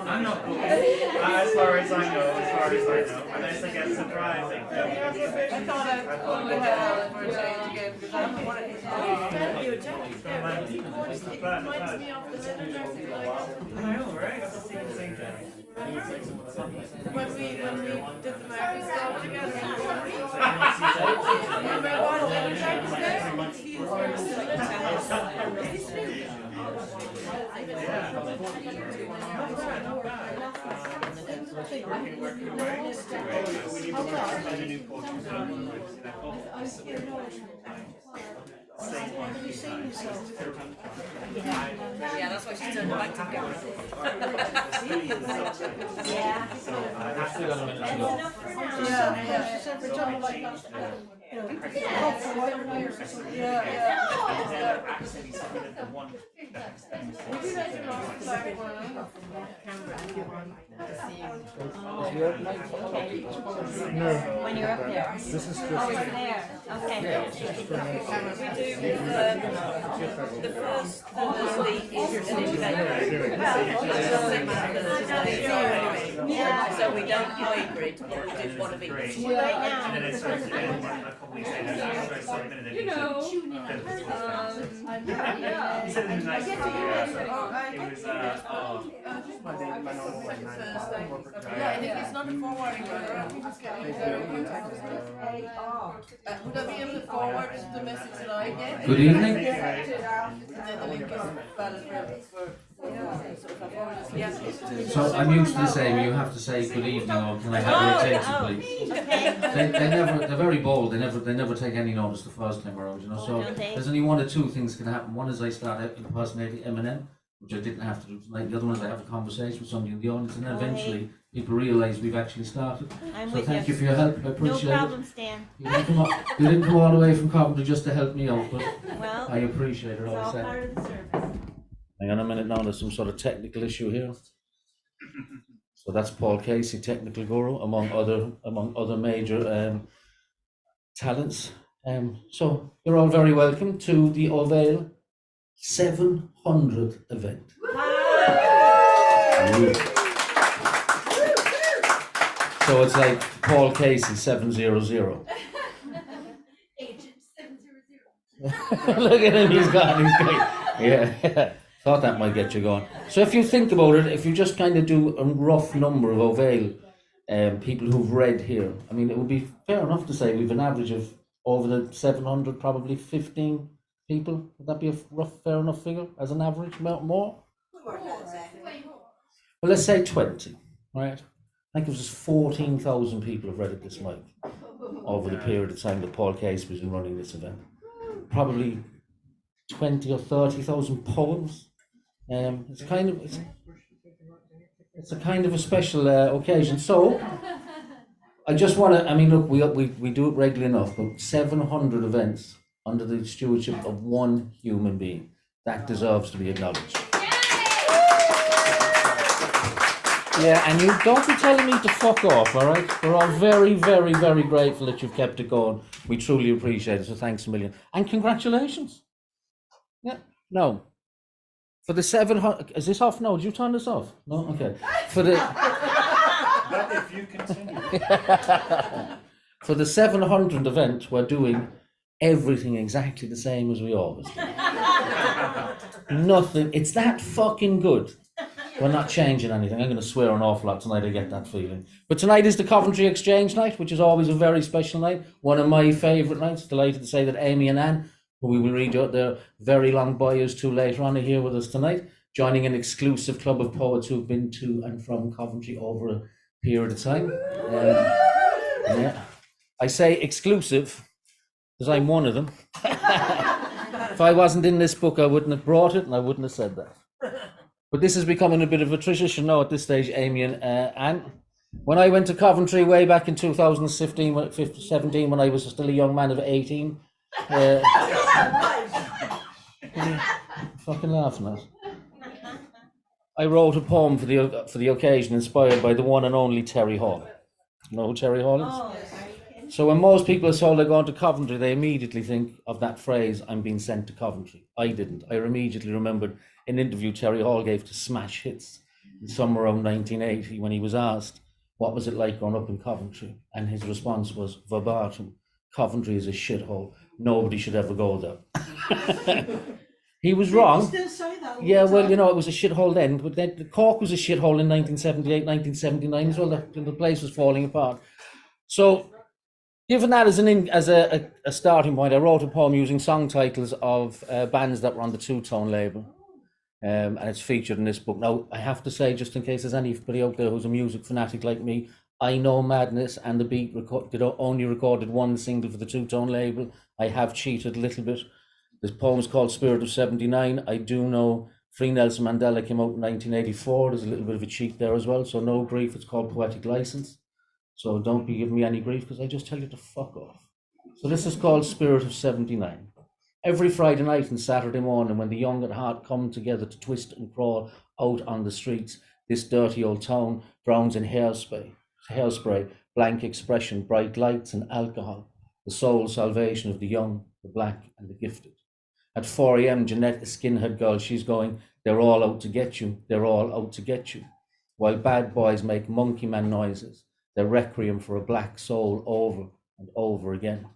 I'm not cool. As far as I know, unless I get surprising. I thought I'd only have for a change again because I don't want it. It reminds me of the little dressing like. I know, right? That's the same thing. When we did the American stuff together. Remember what little dressing he was very silly. Yeah, that's why she's turned back to go. When you're up there. This is just Oh, it's there. Okay. The first Thursday is an event. So we don't hybrid, but we do one of each. Right now. And then it starts again a couple weeks later. You know, yeah. He said it was nice. It was, Yeah, and if it's not a forwarding runner, we just get would I be able to forward the message that I get? Good evening. And then the link is valid for So I'm used to saying you have to say good evening or can I have your attention please? They're very bold, they never take any notice the first time around, you know, so there's only one or two things can happen. One is I start impersonating Eminem, which I didn't have to do tonight. The other one is I have a conversation with somebody in the audience and then eventually people realise we've actually started. So thank you for your help, I appreciate it. No problem, Stan. You didn't come all the way from Coventry just to help me out, but Well, I appreciate it it's all all the part same. of the service. Hang on a minute now, there's some sort of technical issue here. So that's Paul Casey, technical guru, among other major talents. So you're all very welcome to the Ovale 700 event. So it's like Paul Casey 700. Agent 700. Look at him, he's gone. Yeah. Thought that might get you going. So if you think about it, if you just kind of do a rough number of Ovale people who've read here, I mean, it would be fair enough to say we've an average of over the 700, probably 15 people. Would that be a rough, fair enough figure as an average? More? Well, let's say 20, right? I think it was just 14,000 people have read it this month over the period of time that Paul Casey was running this event. Probably 20 or 30,000 poems. It's a kind of a special occasion. So I just want to. I mean, look, we do it regularly enough, but 700 events under the stewardship of one human being, that deserves to be acknowledged. Yeah, and you don't be telling me to fuck off, all right? We're all very, very, very grateful that you've kept it going. We truly appreciate it, so thanks a million. And congratulations. Yeah, no. For the 700, is this off now? Did you turn this off? No? Okay. For the... But if you continue. For the 700 event, we're doing everything exactly the same as we always do. Nothing, it's that fucking good. We're not changing anything. I'm going to swear an awful lot tonight, I get that feeling. But tonight is the Coventry Exchange night, which is always a very special night. One of my favourite nights. Delighted to say that Amy and Anne, who we will read out their very long bios to later on, are here with us tonight, joining an exclusive club of poets who've been to and from Coventry over a period of time. Yeah. I say exclusive because I'm one of them. If I wasn't in this book, I wouldn't have brought it and I wouldn't have said that. But this is becoming a bit of a tradition now at this stage, Amy and Anne. When I went to Coventry way back in 2017, when I was still a young man of 18, what are you fucking laughing at? I wrote a poem for the occasion, inspired by the one and only Terry Hall. You know who Terry Hall is? Oh, So when most people are told they're going to Coventry, they immediately think of that phrase, "I'm being sent to Coventry." I didn't. I immediately remembered an interview Terry Hall gave to Smash Hits somewhere around 1980 when he was asked, what was it like growing up in Coventry? And his response was verbatim, "Coventry is a shithole. Nobody should ever go there." He was wrong. Still say that all Yeah, the well, time. you know, it was a shithole then, but then the Cork was a shithole in 1978, 1979 as well. The place was falling apart. So, given that as a starting point, I wrote a poem using song titles of bands that were on the Two Tone label, and it's featured in this book. Now, I have to say, just in case there's anybody out there who's a music fanatic like me, I know Madness and The Beat only recorded one single for the Two Tone label. I have cheated a little bit. This poem is called Spirit of 79. I do know Free Nelson Mandela came out in 1984. There's a little bit of a cheat there as well, so no grief. It's called Poetic License. So don't be giving me any grief because I just tell you to fuck off. So this is called Spirit of 79. Every Friday night and Saturday morning when the young at heart come together to twist and crawl out on the streets, this dirty old town drowns in hairspray, blank expression, bright lights and alcohol, the sole salvation of the young, the black and the gifted. At 4 a.m, Jeanette, a skinhead girl, she's going, "They're all out to get you, they're all out to get you." While bad boys make monkey man noises, their requiem for a black soul over and over again.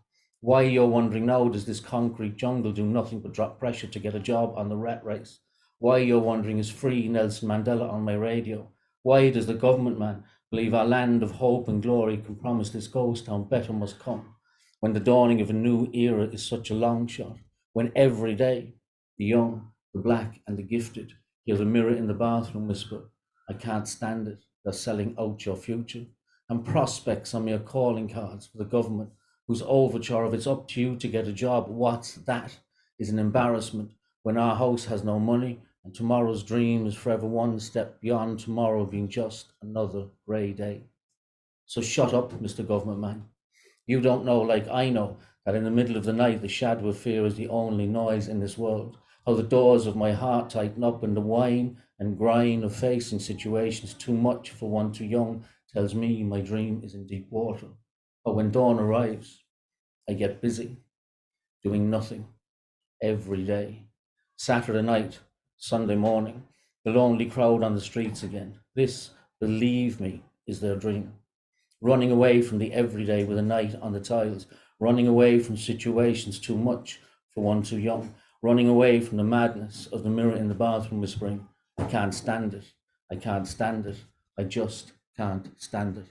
Why, you're wondering now, does this concrete jungle do nothing but drop pressure to get a job on the rat race? Why, you're wondering, is Free Nelson Mandela on my radio? Why does the government man believe our land of hope and glory can promise this ghost town better must come? When the dawning of a new era is such a long shot, when every day the young, the black and the gifted hear the mirror in the bathroom whisper, "I can't stand it, they're selling out your future." And prospects on mere calling cards for the government, whose overture of "it's up to you to get a job, what's that?" is an embarrassment when our house has no money and tomorrow's dream is forever one step beyond tomorrow being just another grey day. So shut up, Mr. Government Man. You don't know, like I know, that in the middle of the night the shadow of fear is the only noise in this world. How the doors of my heart tighten up and the whine and grind of facing situations too much for one too young tells me my dream is in deep water. But when dawn arrives, I get busy, doing nothing, every day. Saturday night, Sunday morning, the lonely crowd on the streets again. This, believe me, is their dream. Running away from the everyday with a night on the tiles, running away from situations too much for one too young, running away from the madness of the mirror in the bathroom whispering, "I can't stand it, I can't stand it, I just can't stand it."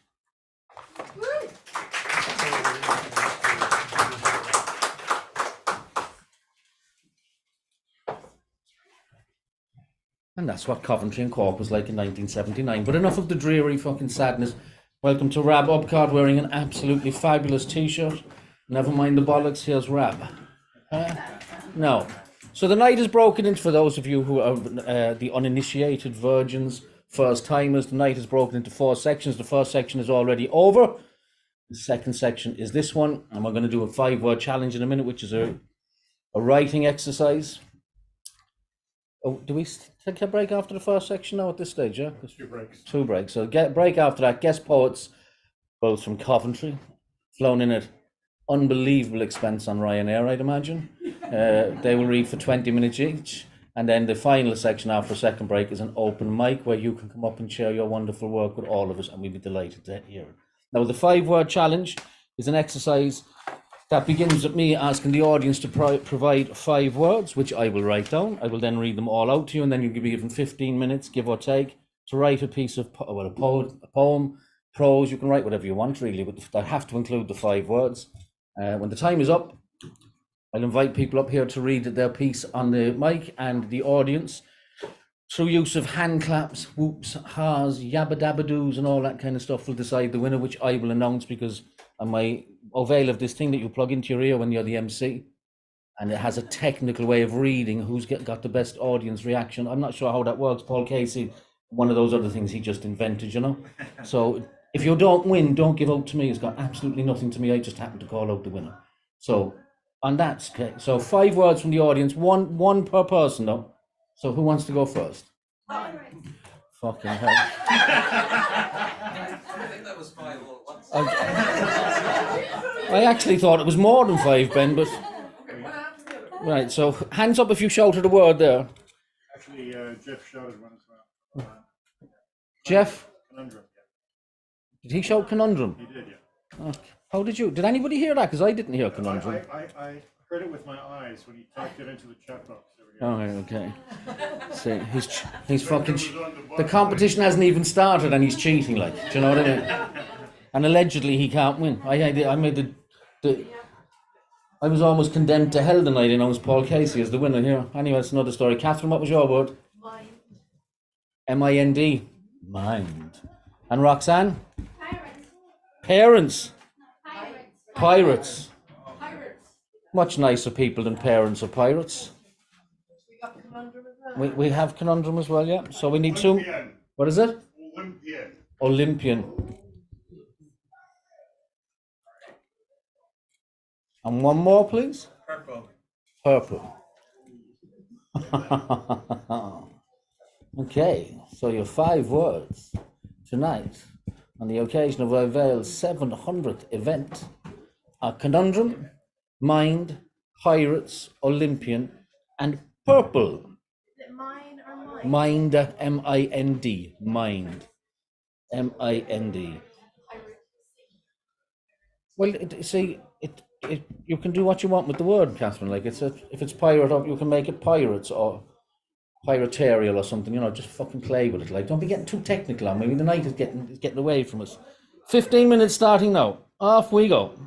And that's what Coventry and Cork was like in 1979. But enough of the dreary fucking sadness. Welcome to Rab Ubcard wearing an absolutely fabulous t-shirt. Never mind the bollocks, here's Rab. No. So the night is broken into, for those of you who are the uninitiated virgins, first timers, the night is broken into 4 sections. The first section is already over. The second section is this one. And we're going to do a 5-word challenge in a minute, which is a writing exercise. Oh, do we take a break after the first section now at this stage, yeah? 2 breaks. 2 breaks. So get break after that. Guest poets, both from Coventry, flown in at unbelievable expense on Ryanair, I'd imagine. They will read for 20 minutes each. And then the final section after a second break is an open mic where you can come up and share your wonderful work with all of us, and we'd be delighted to hear it. Now, the 5-word challenge is an exercise that begins with me asking the audience to provide 5 words, which I will write down. I will then read them all out to you, and then you'll be given 15 minutes, give or take, to write a piece of a poem, prose. You can write whatever you want really, but I have to include the 5 words. When the time is up, I'll invite people up here to read their piece on the mic, and the audience, through use of hand claps, whoops, ha's, yabba dabba doos, and all that kind of stuff, will decide the winner, which I will announce, because I might avail of this thing that you plug into your ear when you're the MC, and it has a technical way of reading who's got the best audience reaction. I'm not sure how that works. Paul Casey, one of those other things he just invented, you know. So if you don't win, don't give out to me. It's got absolutely nothing to me. I just happen to call out the winner. So on that, okay. So 5 words from the audience, one per person though. So who wants to go first? Fucking hell. I think that was 5 all at once. I actually thought it was more than 5, Ben, but right. So hands up if you shouted a word there. Actually, Jeff shouted one as well. Jeff, Conundrum. did he shout conundrum? He did, yeah. Okay. How did you? Did anybody hear that? Because I didn't hear conundrum. I heard it with my eyes when he typed it into the chat box. Oh, okay. See, he's fucking. The competition hasn't even started, and he's cheating. Like, do you know what I mean? And allegedly, he can't win. I made the. I was almost condemned to hell the night I announced Paul Casey as the winner here. Anyway, it's another story. Catherine, what was your word? Mind. M-I-N-D. Mind. And Roxanne? Pirates. Parents. Pirates. Much nicer people than parents or pirates. We got conundrum as well. We have conundrum as well, yeah. So we need 2. Olympian. What is it? Olympian. Olympian. And one more, please. Purple. Purple. Okay, so your 5 words tonight on the occasion of our Vale's 700th event are conundrum, mind, pirates, Olympian, and purple. Is it mine or mine? Mind, M-I-N-D, mind, M-I-N-D. Well, you can do what you want with the word, Catherine. Like if it's pirate up, you can make it pirates or piraterial or something. You know, just fucking play with it. Like, don't be getting too technical on me. I mean, the night is getting away from us. 15 minutes starting now. Off we go.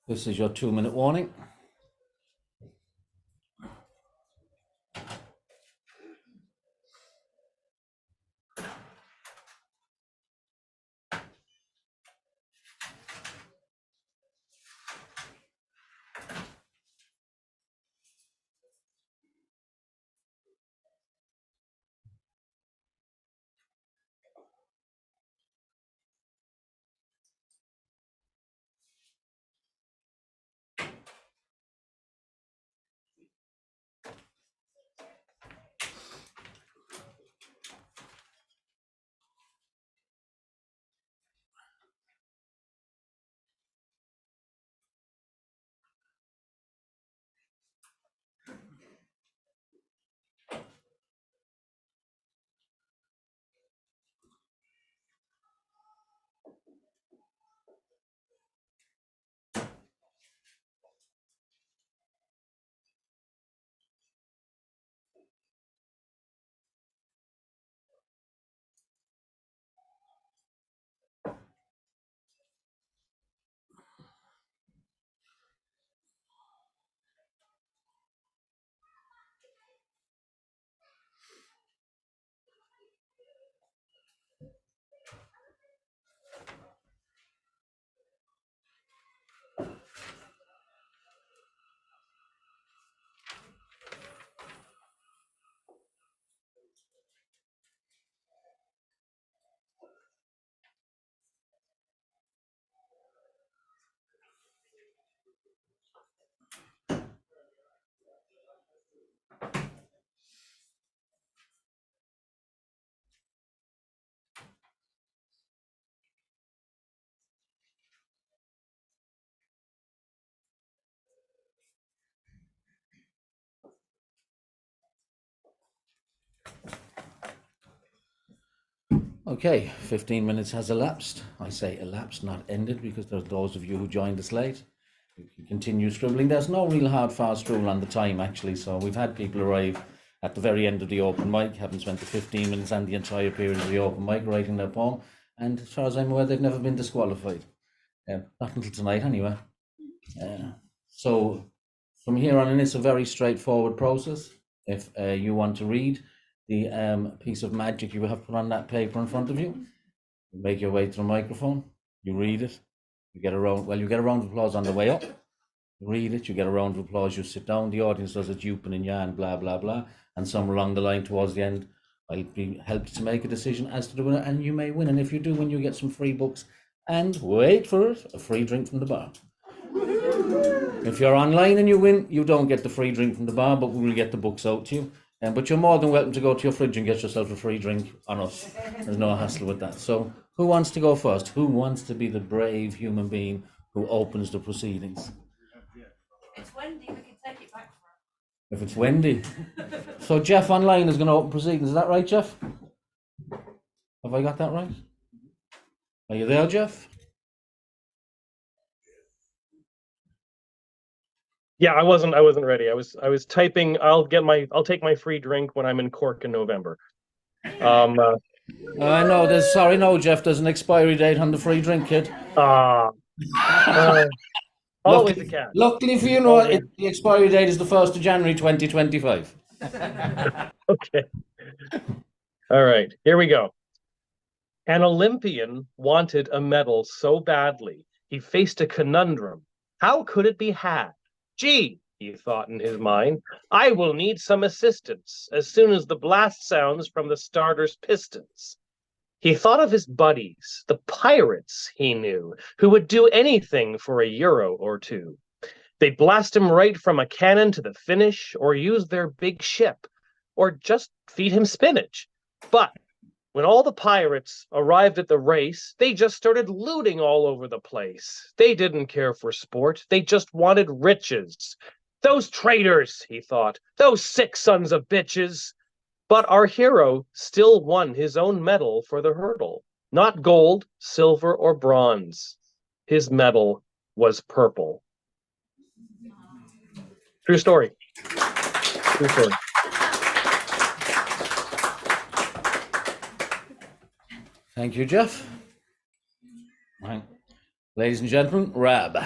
This is your 2-minute warning. Okay, 15 minutes has elapsed. I say elapsed, not ended, because there's those of you who joined us late. You can continue scribbling. There's no real hard, fast rule on the time, actually. So we've had people arrive at the very end of the open mic, having spent the 15 minutes and the entire period of the open mic writing their poem. And as far as I'm aware, they've never been disqualified. Not until tonight, anyway. So from here on in, it's a very straightforward process. If you want to read the piece of magic you have put on that paper in front of you, you make your way to the microphone, you read it, you get a round of applause on the way up, you read it, you get a round of applause, you sit down, the audience does a jupin and yan, blah, blah, blah, and somewhere along the line towards the end, I'll be helped to make a decision as to the winner, and you may win. And if you do win, you get some free books, and wait for it, a free drink from the bar. If you're online and you win, you don't get the free drink from the bar, but we will get the books out to you. But you're more than welcome to go to your fridge and get yourself a free drink on us. There's no hassle with that. So who wants to go first? Who wants to be the brave human being who opens the proceedings? It's Wendy, we can take it back for her. If it's Wendy. So Jeff online is going to open proceedings. Is that right, Jeff? Have I got that right? Are you there, Jeff? Yeah, I wasn't ready. I was typing. I'll take my free drink when I'm in Cork in November. No, Jeff. There's an expiry date on the free drink, kid. Always a cat. Luckily for you, the expiry date is the 1st of January 2025. Okay. All right, here we go. An Olympian wanted a medal so badly, he faced a conundrum. How could it be had? Gee, he thought in his mind, I will need some assistance as soon as the blast sounds from the starter's pistons. He thought of his buddies, the pirates he knew, who would do anything for €1 or two. They'd blast him right from a cannon to the finish, or use their big ship, or just feed him spinach. But when all the pirates arrived at the race, they just started looting all over the place. They didn't care for sport. They just wanted riches. Those traitors, he thought, those sick sons of bitches. But our hero still won his own medal for the hurdle. Not gold, silver, or bronze. His medal was purple. True story. True story. Thank you, Jeff. Right. Ladies and gentlemen, Rab.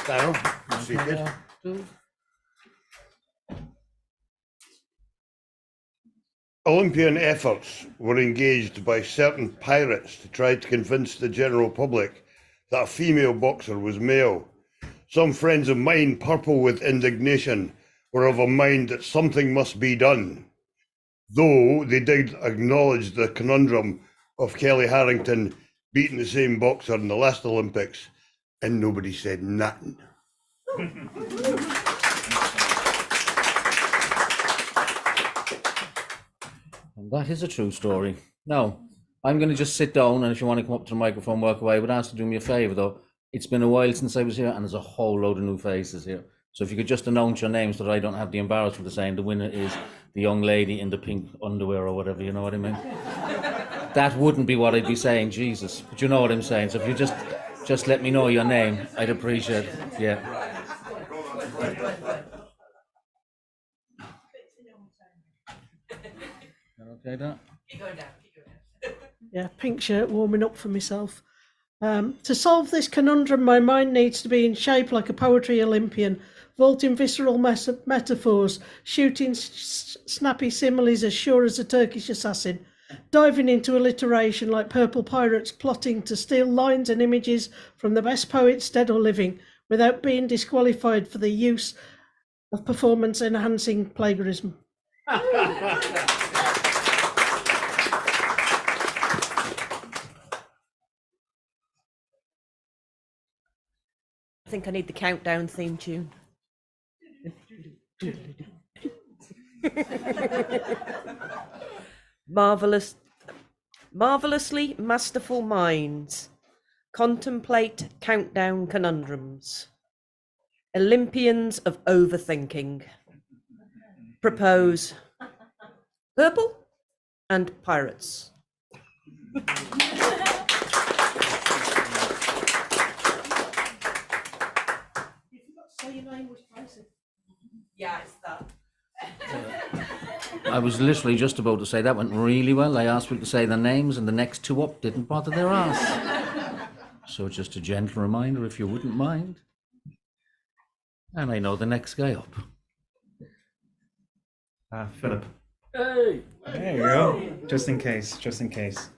Down. Seated. Olympian efforts were engaged by certain pirates to try to convince the general public that a female boxer was male. Some friends of mine, purple with indignation, were of a mind that something must be done, though they did acknowledge the conundrum of Kelly Harrington beating the same boxer in the last Olympics, and nobody said nothing. And that is a true story. Now, I'm going to just sit down, and if you want to come up to the microphone, work away. I would ask you to do me a favour, though. It's been a while since I was here, and there's a whole load of new faces here. So if you could just announce your names so that I don't have the embarrassment of saying the winner is the young lady in the pink underwear or whatever, you know what I mean? That wouldn't be what I'd be saying, Jesus. But you know what I'm saying. So if you just let me know your name, I'd appreciate it. Yeah. Okay, Dan? Keep going down. Yeah, pink shirt, warming up for myself. To solve this conundrum, my mind needs to be in shape like a poetry Olympian, vaulting visceral metaphors, shooting snappy similes as sure as a Turkish assassin, diving into alliteration like purple pirates plotting to steal lines and images from the best poets dead or living, without being disqualified for the use of performance-enhancing plagiarism. I think I need the countdown theme tune. Marvelously masterful minds contemplate countdown conundrums. Olympians of overthinking propose Purple and pirates. Yeah, it's that. I was literally just about to say that went really well. I asked people to say their names, and the next two up didn't bother their ass. So just a gentle reminder, if you wouldn't mind. And I know the next guy up. Philip. Hey! There you go. Just in case, just in case.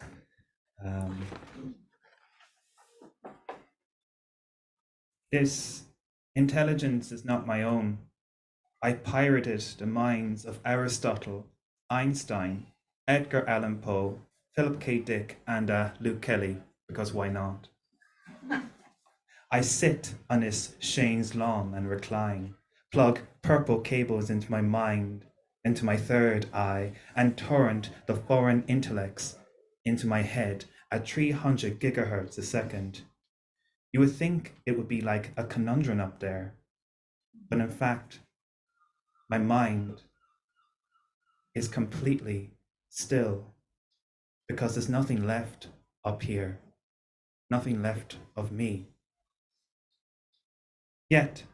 This intelligence is not my own. I pirated the minds of Aristotle, Einstein, Edgar Allan Poe, Philip K. Dick, and Luke Kelly, because why not? I sit on this Shane's lawn and recline, plug purple cables into my mind, into my third eye, and torrent the foreign intellects into my head at 300 gigahertz a second. You would think it would be like a conundrum up there, but in fact, my mind is completely still because there's nothing left up here, nothing left of me. Yet,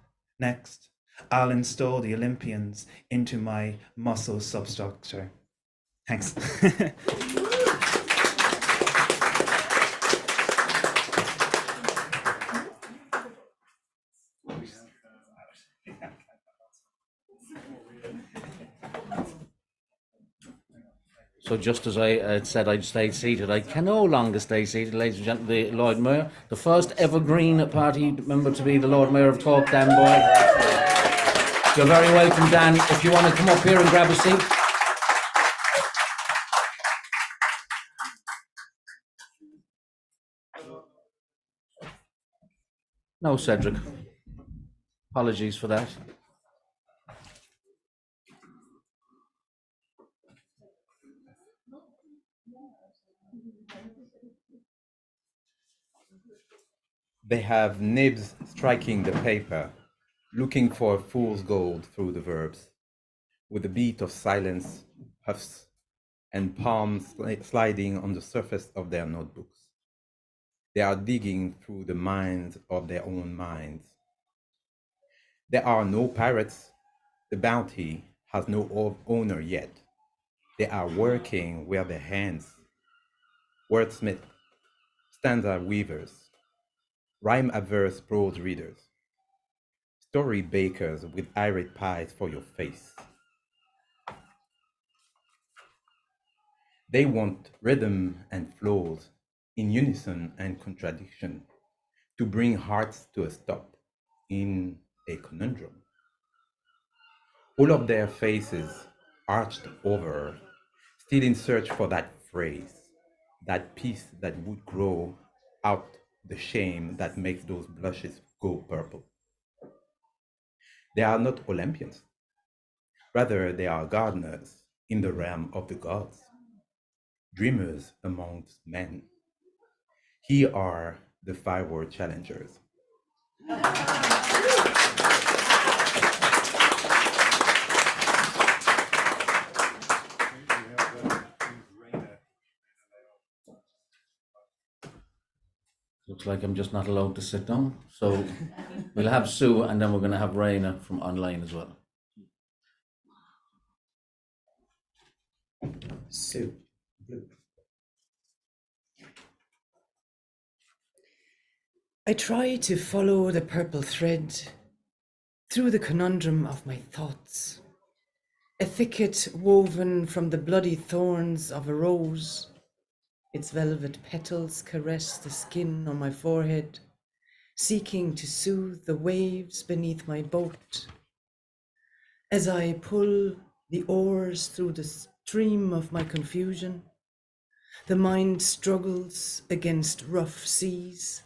next, I'll install the Olympians into my muscle substructure. Thanks. So just as I had said I'd stay seated, I can no longer stay seated, ladies and gentlemen. The Lord Mayor, the first ever Green Party member to be the Lord Mayor of Cork, Dan Boyd. You're very welcome, Dan. If you want to come up here and grab a seat. No, Cedric. Apologies for that. They have nibs striking the paper, looking for fool's gold through the verbs, with a beat of silence, puffs, and palms sliding on the surface of their notebooks. They are digging through the minds of their own minds. There are no pirates. The bounty has no owner yet. They are working with their hands. Wordsmith, stanza weavers, rhyme averse prose readers, story bakers with irate pies for your face. They want rhythm and flows in unison and contradiction to bring hearts to a stop in a conundrum. All of their faces arched over, still in search for that phrase, that piece that would grow out the shame that makes those blushes go purple. They are not Olympians. Rather, they are gardeners in the realm of the gods, dreamers amongst men. Here are the 5-word challengers. Looks like I'm just not allowed to sit down. So we'll have Sue, and then we're going to have Raina from online as well. Sue. I try to follow the purple thread through the conundrum of my thoughts, a thicket woven from the bloody thorns of a rose. Its velvet petals caress the skin on my forehead, seeking to soothe the waves beneath my boat. As I pull the oars through the stream of my confusion, the mind struggles against rough seas,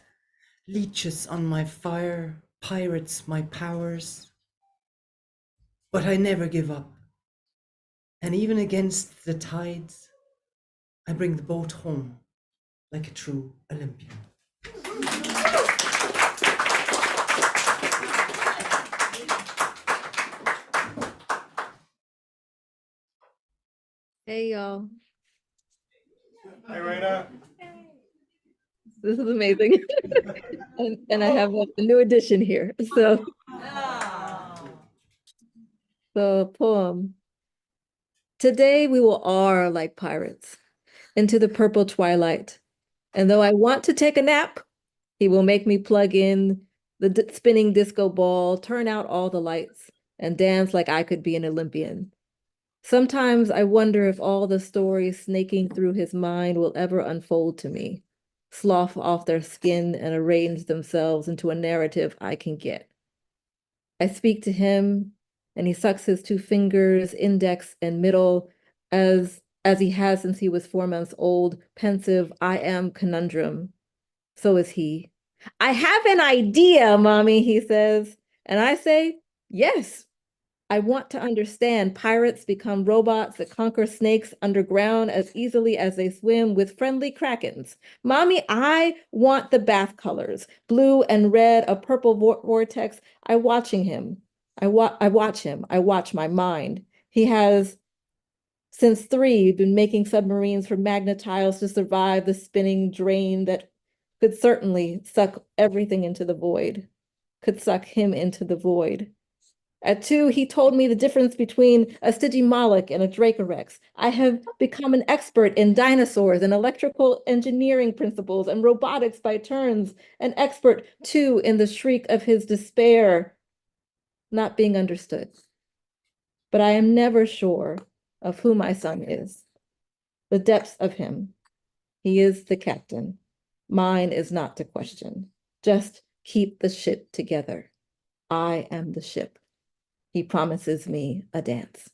leeches on my fire, pirates my powers. But I never give up, and even against the tides, I bring the boat home like a true Olympian. Hey y'all, Hi, Raina. this is amazing. And I have a new addition here. So the poem. Today we will are like pirates into the purple twilight. And though I want to take a nap, he will make me plug in the spinning disco ball, turn out all the lights, and dance like I could be an Olympian. Sometimes I wonder if all the stories snaking through his mind will ever unfold to me, slough off their skin and arrange themselves into a narrative I can get. I speak to him, and he sucks his two fingers, index and middle, as he has since he was 4 months old, pensive, I am conundrum. So is he. I have an idea, mommy, he says. And I say, yes. I want to understand pirates become robots that conquer snakes underground as easily as they swim with friendly krakens. Mommy, I want the bath colors, blue and red, a purple vortex. I watch him. I watch my mind. He has, since 3, been making submarines for magnetiles to survive the spinning drain that could certainly suck everything into the void, could suck him into the void. At 2, he told me the difference between a Stygimoloch and a Dracorex. I have become an expert in dinosaurs and electrical engineering principles and robotics by turns, an expert, too, in the shriek of his despair, not being understood. But I am never sure of who my son is, the depths of him. He is the captain. Mine is not to question. Just keep the ship together. I am the ship. He promises me a dance.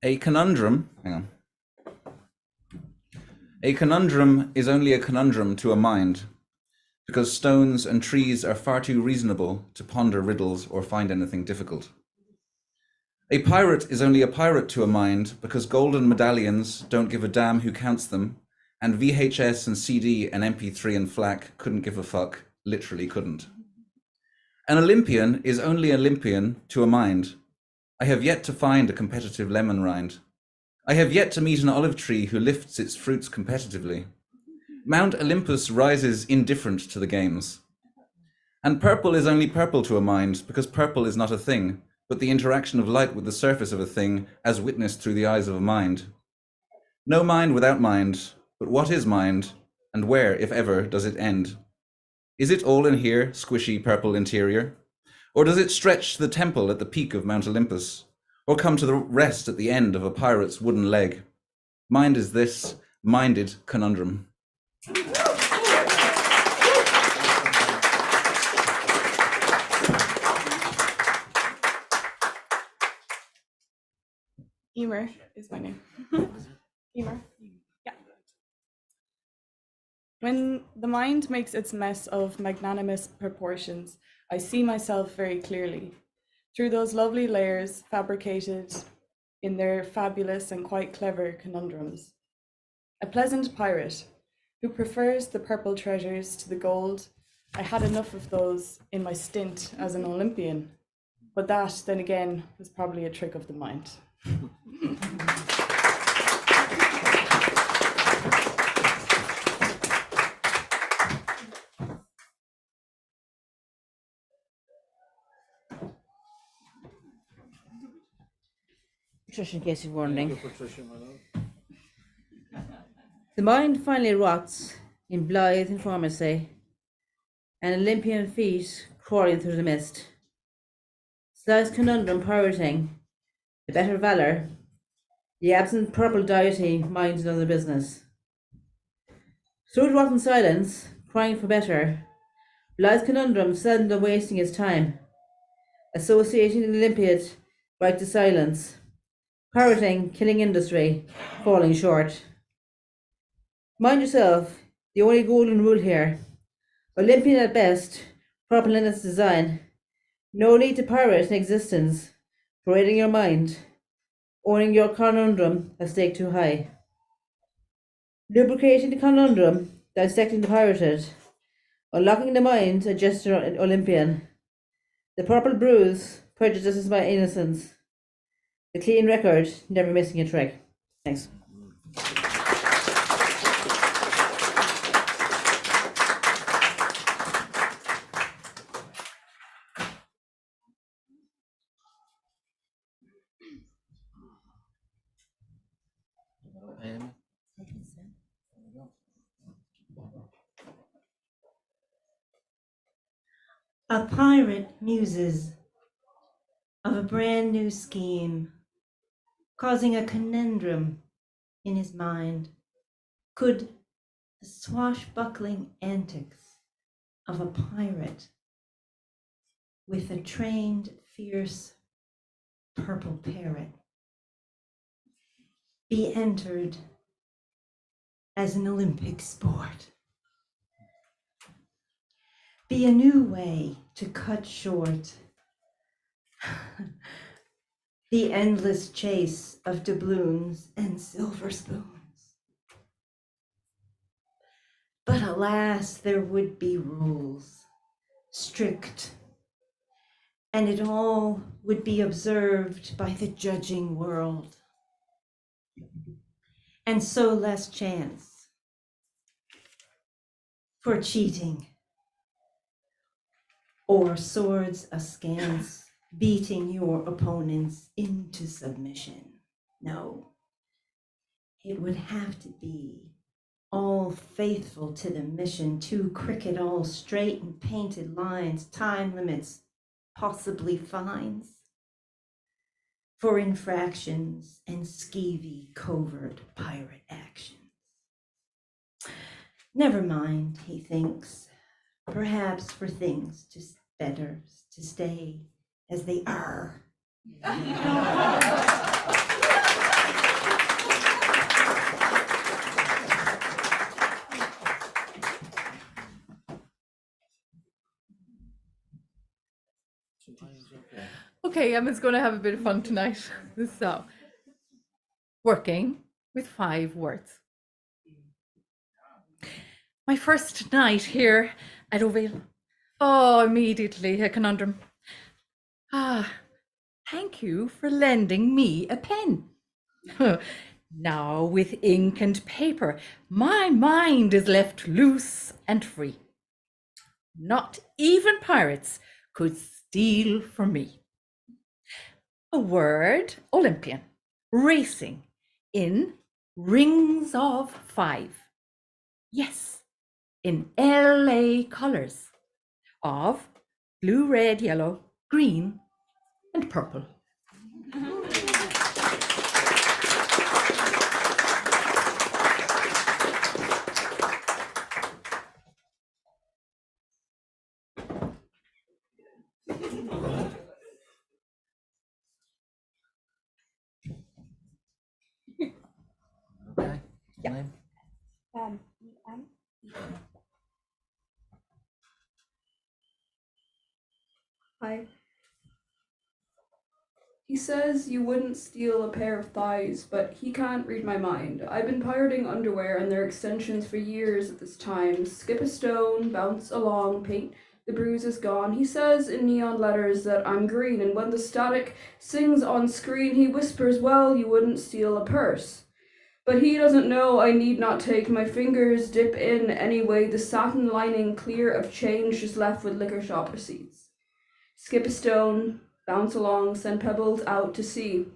A conundrum, hang on. A conundrum is only a conundrum to a mind, because stones and trees are far too reasonable to ponder riddles or find anything difficult. A pirate is only a pirate to a mind, because golden medallions don't give a damn who counts them, and VHS and CD and MP3 and FLAC couldn't give a fuck, literally couldn't. An Olympian is only Olympian to a mind. I have yet to find a competitive lemon rind. I have yet to meet an olive tree who lifts its fruits competitively. Mount Olympus rises indifferent to the games. And purple is only purple to a mind, because purple is not a thing, but the interaction of light with the surface of a thing as witnessed through the eyes of a mind. No mind without mind, but what is mind, and where, if ever, does it end? Is it all in here, squishy purple interior? Or does it stretch to the temple at the peak of Mount Olympus? Or come to the rest at the end of a pirate's wooden leg? Mind is this minded conundrum. Emer is my name. Emer. Yeah. When the mind makes its mess of magnanimous proportions, I see myself very clearly through those lovely layers fabricated in their fabulous and quite clever conundrums. A pleasant pirate who prefers the purple treasures to the gold. I had enough of those in my stint as an Olympian, but that, then again, was probably a trick of the mind. Patricia, in case you're wondering. The mind finally rots in blithe informacy, and Olympian feet crawling through the mist. Slice conundrum pirating, the better valor, the absent purple deity minds another business. Through the rotten silence, crying for better, blithe conundrum seldom wasting his time, associating the Olympiad right to silence, pirating, killing industry, falling short. Mind yourself, the only golden rule here, Olympian at best, purple in its design, No need to pirate an existence, parading your mind, owning your conundrum a stake too high. Lubricating the conundrum, dissecting the pirated, unlocking the mind, a gesture Olympian. The purple bruise prejudices my innocence. The clean record, never missing a trick. Thanks. A pirate muses of a brand new scheme, causing a conundrum in his mind. Could the swashbuckling antics of a pirate with a trained, fierce purple parrot be entered as an Olympic sport? Be a new way to cut short the endless chase of doubloons and silver spoons. But alas, there would be rules, strict, and it all would be observed by the judging world. And so less chance for cheating or swords askance, beating your opponents into submission. No, it would have to be all faithful to the mission, to cricket all straight and painted lines, time limits, possibly fines for infractions and skeevy covert pirate actions. Never mind, he thinks, perhaps for things just better to stay as they are. Okay, Emma's going to have a bit of fun tonight. So, working with 5 words. My first night here at Ovale. Oh, immediately a conundrum. Thank you for lending me a pen. Now, with ink and paper, my mind is left loose and free. Not even pirates could steal from me. A word, Olympian, racing in rings of 5. Yes, in LA colors of blue, red, yellow, green, and purple. Okay. Name? Hi. He says you wouldn't steal a pair of thighs, but he can't read my mind. I've been pirating underwear and their extensions for years at this time. Skip a stone, bounce along, paint the bruise is gone. He says in neon letters that I'm green, and when the static sings on screen, he whispers, well, you wouldn't steal a purse. But he doesn't know I need not take my fingers, dip in anyway, the satin lining clear of change, just left with liquor shop receipts. Skip a stone, bounce along, send pebbles out to sea.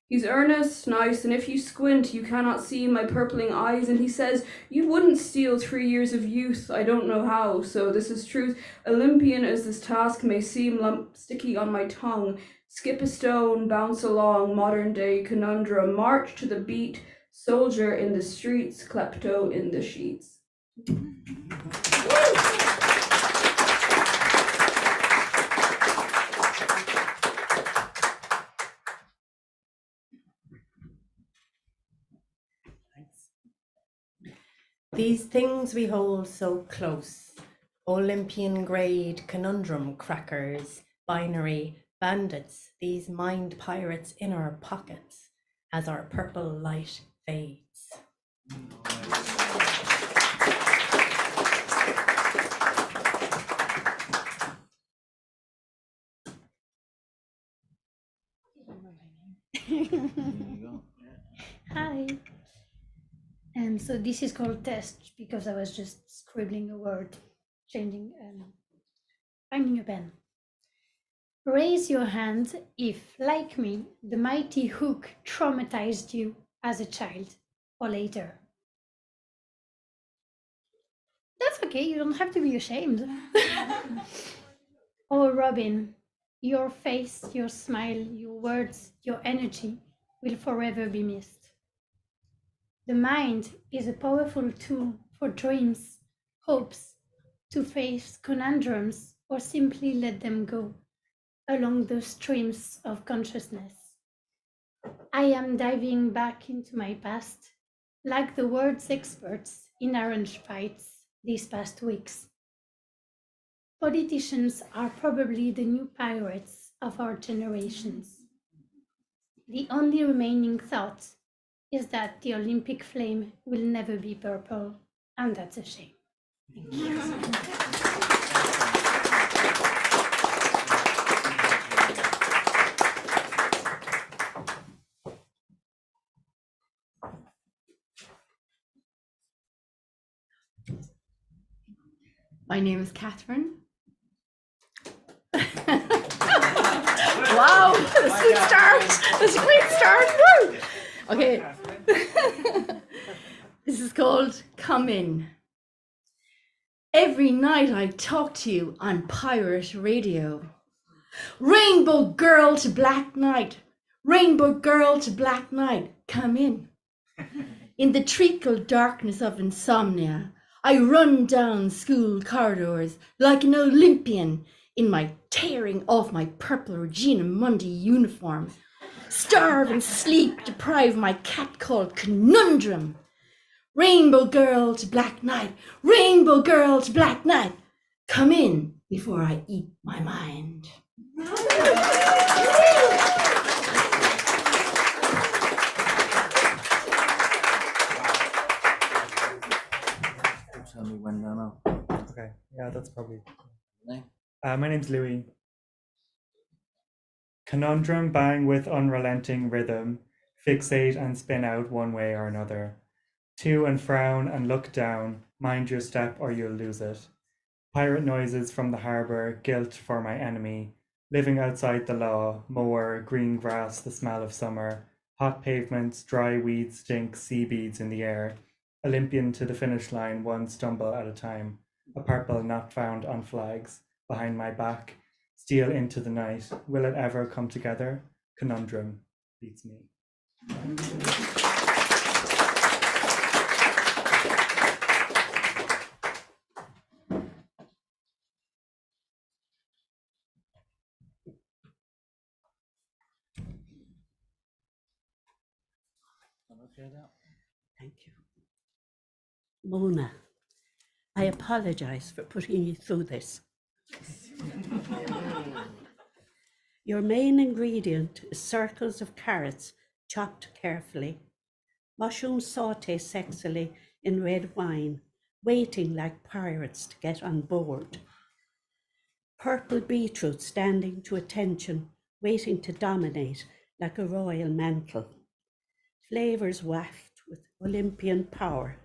He's earnest, nice, and if you squint, you cannot see my purpling eyes, and he says, you wouldn't steal 3 years of youth, I don't know how, so this is truth. Olympian as this task may seem sticky on my tongue, skip a stone, bounce along, modern day conundrum, march to the beat, soldier in the streets, klepto in the sheets. These things we hold so close, Olympian grade conundrum crackers, binary bandits, these mind pirates in our pockets as our purple light fades. Hi. So this is called test because I was just scribbling a word, changing, finding a pen. Raise your hand if, like me, the mighty hook traumatized you as a child or later. That's okay, you don't have to be ashamed. Oh, Robin, your face, your smile, your words, your energy will forever be missed. The mind is a powerful tool for dreams, hopes, to face conundrums, or simply let them go along the streams of consciousness. I am diving back into my past, like the world's experts in arranged fights these past weeks. Politicians are probably the new pirates of our generations. The only remaining thought is that the Olympic flame will never be purple, and that's a shame. Thank you. My name is Catherine. Wow, that's a good start. That's a great start. Woo! Okay. This is called Come In. Every night I talk to you on pirate radio. Rainbow girl to black night. Rainbow girl to black night. Come in. In the treacle darkness of insomnia, I run down school corridors like an Olympian in my tearing off my purple Regina Mundi uniform. Starve and sleep deprive my cat called Conundrum. Rainbow girl to black night, rainbow girl to black night. Come in before I eat my mind. Tell me when now. Okay, yeah, that's probably. Name? My name's Louis. Conundrum bang with unrelenting rhythm, fixate and spin out one way or another. To and frown and look down, mind your step or you'll lose it. Pirate noises from the harbour, guilt for my enemy. Living outside the law, moor, green grass, the smell of summer. Hot pavements, dry weed stink, sea beads in the air. Olympian to the finish line, one stumble at a time. A purple not found on flags. Behind my back, steal into the night. Will it ever come together? Conundrum beats me. Thank you. Mona, I apologize for putting you through this. Your main ingredient is circles of carrots chopped carefully, mushrooms sauté sexily in red wine, waiting like pirates to get on board. Purple beetroot standing to attention, waiting to dominate like a royal mantle. Flavors waft with Olympian power.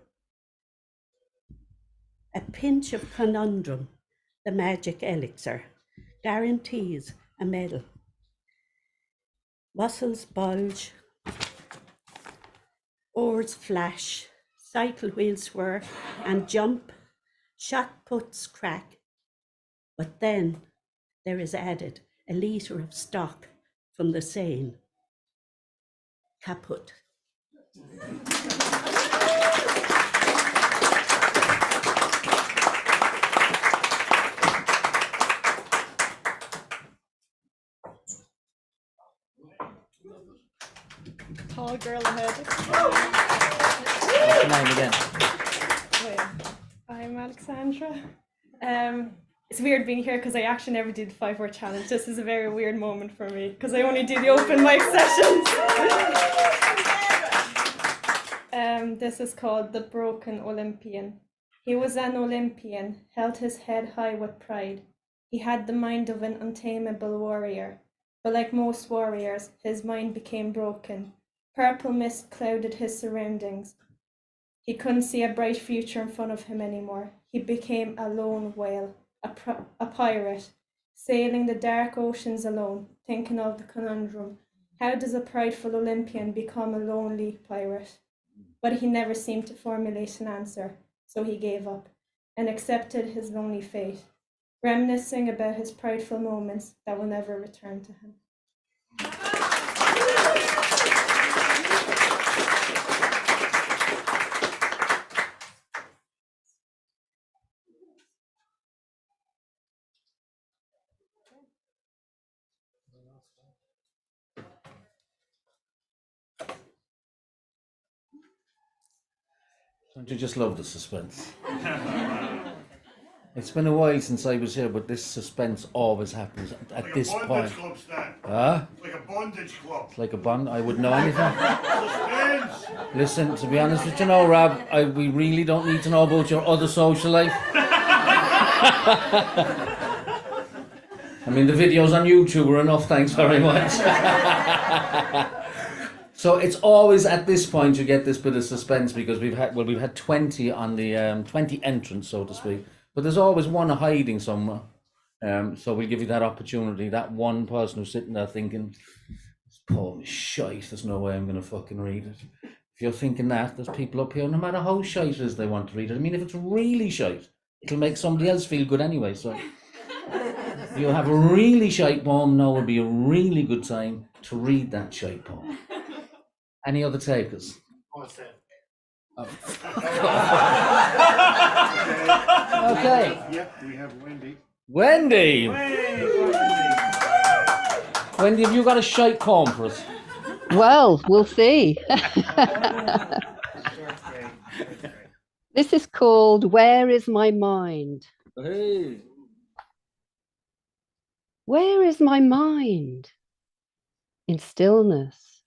A pinch of conundrum, the magic elixir, guarantees a medal. Muscles bulge, oars flash, cycle wheels swirl and jump, shot puts crack. But then there is added a litre of stock from the Seine. Kaput. Tall girl ahead. What's your name again? I'm Alexandra. It's weird being here because I actually never did the 5-word challenge. This is a very weird moment for me because I only do the open mic sessions. This is called The Broken Olympian. He was an Olympian, held his head high with pride. He had the mind of an untamable warrior, but like most warriors, his mind became broken. Purple mist clouded his surroundings. He couldn't see a bright future in front of him anymore. He became a lone whale, a pirate, sailing the dark oceans alone, thinking of the conundrum. How does a prideful Olympian become a lonely pirate? But he never seemed to formulate an answer, so he gave up and accepted his lonely fate, reminiscing about his prideful moments that will never return to him. Don't you just love the suspense? It's been a while since I was here, but this suspense always happens at this point. Club, Stan. Huh? It's like a bondage club. It's like a bond. I wouldn't know anything. Suspense. Listen, to be honest with you now, Rob, we really don't need to know about your other social life. I mean, the videos on YouTube are enough, thanks very much. So it's always at this point you get this bit of suspense because we've had 20 on the 20 entrants, so to speak, but there's always one hiding somewhere. So we'll give you that opportunity. That one person who's sitting there thinking, "This poem is shite. There's no way I'm going to fucking read it." If you're thinking that, there's people up here, no matter how shite it is, they want to read it. I mean, if it's really shite, it'll make somebody else feel good anyway. So if you have a really shite poem, now would be a really good time to read that shite poem. Any other takers? Okay. Yep, we have Wendy. Wendy! Wendy, have you got a shite poem for us? Well, we'll see. This is called Where is My Mind? Hey. Where is my mind? In stillness.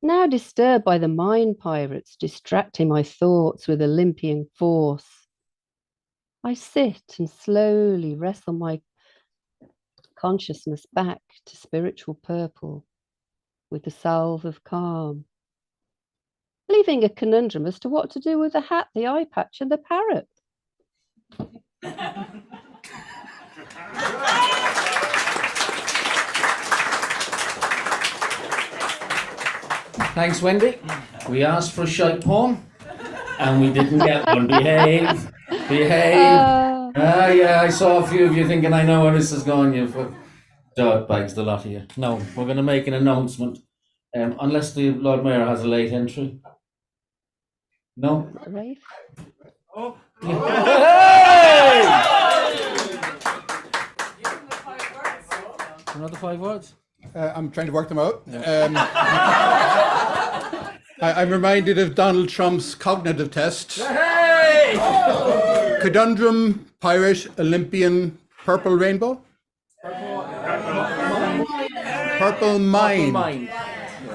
Now disturbed by the mind pirates distracting my thoughts with Olympian force, I sit and slowly wrestle my consciousness back to spiritual purple with the salve of calm, leaving a conundrum as to what to do with the hat, the eye patch, and the parrot. Thanks, Wendy. We asked for a shite poem, and we didn't get one. Behave. Yeah, I saw a few of you thinking, I know where this is going, you dirtbags, the lot of you. No, we're going to make an announcement, unless the Lord Mayor has a late entry. No? Right. Oh. Hey! Another 5 words? I'm trying to work them out. I'm reminded of Donald Trump's cognitive test. Hey! Conundrum, pirate, Olympian, purple rainbow? Purple mind.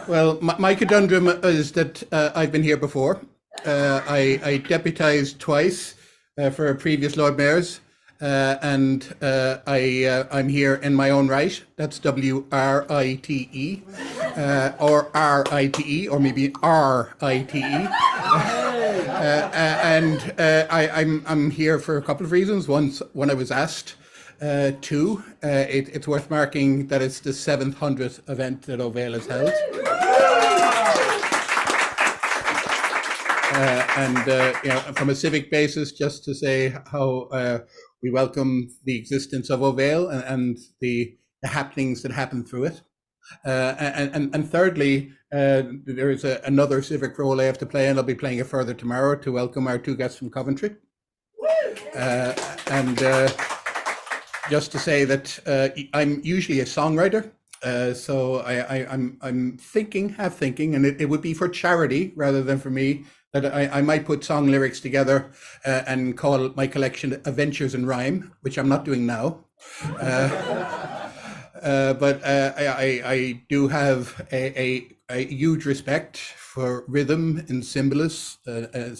Well, my conundrum is that I've been here before. I deputized twice for previous Lord Mayors. And I'm here in my own right. That's WRITE, or RITE, or maybe RITE. I'm here for a couple of reasons. One, when I was asked. Two, it's worth marking that it's the 700th event that Ovale has held. From a civic basis, just to say how we welcome the existence of Ovale and the happenings that happen through it. And thirdly, there is another civic role I have to play, and I'll be playing it further tomorrow to welcome our 2 guests from Coventry. Just to say that I'm usually a songwriter, so I'm thinking, and it would be for charity rather than for me, that I might put song lyrics together and call my collection Adventures in Rhyme, which I'm not doing now. But I do have a huge respect for rhythm and symbols, and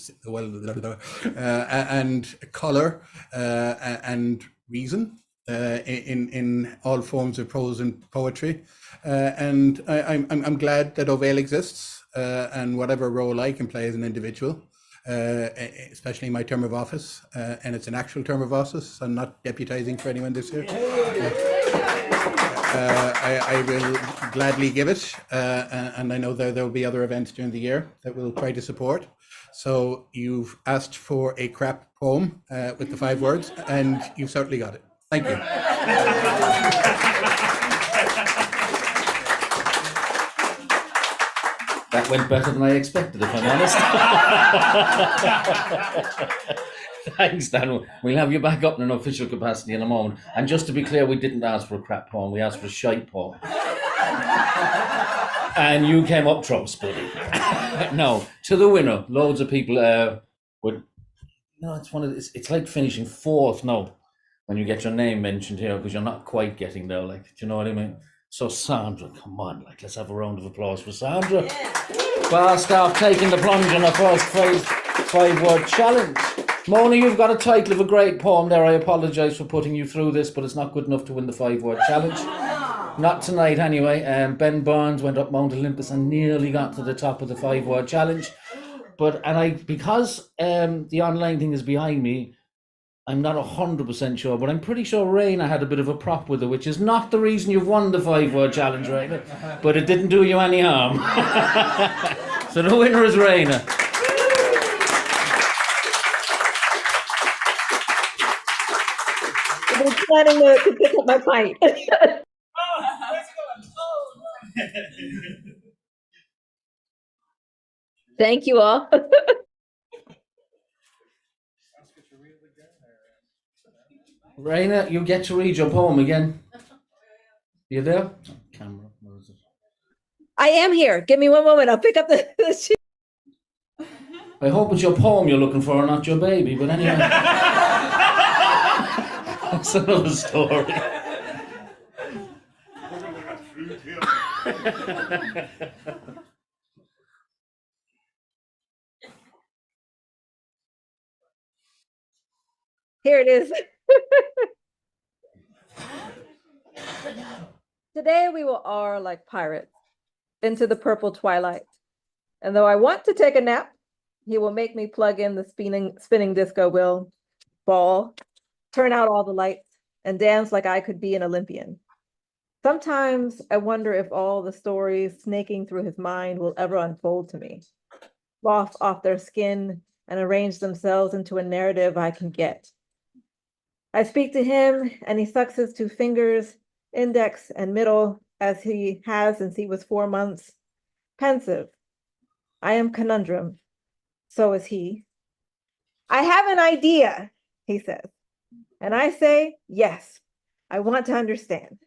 color and reason in all forms of prose and poetry. And I'm glad that Ovale exists, and whatever role I can play as an individual, especially in my term of office, and it's an actual term of office. I'm not deputizing for anyone this year. I will gladly give it, and I know there will be other events during the year that we'll try to support. So you've asked for a crap poem with the 5 words, and you've certainly got it. Thank you. That went better than I expected, if I'm honest. Thanks, Dan. We'll have you back up in an official capacity in a moment. And just to be clear, we didn't ask for a crap poem, we asked for a shite poem. And you came up trumps, buddy. No, to the winner. Loads of people would. No, it's like finishing 4th now when you get your name mentioned here, because you're not quite getting there. Like, do you know what I mean? So Sandra, come on, like, let's have a round of applause for Sandra. Fast off taking the plunge on her first 5-word challenge. Mona, you've got a title of a great poem there. I apologise for putting you through this, but it's not good enough to win the 5-word challenge. Not tonight, anyway. Ben Burns went up Mount Olympus and nearly got to the top of the 5-word challenge. Because the online thing is behind me, I'm not 100% sure, but I'm pretty sure Raina had a bit of a prop with her, which is not the reason you've won the 5-word challenge, Raina, but it didn't do you any harm. So the winner is Raina. I've been planning to pick up my pint. Thank you all. Raina, you get to read your poem again. You there? Camera, where is it? I am here. Give me one moment. I'll pick up the sheet. I hope it's your poem you're looking for, not your baby, but anyway. That's another story. Here it is. Today we will are like pirates into the purple twilight. And though I want to take a nap, he will make me plug in the spinning disco wheel, ball, turn out all the lights, and dance like I could be an Olympian. Sometimes I wonder if all the stories snaking through his mind will ever unfold to me, loft off their skin and arrange themselves into a narrative I can get. I speak to him and he sucks his 2 fingers, index and middle, as he has since he was 4 months. Pensive. I am conundrum. So is he. I have an idea, he says. And I say, yes, I want to understand.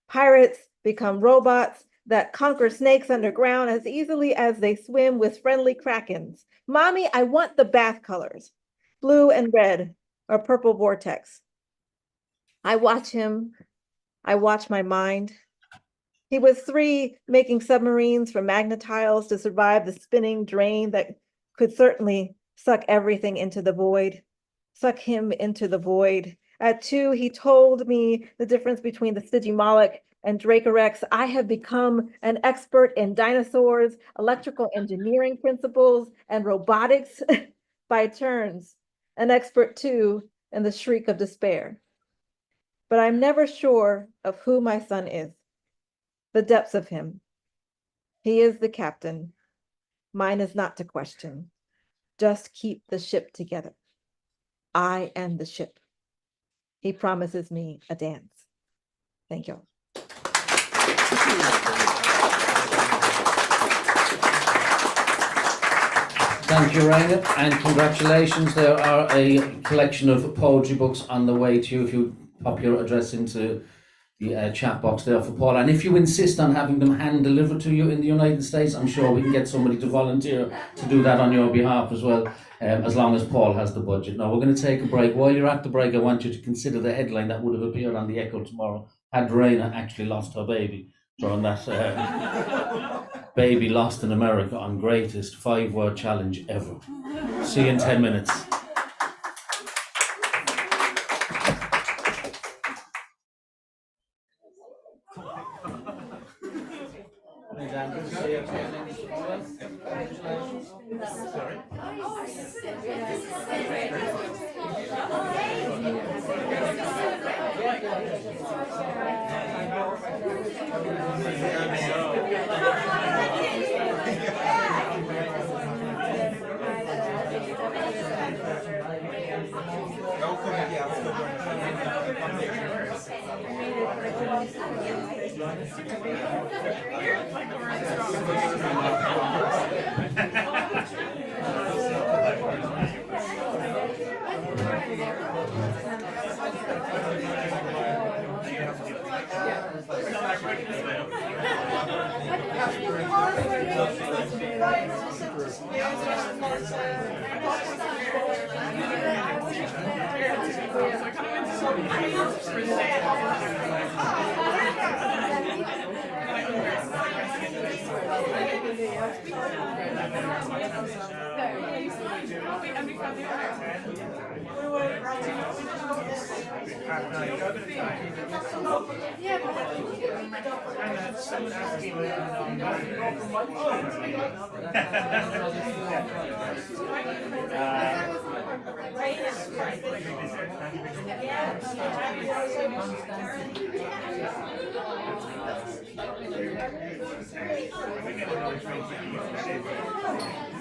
Pirates become robots that conquer snakes underground as easily as they swim with friendly krakens. Mommy, I want the bath colors, blue and red, or purple vortex. I watch him. I watch my mind. He was 3, making submarines from magnetiles to survive the spinning drain that could certainly suck everything into the void, suck him into the void. At 2, he told me the difference between the Stygimoloch and Dracorex. I have become an expert in dinosaurs, electrical engineering principles, and robotics by turns. An expert, too, in the shriek of despair. But I'm never sure of who my son is, the depths of him. He is the captain. Mine is not to question. Just keep the ship together. I am the ship. He promises me a dance. Thank you. Thank you, Raina, and congratulations. There are a collection of poetry books on the way to you if you pop your address into the chat box there for Paul. And if you insist on having them hand delivered to you in the United States, I'm sure we can get somebody to volunteer to do that on your behalf as well, as long as Paul has the budget. Now we're going to take a break. While you're at the break, I want you to consider the headline that would have appeared on the Echo tomorrow. Had Raina actually lost her baby during that baby lost in America on greatest 5-word challenge ever. See you in 10 minutes.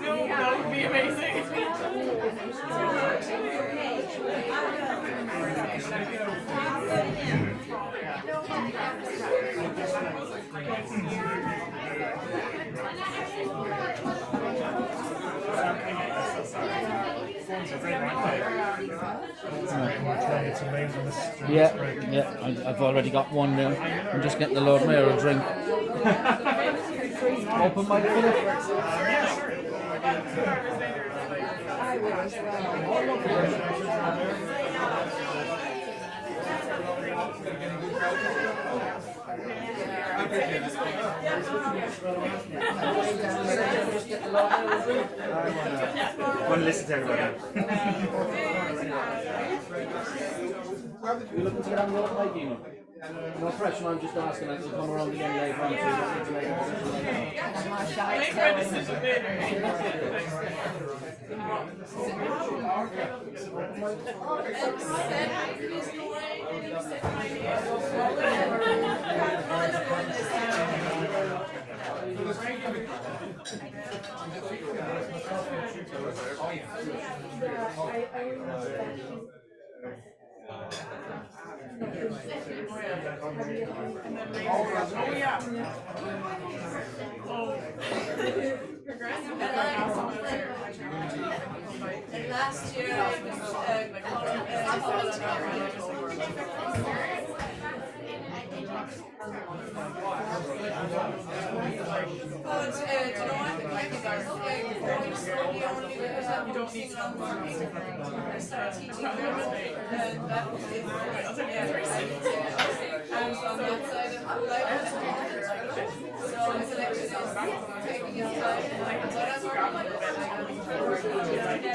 That would be amazing. Yeah, I've already got one there. I'm just getting the Lord Mayor a drink. Open mic, Want to listen to everybody. You're looking to get on the open mic, Eno? No pressure, I'm just asking as we come around again later on. Make my decision later. Last year I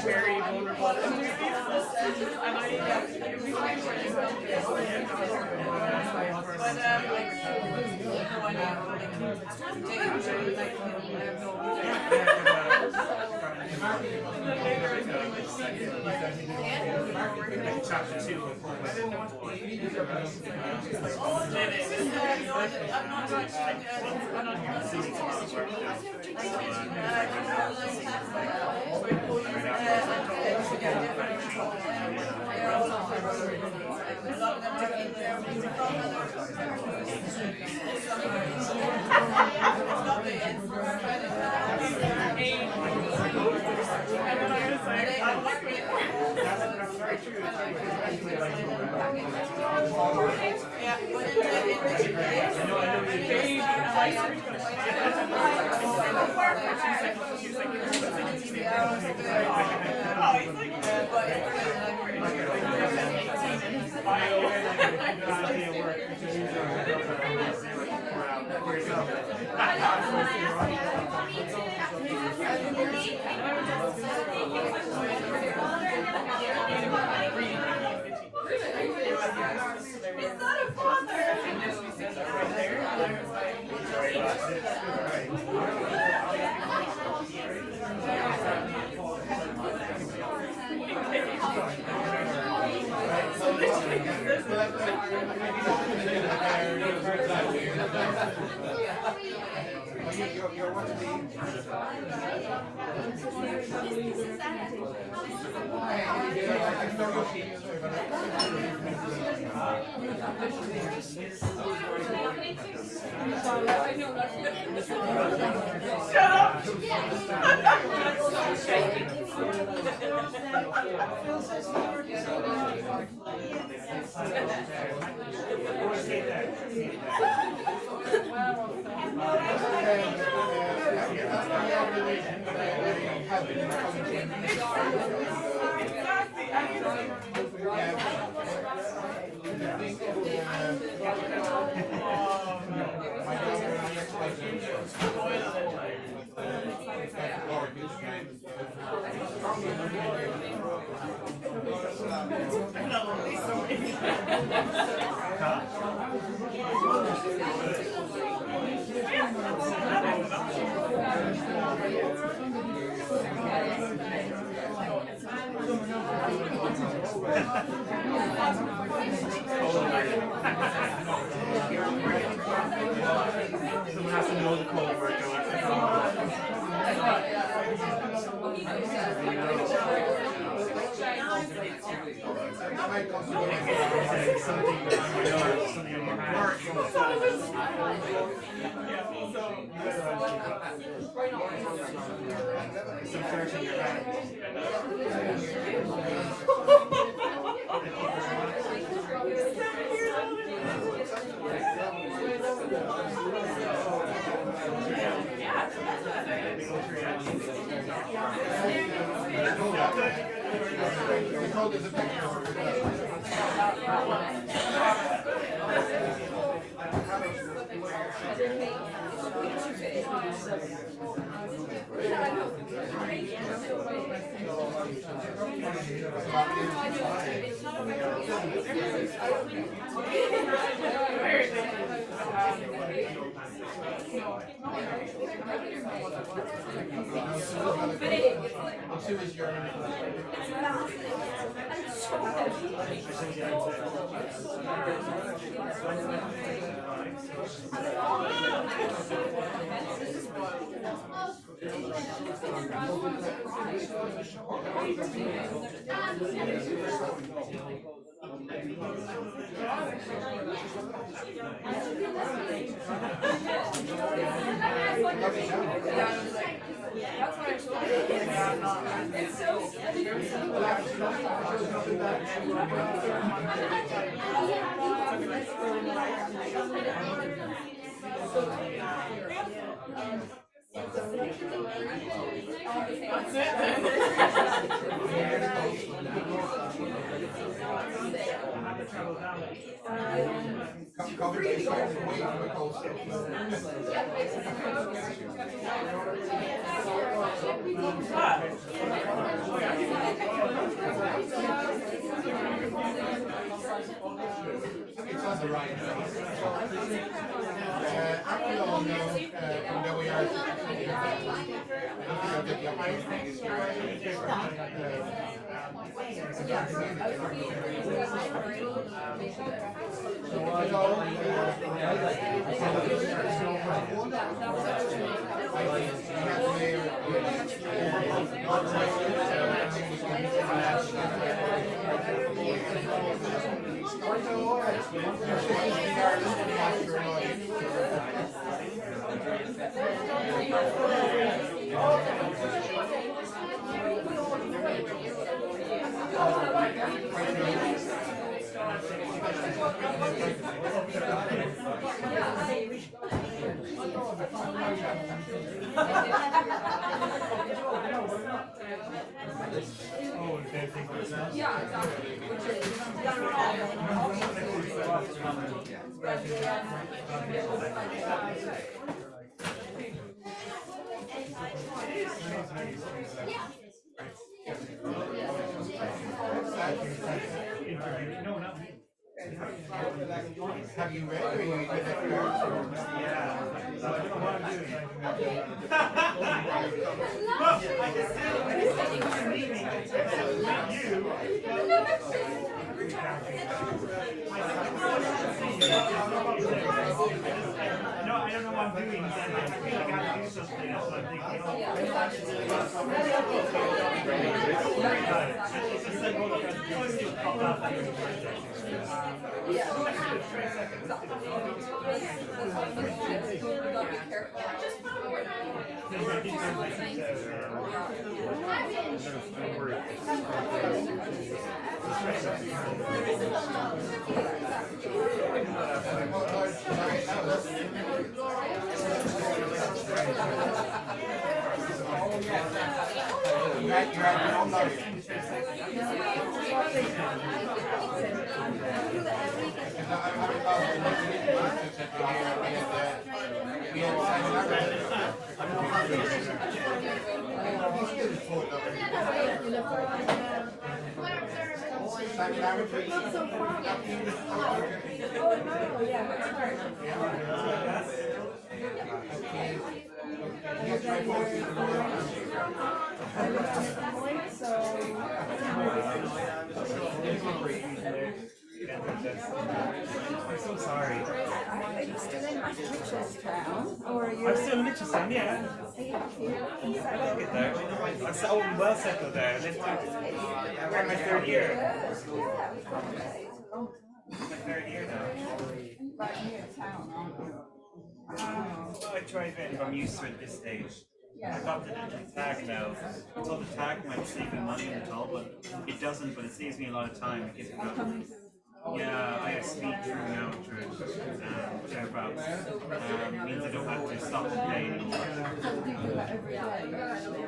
Very vulnerable. And I it was like chapter 2 Someone has to know the code word Have you read or you No, I don't know what I'm doing. I gotta do something else. I'm so sorry. Are you still in Mitchelstown? Or are you? I'm still in Mitchelstown, yeah. I'll get there. I'm so well settled there. We're in my third year. My third year now. Right near town, aren't you? Well, I drive in, I'm used to it at this stage. I got the tag now. I thought the tag might save me money in the toll, but it doesn't, but it saves me a lot of time. It gives me yeah, I have speed through now through thereabouts. Means I don't have to stop and pay anymore.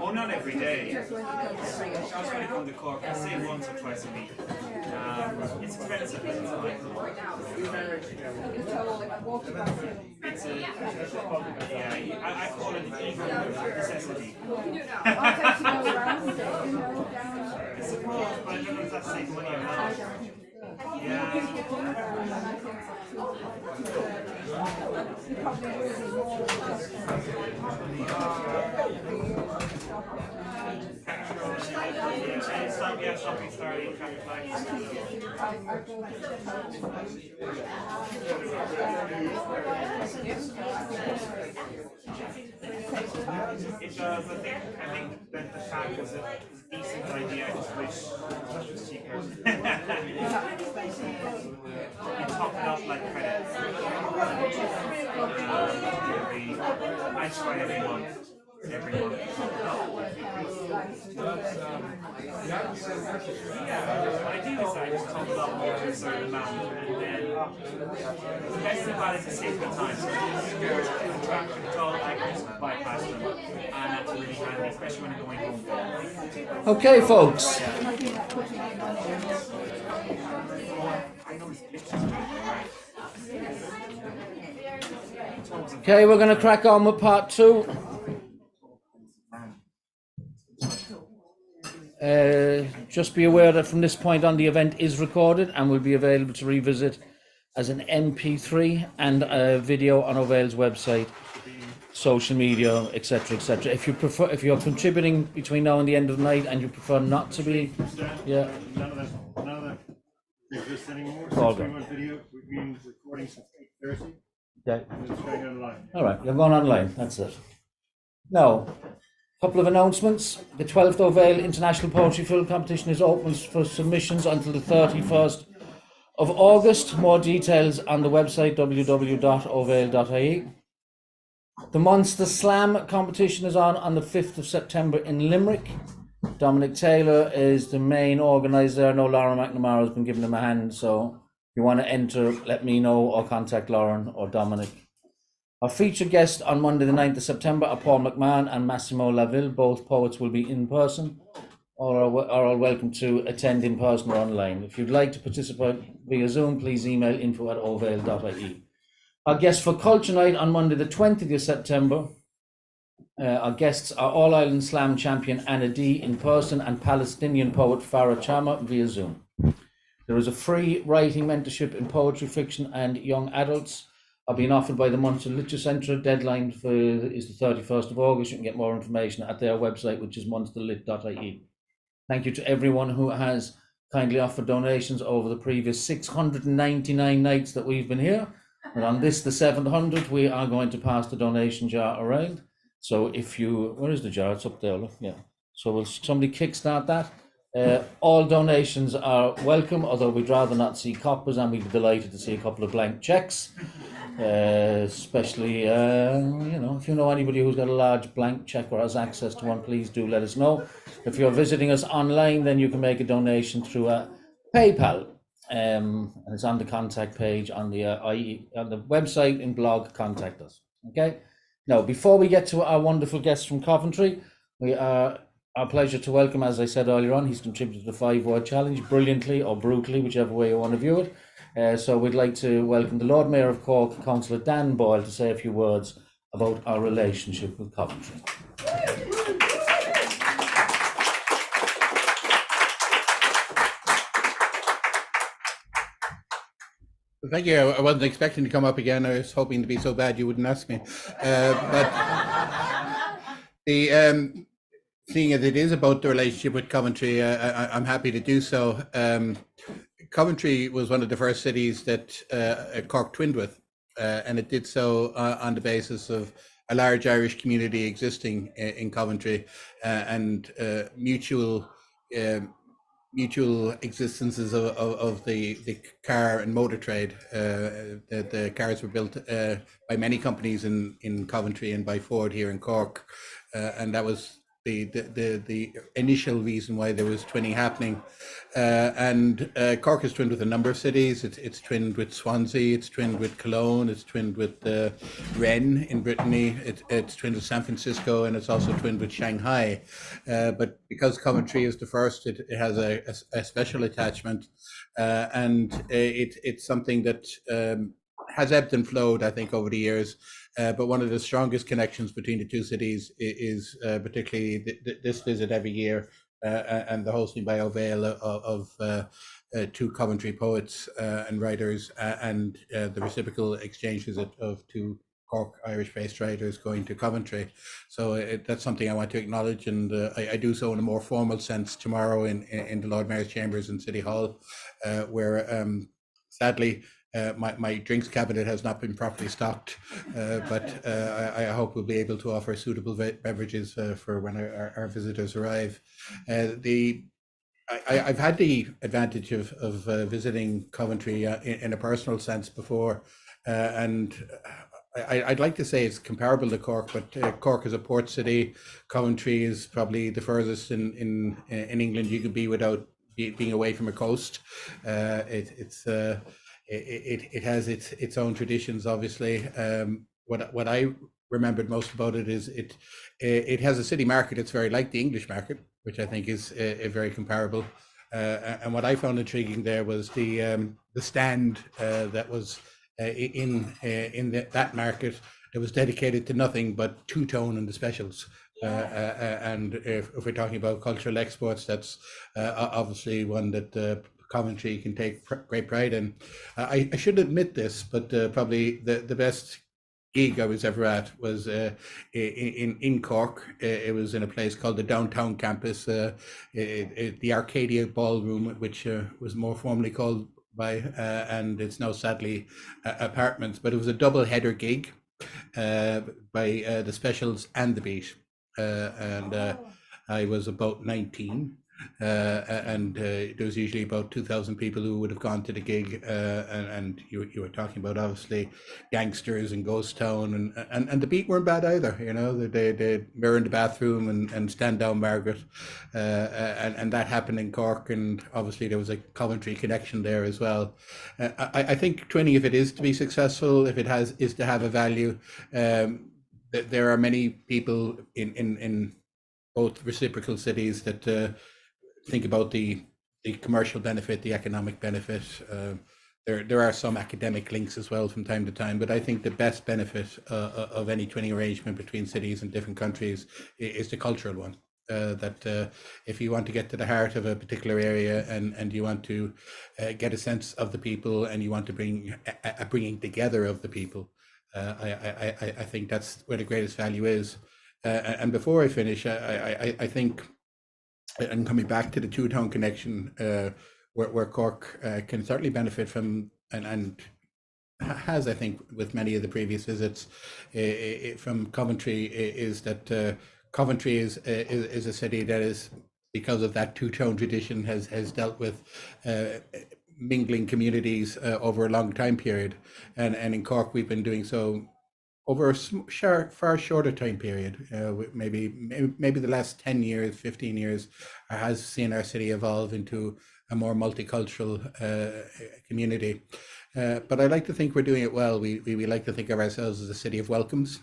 Oh, not every day. I was trying to come to Cork, I say once or twice a week. It's expensive, but it's fine. It's a, yeah, I call it an evil necessity. I suppose, but I don't know if that saves money or not. It does. I think that the fact is a decent idea. I just wish it was cheaper. You top it up like credits. I try every month. Every month. Yeah, what I do is I just top it up over a certain amount, and then the best thing about it is it saves me time. So the traffic control, I can just bypass them, and that's really handy, especially when I'm going home. Okay, folks. Okay, we're going to crack on with part 2. Just be aware that from this point on the event is recorded and will be available to revisit as an MP3 and a video on Ovale's website, social media, etc., etc. If you prefer, if you're contributing between now and the end of the night and you prefer not to be, yeah. None of that exists anymore. All Since we went video, we've been recording since 8:30. Okay. And it's going online. All right, you're going online. That's it. Now, a couple of announcements. The 12th Ovale International Poetry Film Competition is open for submissions until the 31st of August. More details on the website www.ovale.ie. The Monster Slam competition is on the 5th of September in Limerick. Dominic Taylor is the main organiser. I know Lauren McNamara has been giving him a hand, so if you want to enter, let me know or contact Lauren or Dominic. Our featured guests on Monday the 9th of September are Paul McMahon and Massimo Laville. Both poets will be in person or are all welcome to attend in person or online. If you'd like to participate via Zoom, please email info@ovale.ie. Our guests for Culture Night on Monday the 20th of September. Our guests are All Ireland Slam champion Anna D in person and Palestinian poet Farah Chama via Zoom. There is a free writing mentorship in poetry, fiction and young adults are being offered by the Munster Literature Centre. Deadline is the 31st of August. You can get more information at their website, which is munsterlit.ie. Thank you to everyone who has kindly offered donations over the previous 699 nights that we've been here. And on this, the 700th, we are going to pass the donation jar around. So if you, where is the jar? It's up there, look, yeah. So will somebody kickstart that? All donations are welcome, although we'd rather not see coppers, and we'd be delighted to see a couple of blank checks. Especially, if you know anybody who's got a large blank check or has access to one, please do let us know. If you're visiting us online, then you can make a donation through PayPal, and it's on the contact page on the website in blog. Contact us. Okay. Now, before we get to our wonderful guest from Coventry, we are our pleasure to welcome, as I said earlier on, he's contributed to the 5-word challenge brilliantly or brutally, whichever way you want to view it. So we'd like to welcome the Lord Mayor of Cork, Councillor Dan Boyle, to say a few words about our relationship with Coventry. Thank you. I wasn't expecting to come up again. I was hoping to be so bad you wouldn't ask me. But the seeing as it is about the relationship with Coventry, I'm happy to do so. Coventry was one of the first cities that Cork twinned with, and it did so on the basis of a large Irish community existing in Coventry and mutual existences of the car and motor trade. The cars were built by many companies in Coventry and by Ford here in Cork, and that was the initial reason why there was twinning happening. And Cork is twinned with a number of cities. It's twinned with Swansea, it's twinned with Cologne, it's twinned with Rennes in Brittany, it's twinned with San Francisco, and it's also twinned with Shanghai. But because Coventry is the first, it has a special attachment, and it's something that has ebbed and flowed, I think, over the years. But one of the strongest connections between the two cities is particularly this visit every year and the hosting by Ovale of two Coventry poets and writers and the reciprocal exchanges of two Cork Irish-based writers going to Coventry. So that's something I want to acknowledge, and I do so in a more formal sense tomorrow in the Lord Mayor's Chambers in City Hall, where sadly my drinks cabinet has not been properly stocked, but I hope we'll be able to offer suitable beverages for when our visitors arrive. I've had the advantage of visiting Coventry in a personal sense before, and I'd like to say it's comparable to Cork, but Cork is a port city. Coventry is probably the furthest in England you could be without being away from a coast. It has its own traditions, obviously. What I remembered most about it is it has a city market. It's very like the English market, which I think is very comparable. And what I found intriguing there was the stand that was in that market that was dedicated to nothing but two-tone and the specials. And if we're talking about cultural exports, that's obviously one that Coventry can take great pride in. I should admit this, but probably the best gig I was ever at was in Cork. It was in a place called the Downtown Campus, the Arcadia Ballroom, which was more formally called by, and it's now sadly apartments, but it was a double header gig by the Specials and the Beat. And I was about 19. and there was usually about 2,000 people who would have gone to the gig, and you were talking about obviously gangsters and ghost town, and the beat weren't bad either. You know, they mirror in the bathroom and stand down Margaret, and that happened in Cork, and obviously there was a Coventry connection there as well. I think twinning, if it is to be successful, if it is to have a value, there are many people in both reciprocal cities that think about the commercial benefit, the economic benefit. There are some academic links as well from time to time, but I think the best benefit of any twinning arrangement between cities and different countries is the cultural one. That if you want to get to the heart of a particular area and you want to get a sense of the people and you want to bring a bringing together of the people, I think that's where the greatest value is. And before I finish, I think, and coming back to the two-town connection, where Cork can certainly benefit from, and has, I think, with many of the previous visits from Coventry, is that Coventry is a city that is, because of that two-tone tradition, has dealt with mingling communities over a long time period, and in Cork we've been doing so over a far shorter time period. Maybe the last 10 years, 15 years has seen our city evolve into a more multicultural community. But I like to think we're doing it well. We like to think of ourselves as a city of welcomes,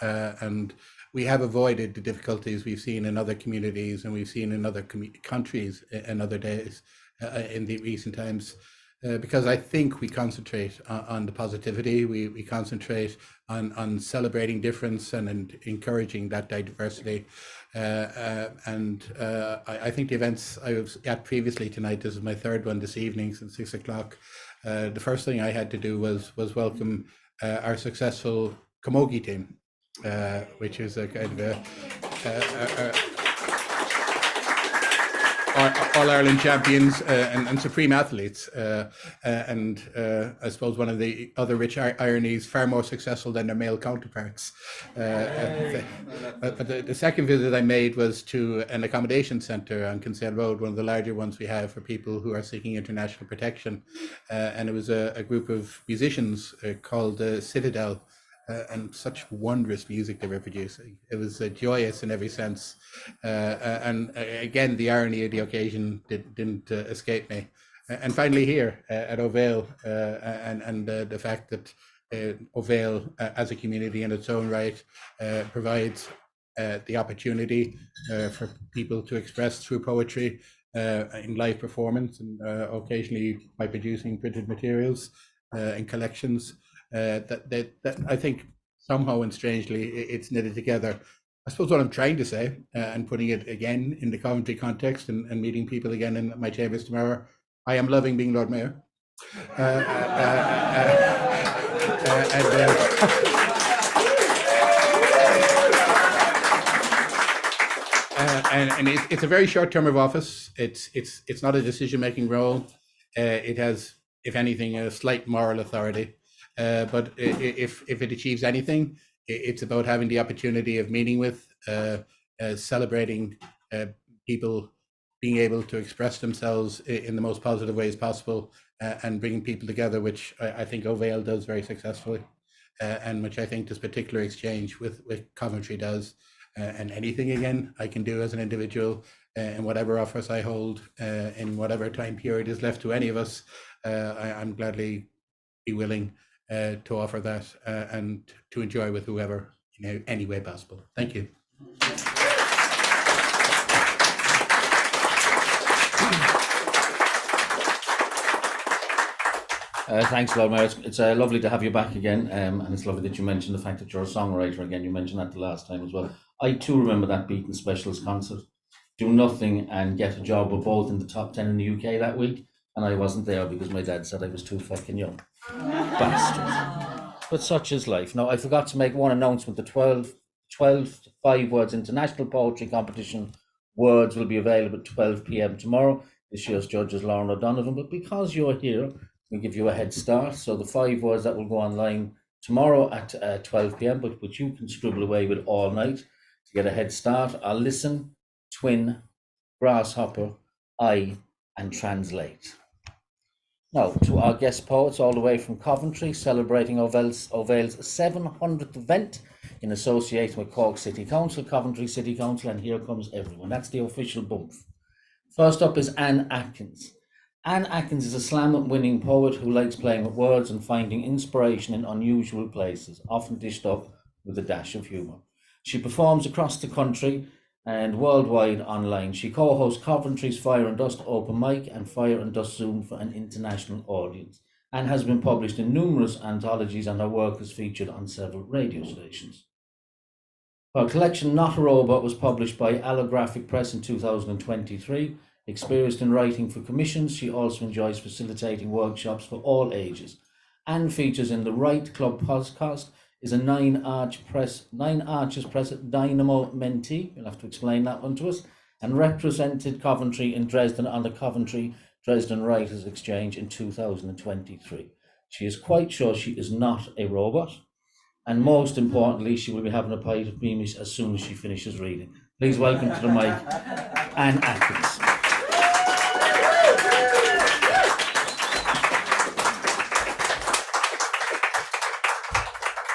and we have avoided the difficulties we've seen in other communities and we've seen in other countries in other days in the recent times. Because I think we concentrate on the positivity, we concentrate on celebrating difference and encouraging that diversity. And I think the events I was at previously tonight, this is my third one this evening since 6 o'clock. The first thing I had to do was welcome our successful camogie team, which is a kind of All-Ireland champions and supreme athletes, and I suppose one of the other rich ironies, far more successful than their male counterparts. But the second visit I made was to an accommodation centre on Kinsale Road, one of the larger ones we have for people who are seeking international protection, and it was a group of musicians called Citadel. And such wondrous music they were producing. It was joyous in every sense. And again, the irony of the occasion didn't escape me. And finally here at Ovale, and the fact that Ovale as a community in its own right provides the opportunity for people to express through poetry in live performance, and occasionally by producing printed materials in collections. That I think somehow and strangely it's knitted together. I suppose what I'm trying to say, and putting it again in the Coventry context and meeting people again in my chambers tomorrow, I am loving being Lord Mayor. And it's a very short term of office. It's not a decision-making role. It has, if anything, a slight moral authority. But if it achieves anything, it's about having the opportunity of meeting with, celebrating people being able to express themselves in the most positive ways possible, and bringing people together, which I think Ovale does very successfully, and which I think this particular exchange with Coventry does. And anything, again, I can do as an individual, in whatever office I hold, in whatever time period is left to any of us, I'm gladly be willing to offer that and to enjoy with whoever in any way possible. Thank you. Thanks, Lord Mayor. It's lovely to have you back again, and it's lovely that you mentioned the fact that you're a songwriter again. You mentioned that the last time as well. I too remember that Beaton Specials concert. Do nothing and get a job. We're both in the top 10 in the UK that week, and I wasn't there because my dad said I was too fucking young. Bastard. But such is life. Now, I forgot to make one announcement. The 12 5 Words International Poetry Competition words will be available at 12 p.m. tomorrow. This year's judge is Lauren O'Donovan, but because you're here, we give you a head start. So the 5 words that will go online tomorrow at 12 p.m., but which you can scribble away with all night to get a head start. I'll listen, twin, grasshopper, eye, and translate. Now, to our guest poets all the way from Coventry, celebrating Ovale's 700th event in association with Cork City Council, Coventry City Council, and here comes everyone. That's the official bump. First up is Anne Atkins. Anne Atkins is a slam-winning poet who likes playing with words and finding inspiration in unusual places, often dished up with a dash of humour. She performs across the country and worldwide online. She co-hosts Coventry's Fire and Dust Open Mic and Fire and Dust Zoom for an international audience, and has been published in numerous anthologies, and her work is featured on several radio stations. Her collection Not a Robot was published by Allographic Press in 2023. Experienced in writing for commissions, she also enjoys facilitating workshops for all ages, and features in the Write Club podcast, is a Nine Arches Press Dynamo mentee. You'll have to explain that one to us. And represented Coventry in Dresden on the Coventry Dresden Writers Exchange in 2023. She is quite sure she is not a robot. And most importantly, she will be having a pint of Beamish as soon as she finishes reading. Please welcome to the mic, Anne Atkins.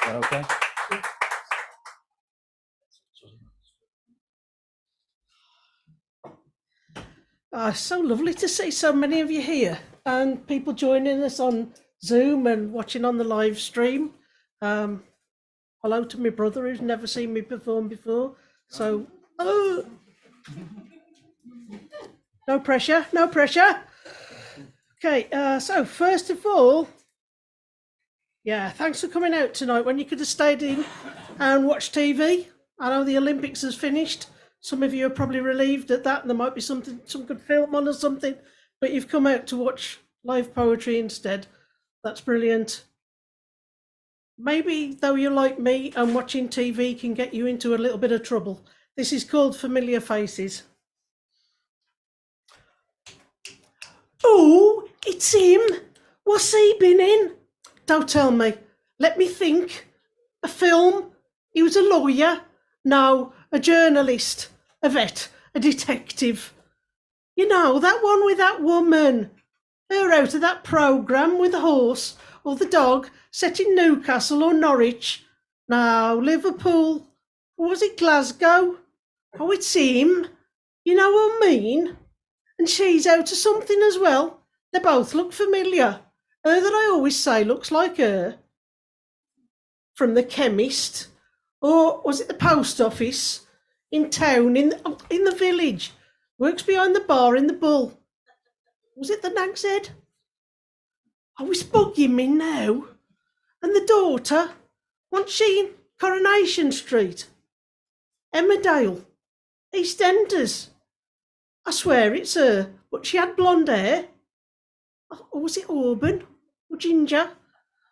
Is that okay? So lovely to see so many of you here and people joining us on Zoom and watching on the live stream. Hello to my brother who's never seen me perform before. So, no pressure, no pressure. Okay, so first of all, yeah, thanks for coming out tonight when you could have stayed in and watched TV. I know the Olympics has finished. Some of you are probably relieved at that, and there might be some good film on or something, but you've come out to watch live poetry instead. That's brilliant. Maybe, though you're like me and watching TV can get you into a little bit of trouble. This is called Familiar Faces. Oh, it's him. What's he been in? Don't tell me. Let me think. A film? He was a lawyer? No, a journalist, a vet, a detective. You know, that one with that woman. Her out of that programme with the horse or the dog set in Newcastle or Norwich. No, Liverpool. Or was it Glasgow? Oh, it's him. You know what I mean? And she's out of something as well. They both look familiar. Her that I always say looks like her. From the chemist. Or was it the post office? In town, in the village. Works behind the bar in the Bull. Was it the Nag's Head? Oh, it's bugging me now. And the daughter, wasn't she in Coronation Street? Emmerdale, EastEnders. I swear it's her, but she had blonde hair. Or was it Auburn or Ginger?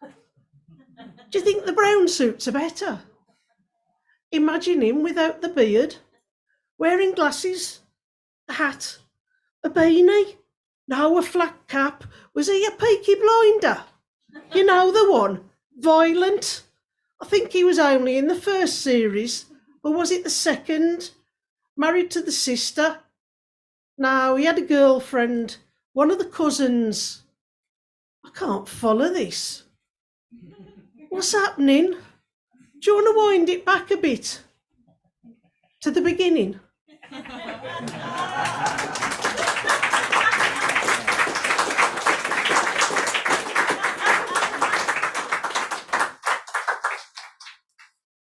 Do you think the brown suits are better? Imagine him without the beard, wearing glasses, a hat, a beanie, no, a flat cap. Was he a Peaky Blinder? You know the one, violent. I think he was only in the first series, or was it the second? Married to the sister? No, he had a girlfriend, one of the cousins. I can't follow this. What's happening? Do you want to wind it back a bit? To the beginning?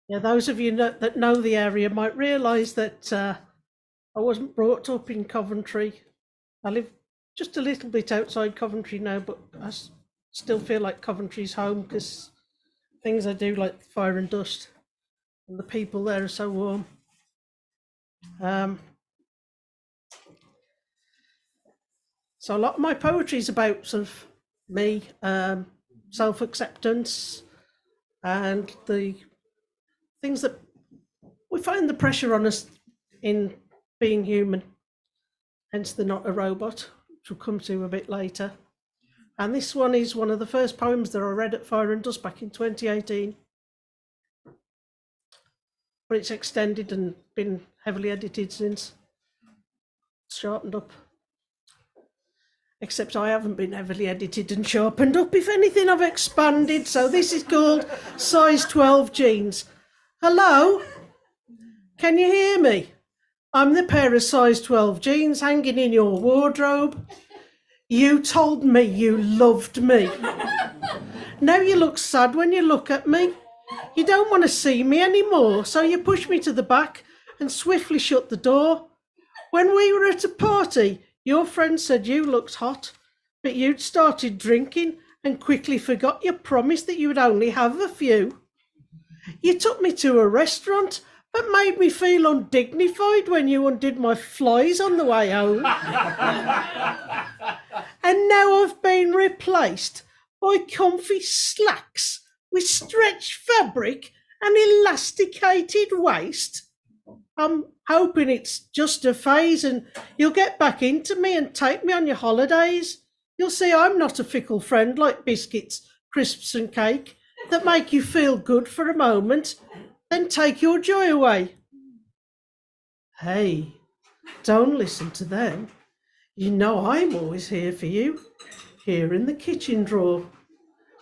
Yeah, those of you that know the area might realise that I wasn't brought up in Coventry. I live just a little bit outside Coventry now, but I still feel like Coventry's home because things I do like Fire and Dust, and the people there are so warm. So a lot of my poetry is about sort of me, self-acceptance, and the things that we find the pressure on us in being human. Hence they're not a robot, which we'll come to a bit later. And this one is one of the first poems that I read at Fire and Dust back in 2018. But it's extended and been heavily edited since. sharpened up. Except I haven't been heavily edited and sharpened up. If anything, I've expanded. So this is called size 12 jeans. Hello? Can you hear me? I'm the pair of size 12 jeans hanging in your wardrobe. You told me you loved me. Now you look sad when you look at me. You don't want to see me anymore, so you push me to the back and swiftly shut the door. When we were at a party, your friend said you looked hot, but you'd started drinking and quickly forgot your promise that you would only have a few. You took me to a restaurant, but made me feel undignified when you undid my flies on the way home. And now I've been replaced by comfy slacks with stretched fabric and elasticated waist. I'm hoping it's just a phase and you'll get back into me and take me on your holidays. You'll see I'm not a fickle friend like biscuits, crisps and cake that make you feel good for a moment, then take your joy away. Hey, don't listen to them. You know I'm always here for you, here in the kitchen drawer,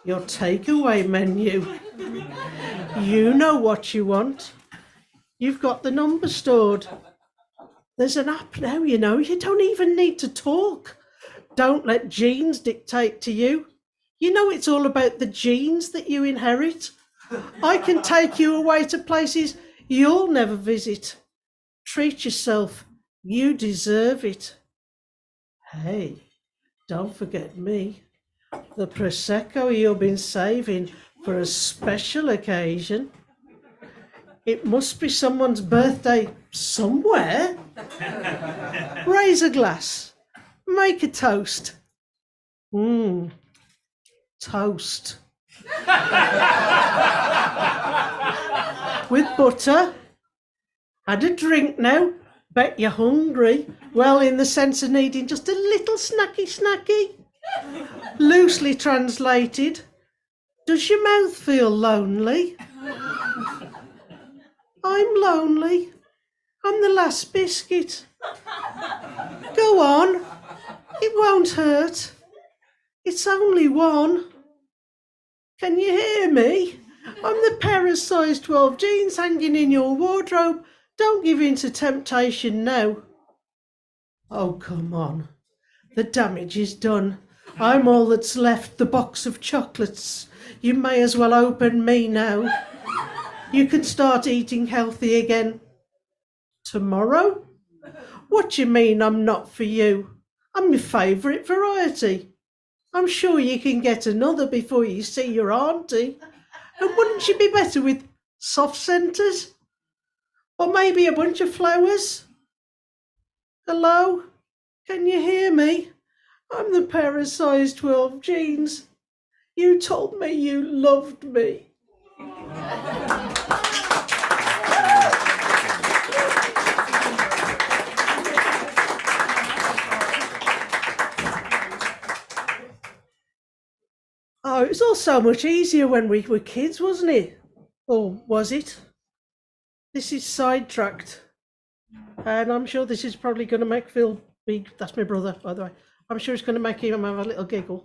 your takeaway menu. You know what you want. You've got the number stored. There's an app now, you know, you don't even need to talk. Don't let genes dictate to you. You know it's all about the genes that you inherit. I can take you away to places you'll never visit. Treat yourself, you deserve it. Hey, don't forget me. The Prosecco you've been saving for a special occasion. It must be someone's birthday somewhere. Raise a glass. Make a toast. Toast. With butter. Had a drink now. Bet you're hungry. Well, in the sense of needing just a little snacky. Loosely translated. Does your mouth feel lonely? I'm lonely. I'm the last biscuit. Go on. It won't hurt. It's only one. Can you hear me? I'm the pair of size 12 jeans hanging in your wardrobe. Don't give in to temptation now. Oh, come on. The damage is done. I'm all that's left, the box of chocolates. You may as well open me now. You can start eating healthy again. Tomorrow? What do you mean I'm not for you? I'm your favourite variety. I'm sure you can get another before you see your auntie. And wouldn't you be better with soft centres? Or maybe a bunch of flowers? Hello? Can you hear me? I'm the pair of size 12 jeans. You told me you loved me. Oh, it was all so much easier when we were kids, wasn't it? Or was it? This is sidetracked. And I'm sure this is probably going to make Phil big. That's my brother, by the way. I'm sure it's going to make him have a little giggle.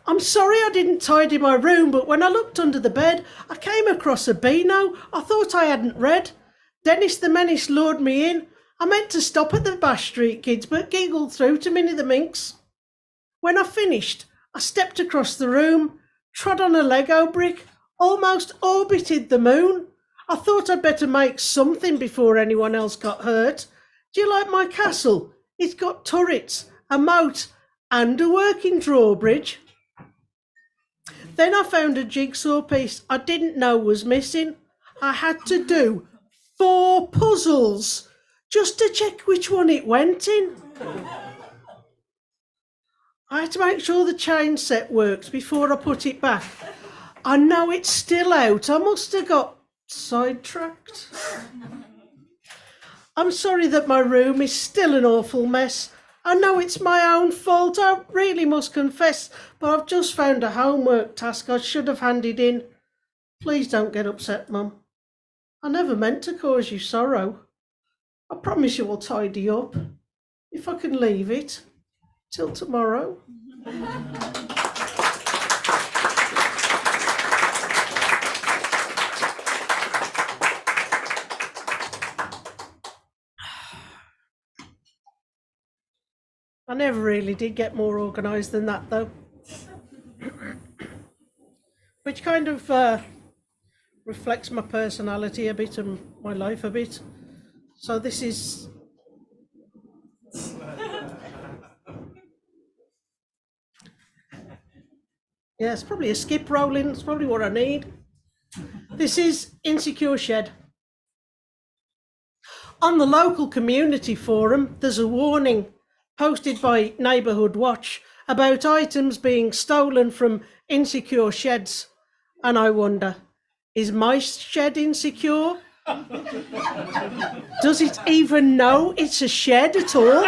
I'm sorry I didn't tidy my room, but when I looked under the bed, I came across a Beano I thought I hadn't read. Dennis the Menace lured me in. I meant to stop at the Bash Street Kids, but giggled through to Minnie the Minx. When I finished, I stepped across the room, trod on a Lego brick, almost orbited the moon. I thought I'd better make something before anyone else got hurt. Do you like my castle? It's got turrets, a moat, and a working drawbridge. Then I found a jigsaw piece I didn't know was missing. I had to do 4 puzzles just to check which one it went in. I had to make sure the chain set works before I put it back. I know it's still out. I must have got sidetracked. I'm sorry that my room is still an awful mess. I know it's my own fault, I really must confess, but I've just found a homework task I should have handed in. Please don't get upset, Mum. I never meant to cause you sorrow. I promise you will tidy up if I can leave it till tomorrow. I never really did get more organised than that, though. Which kind of reflects my personality a bit and my life a bit. So this is... Yeah, it's probably a skip rolling. It's probably what I need. This is Insecure Shed. On the local community forum, there's a warning posted by Neighbourhood Watch about items being stolen from insecure sheds. And I wonder, is my shed insecure? Does it even know it's a shed at all?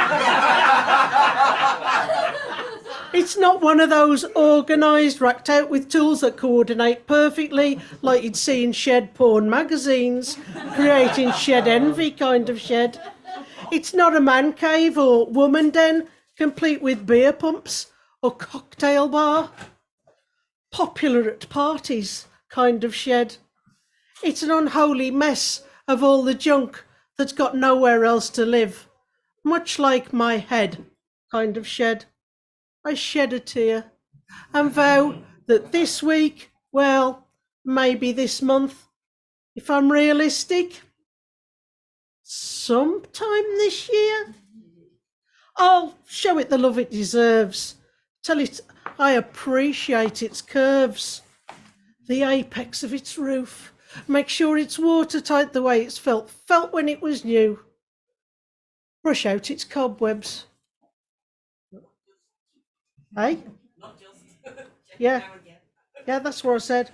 It's not one of those organised, racked out with tools that coordinate perfectly, like you'd see in shed porn magazines, creating shed envy kind of shed. It's not a man cave or woman den, complete with beer pumps or cocktail bar. Popular at parties kind of shed. It's an unholy mess of all the junk that's got nowhere else to live. Much like my head kind of shed. I shed a tear and vow that this week, well, maybe this month, if I'm realistic, sometime this year, I'll show it the love it deserves. Tell it I appreciate its curves, the apex of its roof. Make sure it's watertight the way it's felt when it was new. Brush out its cobwebs. Hey? Yeah. Yeah, that's what I said.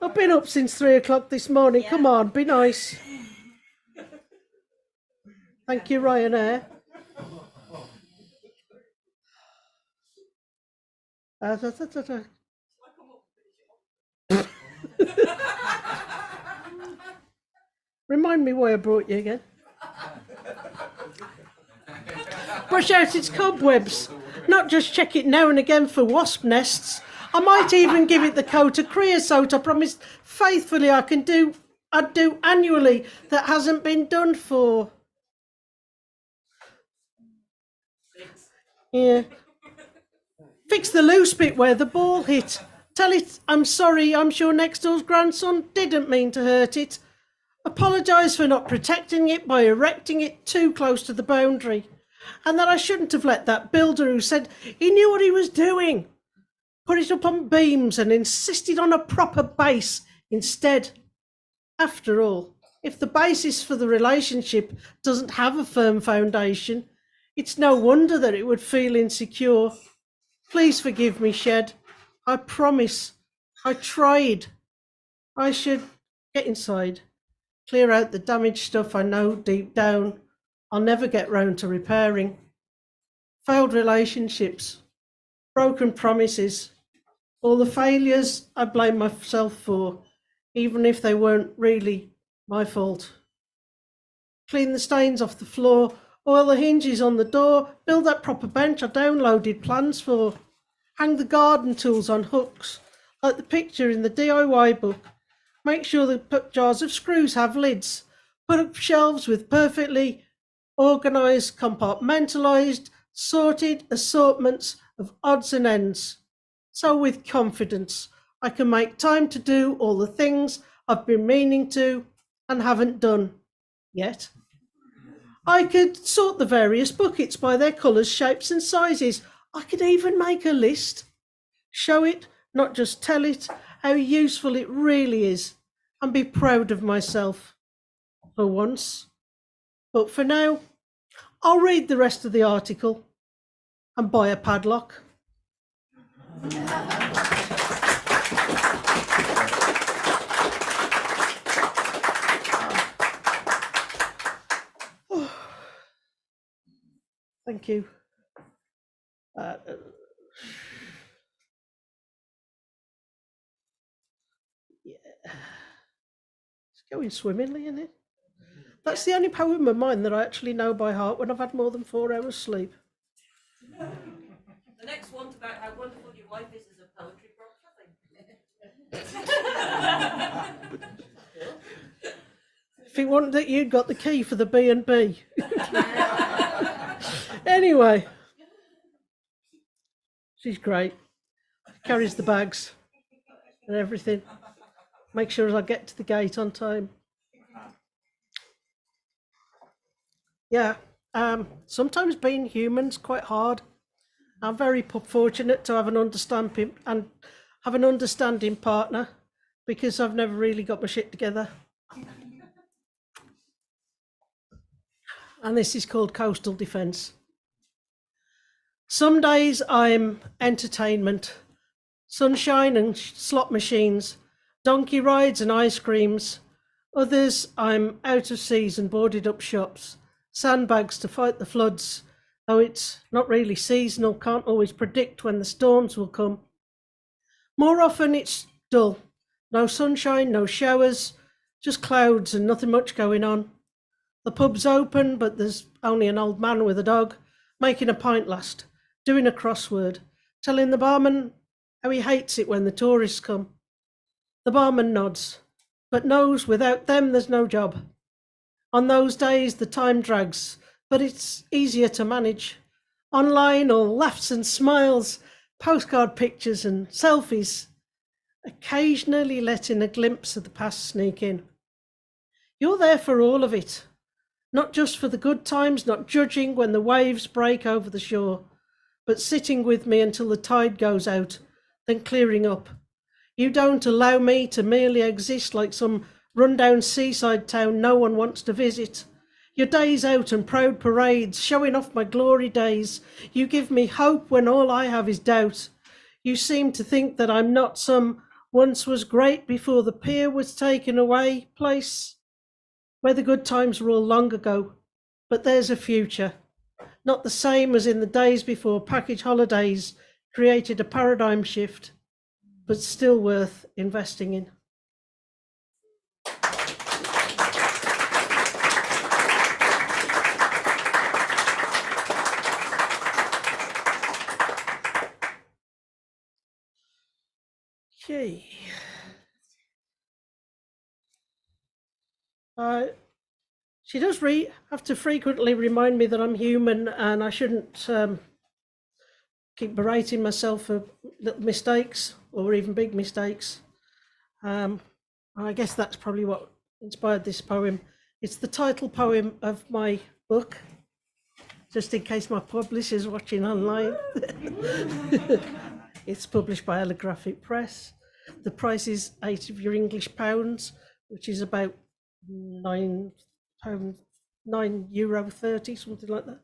I've been up since 3 o'clock this morning. Come on, be nice. Thank you, Ryanair. Remind me why I brought you again. Brush out its cobwebs, not just check it now and again for wasp nests. I might even give it the coat of creosote I promised faithfully I'd do annually that hasn't been done for. Yeah. Fix the loose bit where the ball hit. Tell it I'm sorry, I'm sure next door's grandson didn't mean to hurt it. Apologise for not protecting it by erecting it too close to the boundary. And that I shouldn't have let that builder who said he knew what he was doing put it up on beams and insisted on a proper base instead. After all, if the basis for the relationship doesn't have a firm foundation, it's no wonder that it would feel insecure. Please forgive me, Shed. I promise. I tried. I should get inside, clear out the damaged stuff I know deep down I'll never get round to repairing. Failed relationships, broken promises, all the failures I blame myself for, even if they weren't really my fault. Clean the stains off the floor, oil the hinges on the door, build that proper bench I downloaded plans for. Hang the garden tools on hooks, like the picture in the DIY book. Make sure the jars of screws have lids. Put up shelves with perfectly organised, compartmentalised, sorted assortments of odds and ends. So with confidence, I can make time to do all the things I've been meaning to and haven't done yet. I could sort the various buckets by their colours, shapes and sizes. I could even make a list. Show it, not just tell it, how useful it really is, and be proud of myself for once. But for now, I'll read the rest of the article and buy a padlock. Thank you. Yeah. going swimmingly, isn't it? That's the only poem of mine that I actually know by heart when I've had more than 4 hours sleep. The next one's about how wonderful your wife is as a poetry prop. If it wasn't that you'd got the key for the B&B. Anyway, she's great. Carries the bags and everything. Make sure I get to the gate on time. Yeah, sometimes being human's quite hard. I'm very fortunate to have an understanding partner, because I've never really got my shit together. And this is called Coastal Defence. Some days I'm entertainment, sunshine and slot machines, donkey rides and ice creams. Others I'm out of season, boarded up shops, sandbags to fight the floods. Though it's not really seasonal, can't always predict when the storms will come. More often it's dull, no sunshine, no showers, just clouds and nothing much going on. The pub's open, but there's only an old man with a dog, making a pint last, doing a crossword, telling the barman how he hates it when the tourists come. The barman nods, but knows without them there's no job. On those days the time drags, but it's easier to manage. Online, all laughs and smiles, postcard pictures and selfies, occasionally letting a glimpse of the past sneak in. You're there for all of it, not just for the good times, not judging when the waves break over the shore, but sitting with me until the tide goes out, then clearing up. You don't allow me to merely exist like some rundown seaside town no one wants to visit. Your days out and proud parades, showing off my glory days. You give me hope when all I have is doubt. You seem to think that I'm not some once was great before the pier was taken away place, where the good times were all long ago. But there's a future, not the same as in the days before package holidays created a paradigm shift, but still worth investing in. Okay. She does have to frequently remind me that I'm human and I shouldn't keep berating myself for little mistakes or even big mistakes. I guess that's probably what inspired this poem. It's the title poem of my book, just in case my publisher's watching online. It's published by Allegraphic Press. The price is £8 of your English pounds, which is about €9.30, something like that.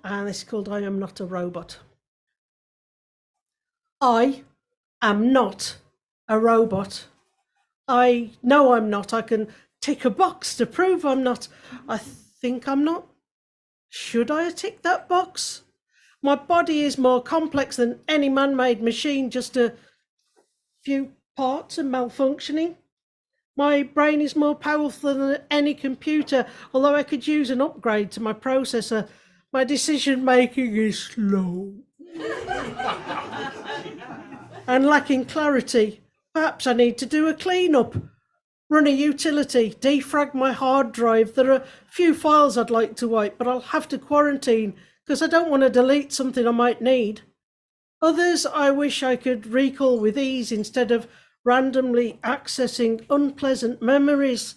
And it's called I Am Not a Robot. I am not a robot. I know I'm not. I can tick a box to prove I'm not. I think I'm not. Should I tick that box? My body is more complex than any man-made machine, just a few parts and malfunctioning. My brain is more powerful than any computer, although I could use an upgrade to my processor. My decision-making is slow and lacking clarity. Perhaps I need to do a clean-up, run a utility, defrag my hard drive. There are a few files I'd like to wipe, but I'll have to quarantine because I don't want to delete something I might need. Others I wish I could recall with ease instead of randomly accessing unpleasant memories.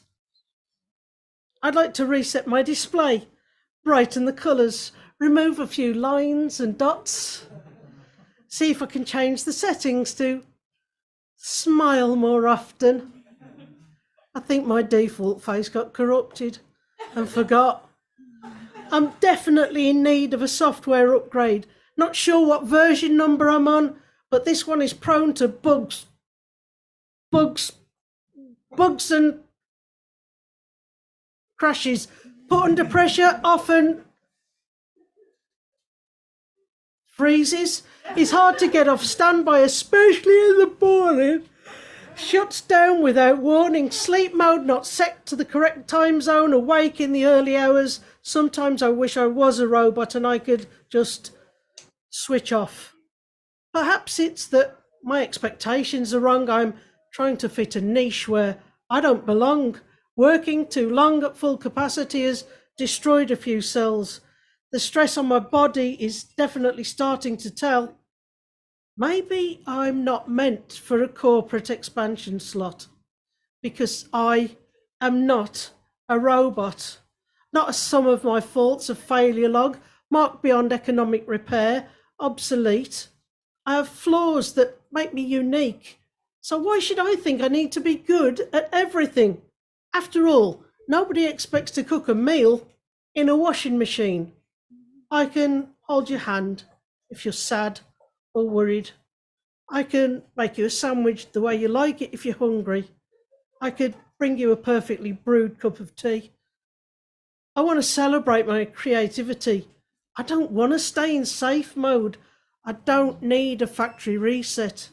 I'd like to reset my display, brighten the colours, remove a few lines and dots, see if I can change the settings to smile more often. I think my default face got corrupted and forgot. I'm definitely in need of a software upgrade. Not sure what version number I'm on, but this one is prone to bugs and crashes. Put under pressure, often freezes. It's hard to get off standby, especially in the morning. Shuts down without warning. Sleep mode not set to the correct time zone. Awake in the early hours. Sometimes I wish I was a robot and I could just switch off. Perhaps it's that my expectations are wrong. I'm trying to fit a niche where I don't belong. Working too long at full capacity has destroyed a few cells. The stress on my body is definitely starting to tell. Maybe I'm not meant for a corporate expansion slot because I am not a robot. Not a sum of my faults of failure log, marked beyond economic repair, obsolete. I have flaws that make me unique. So why should I think I need to be good at everything? After all, nobody expects to cook a meal in a washing machine. I can hold your hand if you're sad or worried. I can make you a sandwich the way you like it if you're hungry. I could bring you a perfectly brewed cup of tea. I want to celebrate my creativity. I don't want to stay in safe mode. I don't need a factory reset.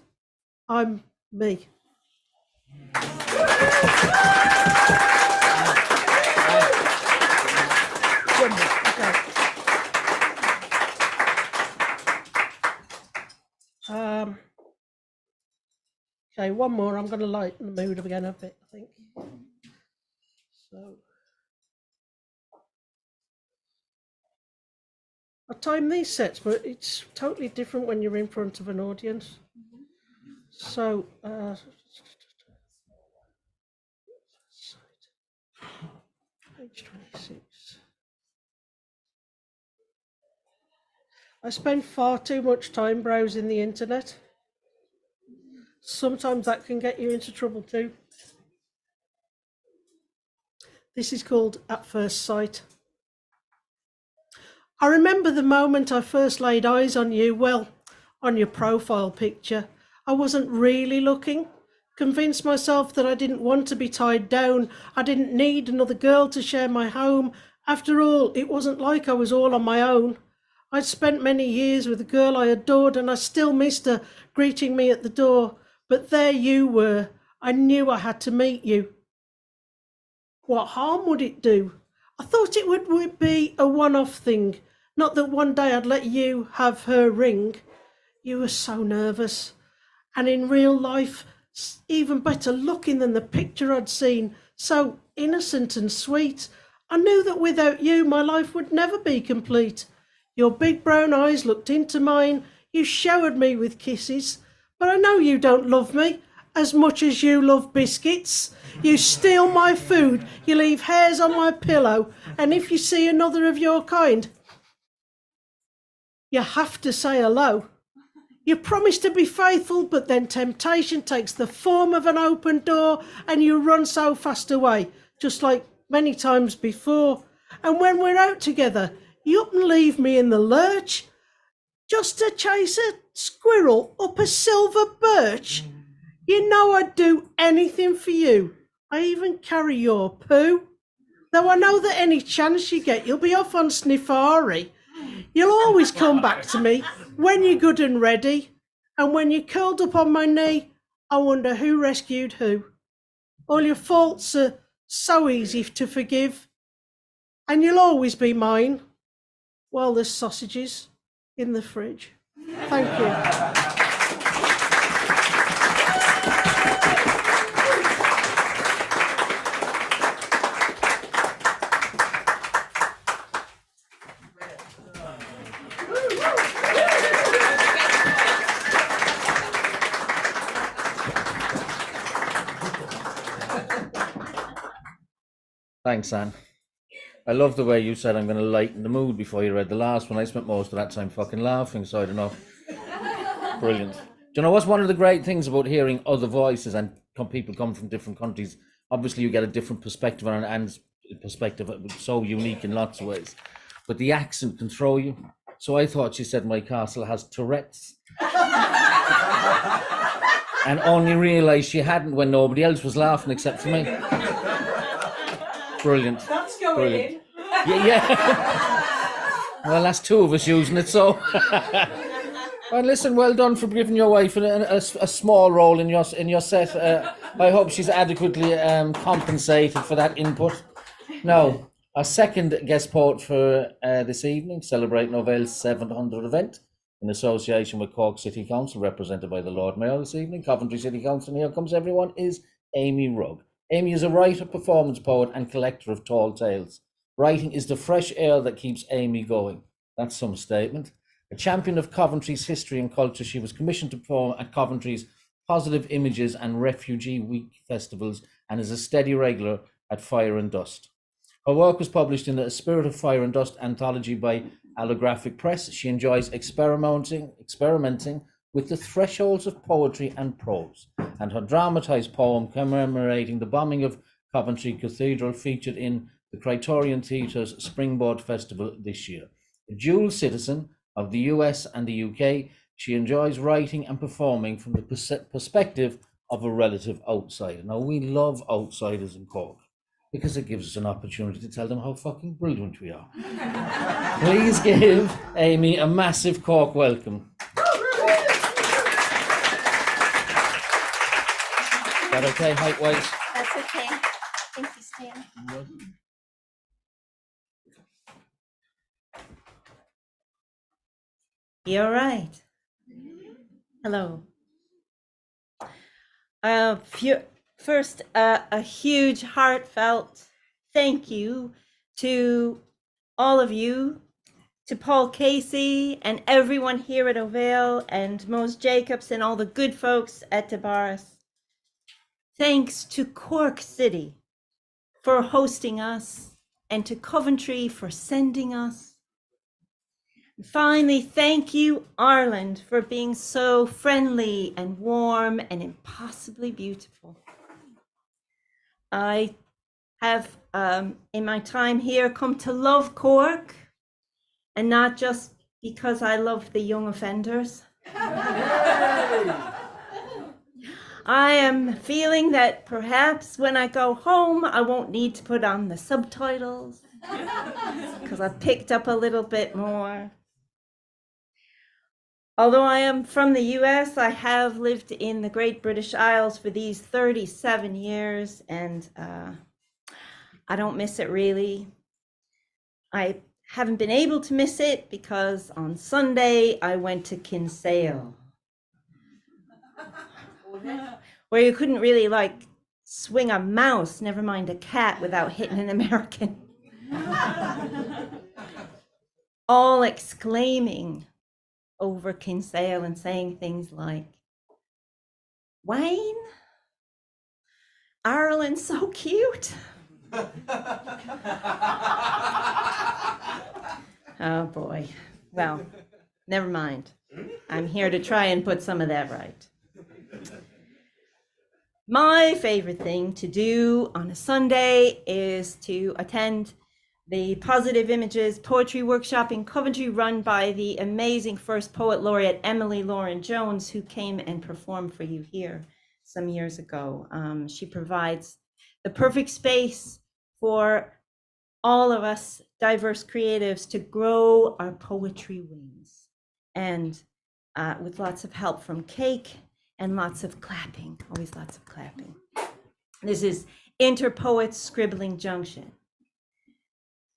I'm me. Okay, one more. I'm going to lighten the mood again a bit, I think. So, I time these sets, but it's totally different when you're in front of an audience. So, page 26. I spend far too much time browsing the internet. Sometimes that can get you into trouble too. This is called At First Sight. I remember the moment I first laid eyes on you, well, on your profile picture. I wasn't really looking. Convinced myself that I didn't want to be tied down. I didn't need another girl to share my home. After all, it wasn't like I was all on my own. I'd spent many years with a girl I adored and I still missed her greeting me at the door. But there you were. I knew I had to meet you. What harm would it do? I thought it would be a one-off thing. Not that one day I'd let you have her ring. You were so nervous. And in real life, even better looking than the picture I'd seen. So innocent and sweet. I knew that without you, my life would never be complete. Your big brown eyes looked into mine. You showered me with kisses. But I know you don't love me as much as you love biscuits. You steal my food. You leave hairs on my pillow. And if you see another of your kind, you have to say hello. You promise to be faithful, but then temptation takes the form of an open door and you run so fast away, just like many times before. And when we're out together, you up and leave me in the lurch just to chase a squirrel up a silver birch. You know I'd do anything for you. I even carry your poo. Though I know that any chance you get, you'll be off on Sniffari. You'll always come back to me when you're good and ready. And when you're curled up on my knee, I wonder who rescued who. All your faults are so easy to forgive. And you'll always be mine while there's sausages in the fridge. Thank you. Thanks, Anne. I love the way you said I'm going to lighten the mood before you read the last one. I spent most of that time fucking laughing, so I don't know. Brilliant. Do you know what's one of the great things about hearing other voices and people come from different countries? Obviously, you get a different perspective, and Anne's perspective it's so unique in lots of ways. But the accent can throw you. So I thought she said my castle has Tourette's. And only realised she hadn't when nobody else was laughing except for me. Brilliant. That's going Brilliant. in. Yeah. Well, that's two of us using it, so. Well, listen, well done for giving your wife a small role in your set. I hope she's adequately compensated for that input. Now, our second guest poet for this evening, celebrating Novel's 700th event in association with Cork City Council, represented by the Lord Mayor this evening, Coventry City Council, and here comes everyone, is Amy Rugg. Amy is a writer, performance poet, and collector of tall tales. Writing is the fresh air that keeps Amy going. That's some statement. A champion of Coventry's history and culture, she was commissioned to perform at Coventry's Positive Images and Refugee Week festivals and is a steady regular at Fire and Dust. Her work was published in the A Spirit of Fire and Dust anthology by Allographic Press. She enjoys experimenting with the thresholds of poetry and prose, and her dramatised poem commemorating the bombing of Coventry Cathedral featured in the Criterion Theatre's Springboard Festival this year. A dual citizen of the US and the UK, she enjoys writing and performing from the perspective of a relative outsider. Now, we love outsiders in Cork because it gives us an opportunity to tell them how fucking brilliant we are. Please give Amy a massive Cork welcome. Is that okay, height-wise? That's okay. Thank you, Stan. You all right? Hello. First, a huge heartfelt thank you to all of you, to Paul Casey and everyone here at Ovale and Mose Jacobs and all the good folks at DeBarris. Thanks to Cork City for hosting us and to Coventry for sending us. Finally, thank you, Ireland, for being so friendly and warm and impossibly beautiful. I have, in my time here, come to love Cork, and not just because I love the young offenders. I am feeling that perhaps when I go home, I won't need to put on the subtitles, because I picked up a little bit more. Although I am from the US, I have lived in the Great British Isles for these 37 years, and I don't miss it really. I haven't been able to miss it because on Sunday I went to Kinsale, where you couldn't really like swing a mouse, never mind a cat, without hitting an American. All exclaiming over Kinsale and saying things like, Wayne, Ireland's so cute. Oh boy. Well, never mind. I'm here to try and put some of that right. My favorite thing to do on a Sunday is to attend the Positive Images Poetry Workshop in Coventry, run by the amazing first poet laureate Emily Lauren Jones, who came and performed for you here some years ago. She provides the perfect space for all of us diverse creatives to grow our poetry wings, and with lots of help from cake and lots of clapping, always lots of clapping. This is Interpoets Scribbling Junction.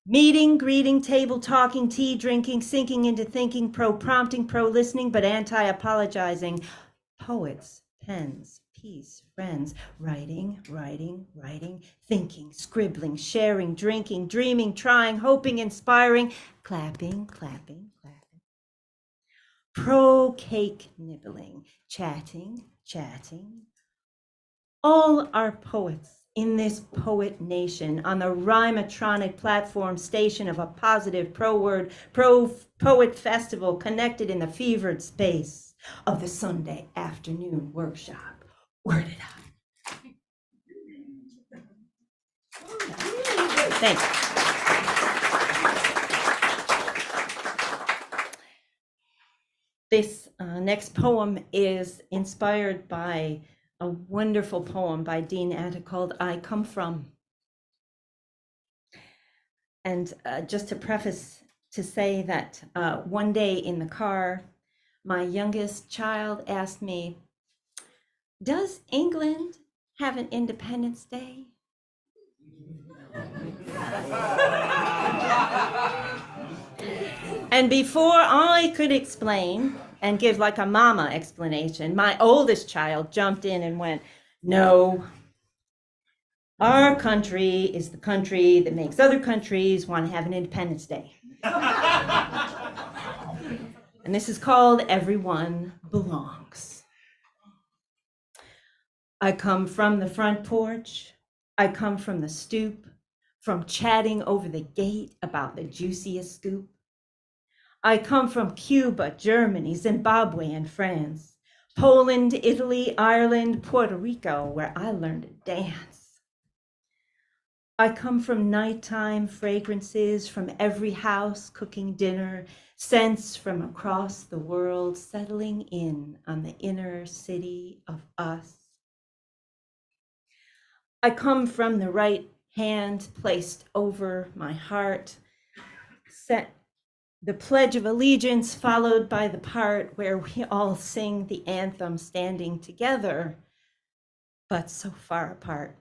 Meeting, greeting, table talking, tea drinking, sinking into thinking, pro-prompting, pro-listening, but anti-apologizing. Poets, pens, peace, friends, writing, writing, writing, thinking, scribbling, sharing, drinking, dreaming, trying, hoping, inspiring, clapping, clapping, clapping. Pro-cake nibbling, chatting, chatting. All are poets in this poet nation on the rhymatronic platform station of a positive pro-word, pro-poet festival connected in the fevered space of the Sunday afternoon workshop. Word it up. Thanks. This next poem is inspired by a wonderful poem by Dean Atta called I Come From. And just to preface, to say that one day in the car, my youngest child asked me, "Does England have an Independence Day?" And before I could explain and give like a mama explanation, my oldest child jumped in and went, "No, our country is the country that makes other countries want to have an Independence Day." And this is called Everyone Belongs. I come from the front porch. I come from the stoop, from chatting over the gate about the juiciest scoop. I come from Cuba, Germany, Zimbabwe, and France, Poland, Italy, Ireland, Puerto Rico, where I learned to dance. I come from nighttime fragrances from every house cooking dinner, scents from across the world settling in on the inner city of us. I come from the right hand placed over my heart, set the Pledge of Allegiance followed by the part where we all sing the anthem standing together, but so far apart.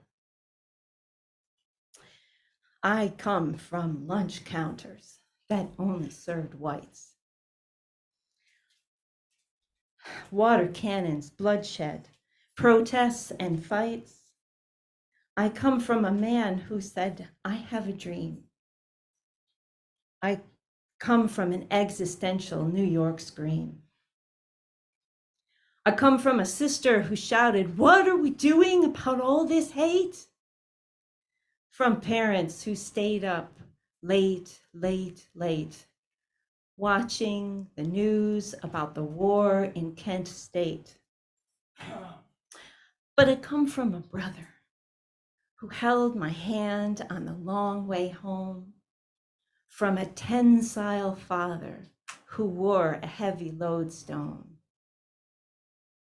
I come from lunch counters that only served whites. Water cannons, bloodshed, protests and fights. I come from a man who said, "I have a dream." I come from an existential New York scream. I come from a sister who shouted, "What are we doing about all this hate?" From parents who stayed up late, watching the news about the war in Kent State. But I come from a brother who held my hand on the long way home, from a tensile father who wore a heavy lodestone.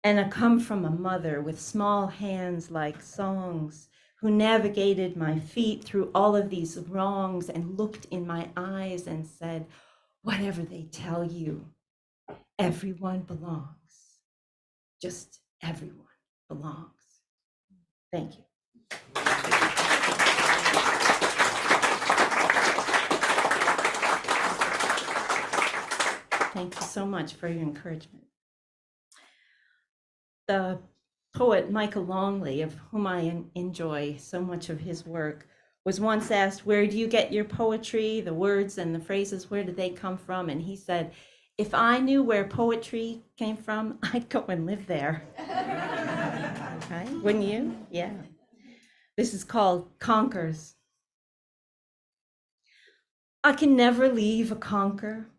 And I come from a mother with small hands like songs, who navigated my feet through all of these wrongs and looked in my eyes and said, "Whatever they tell you, everyone belongs. Just everyone belongs." Thank you. Thank you so much for your encouragement. The poet Michael Longley, of whom I enjoy so much of his work, was once asked, "Where do you get your poetry, the words and the phrases, where do they come from?" And he said, "If I knew where poetry came from, I'd go and live there." Okay, wouldn't you? Yeah. This is called Conkers. I can never leave a conker,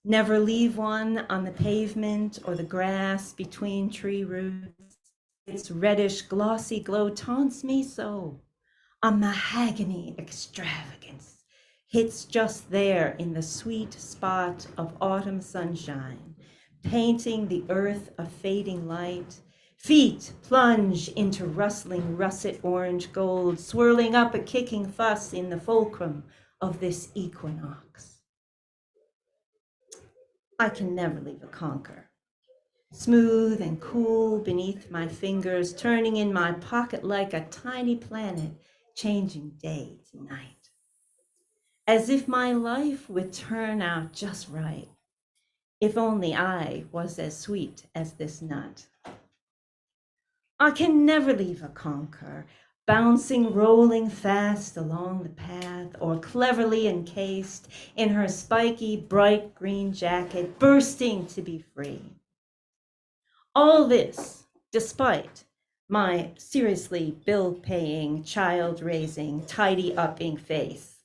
never leave one on the pavement or the grass between tree roots. Its reddish, glossy glow taunts me so. A mahogany extravagance hits just there in the sweet spot of autumn sunshine, painting the earth a fading light. Feet plunge into rustling russet orange gold, swirling up a kicking fuss in the fulcrum of this equinox. I can never leave a conker. Smooth and cool beneath my fingers, turning in my pocket like a tiny planet, changing day to night. As if my life would turn out just right, if only I was as sweet as this nut. I can never leave a conker, bouncing, rolling fast along the path, or cleverly encased in her spiky, bright green jacket, bursting to be free. All this, despite my seriously bill-paying, child-raising, tidy-upping face.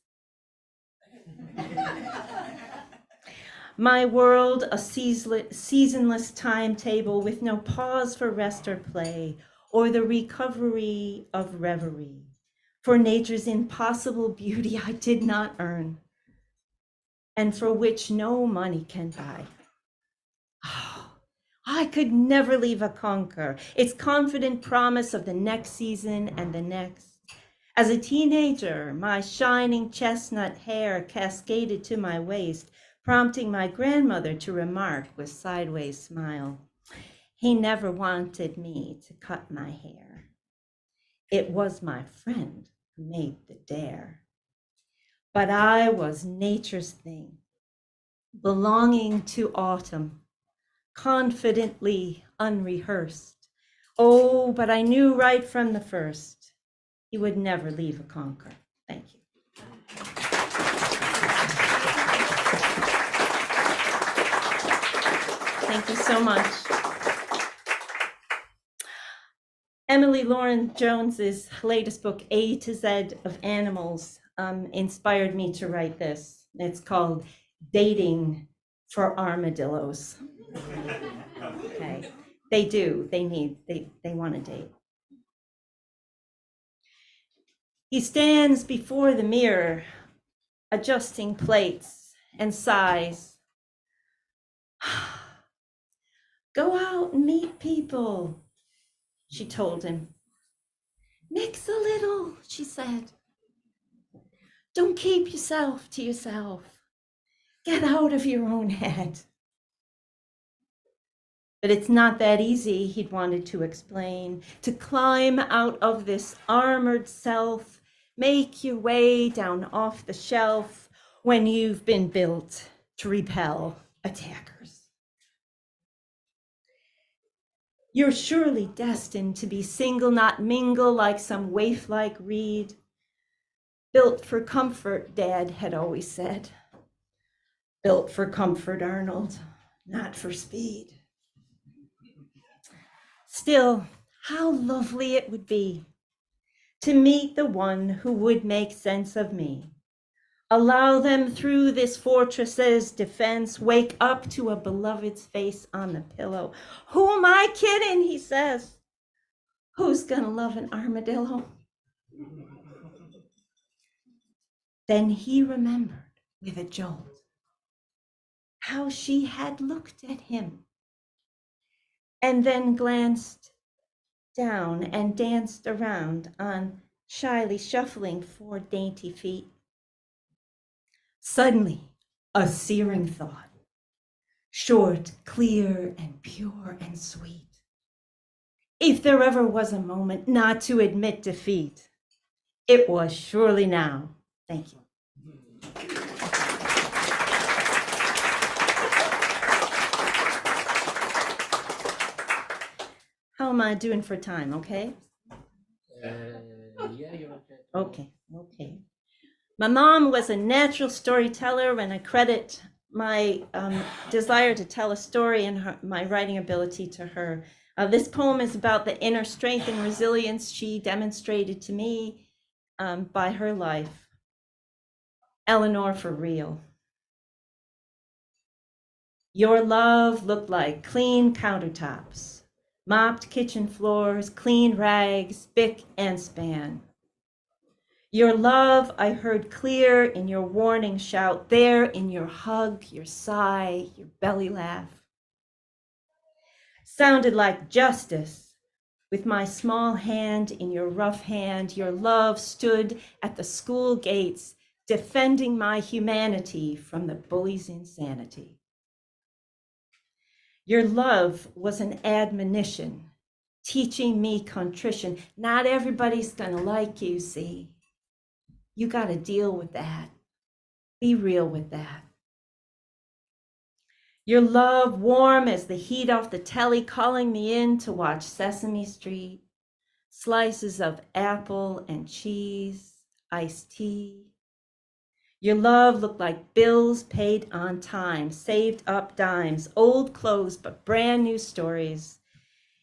My world, a seasonless timetable with no pause for rest or play, or the recovery of reverie, for nature's impossible beauty I did not earn, and for which no money can buy. I could never leave a conker, its confident promise of the next season and the next. As a teenager, my shining chestnut hair cascaded to my waist, prompting my grandmother to remark with sideways smile, "He never wanted me to cut my hair. It was my friend who made the dare. But I was nature's thing, belonging to autumn, confidently unrehearsed. Oh, but I knew right from the first, he would never leave a conquer." Thank you. Thank you so much. Emily Lauren Jones's latest book, A to Z of Animals, inspired me to write this. It's called Dating for Armadillos. Okay, they want to date. He stands before the mirror, adjusting plates and sighs. "Go out and meet people," she told him. "Mix a little," she said. "Don't keep yourself to yourself. Get out of your own head." But it's not that easy, he'd wanted to explain, to climb out of this armored self, make your way down off the shelf when you've been built to repel attackers. You're surely destined to be single, not mingle like some waif-like reed. Built for comfort, Dad had always said. Built for comfort, Arnold, not for speed. Still, how lovely it would be to meet the one who would make sense of me. Allow them through this fortress's defense, wake up to a beloved's face on the pillow. "Who am I kidding?" he says. "Who's gonna love an armadillo?" Then he remembered with a jolt how she had looked at him and then glanced down and danced around on shyly shuffling 4 dainty feet. Suddenly, a searing thought, short, clear, and pure and sweet. If there ever was a moment not to admit defeat, it was surely now. Thank you. How am I doing for time? Okay? Yeah, you're Okay. My mom was a natural storyteller, and I credit my desire to tell a story and my writing ability to her. This poem is about the inner strength and resilience she demonstrated to me by her life. Eleanor for real. Your love looked like clean countertops, mopped kitchen floors, clean rags, spick and span. Your love I heard clear in your warning shout, there in your hug, your sigh, your belly laugh. Sounded like justice. With my small hand in your rough hand, your love stood at the school gates, defending my humanity from the bully's insanity. Your love was an admonition, teaching me contrition. Not everybody's gonna like you, see. You gotta deal with that. Be real with that. Your love warm as the heat off the telly, calling me in to watch Sesame Street, slices of apple and cheese, iced tea. Your love looked like bills paid on time, saved up dimes, old clothes, but brand new stories,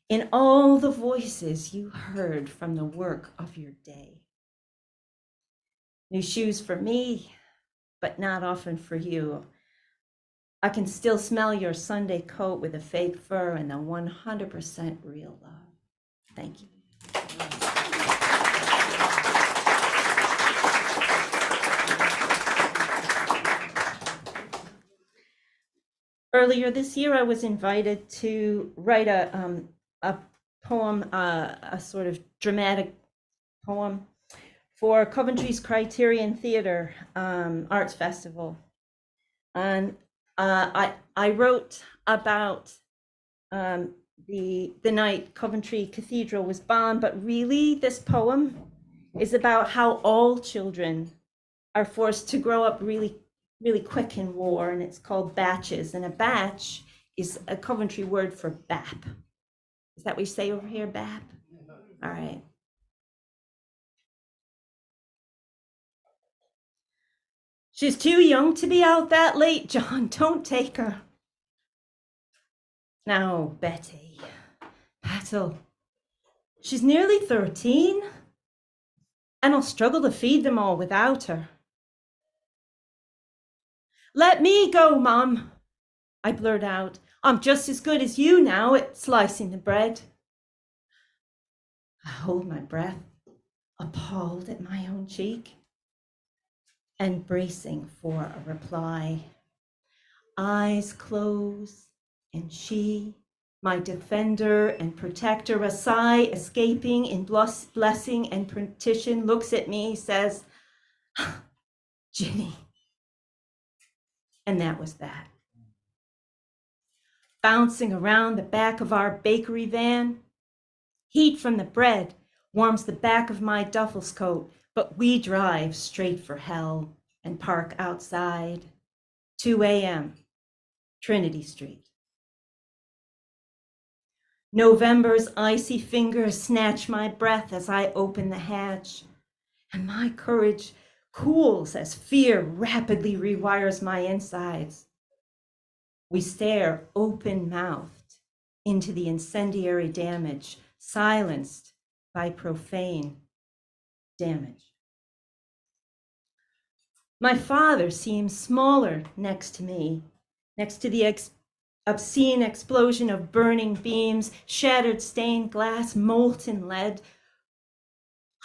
in all the voices you heard from the work of your day. New shoes for me, but not often for you. I can still smell your Sunday coat with a fake fur and the 100% real love. Thank you. Earlier this year, I was invited to write a poem, a sort of dramatic poem for Coventry's Criterion Theatre Arts Festival. And I wrote about the night Coventry Cathedral was bombed, but really this poem is about how all children are forced to grow up really, really quick in war, and it's called batches. And a batch is a Coventry word for BAP. Is that what you say over here, BAP? All right. She's too young to be out that late, John. Don't take her. Now, Betty, Petal, she's nearly 13, and I'll struggle to feed them all without her. Let me go, Mum, I blurt out. I'm just as good as you now at slicing the bread. I hold my breath, appalled at my own cheek, and bracing for a reply. Eyes close, and she, my defender and protector, a sigh escaping in blessing and petition, looks at me, says, Ginny. And that was that. Bouncing around the back of our bakery van, heat from the bread warms the back of my duffel's coat, but we drive straight for hell and park outside. 2 a.m., Trinity Street. November's icy fingers snatch my breath as I open the hatch, and my courage cools as fear rapidly rewires my insides. We stare open-mouthed into the incendiary damage, silenced by profane damage. My father seems smaller next to me, next to the obscene explosion of burning beams, shattered stained glass, molten lead.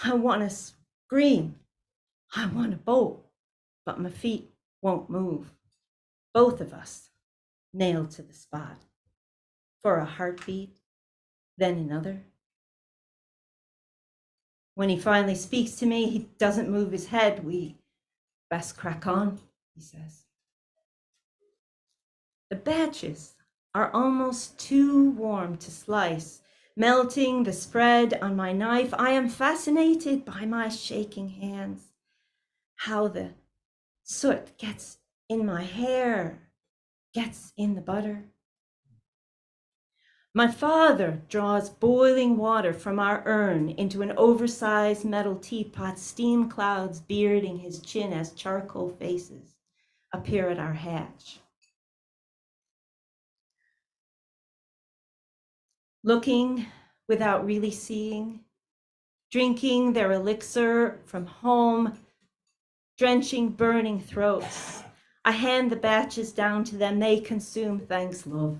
I want to scream. I want to bolt, but my feet won't move. Both of us nailed to the spot. For a heartbeat, then another. When he finally speaks to me, he doesn't move his head. We best crack on, he says. The batches are almost too warm to slice. Melting the spread on my knife, I am fascinated by my shaking hands. How the soot gets in my hair, gets in the butter. My father draws boiling water from our urn into an oversized metal teapot, steam clouds bearding his chin as charcoal faces appear at our hatch. Looking without really seeing, drinking their elixir from home, drenching burning throats. I hand the batches down to them. They consume, thanks, love.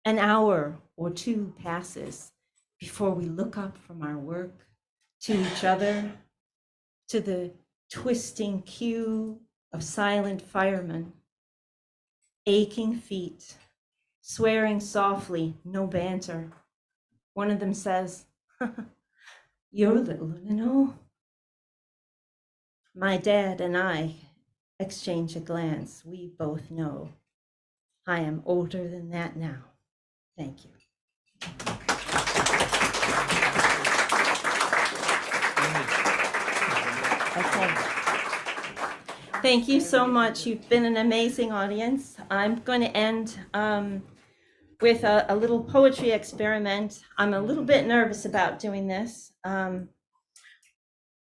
An hour or two passes before we look up from our work to each other, to the twisting queue of silent firemen, aching feet, swearing softly, no banter. One of them says, "You're little, you know." My dad and I exchange a glance. We both know I am older than that now. Thank you. Okay. Thank you so much. You've been an amazing audience. I'm going to end with a little poetry experiment. I'm a little bit nervous about doing this.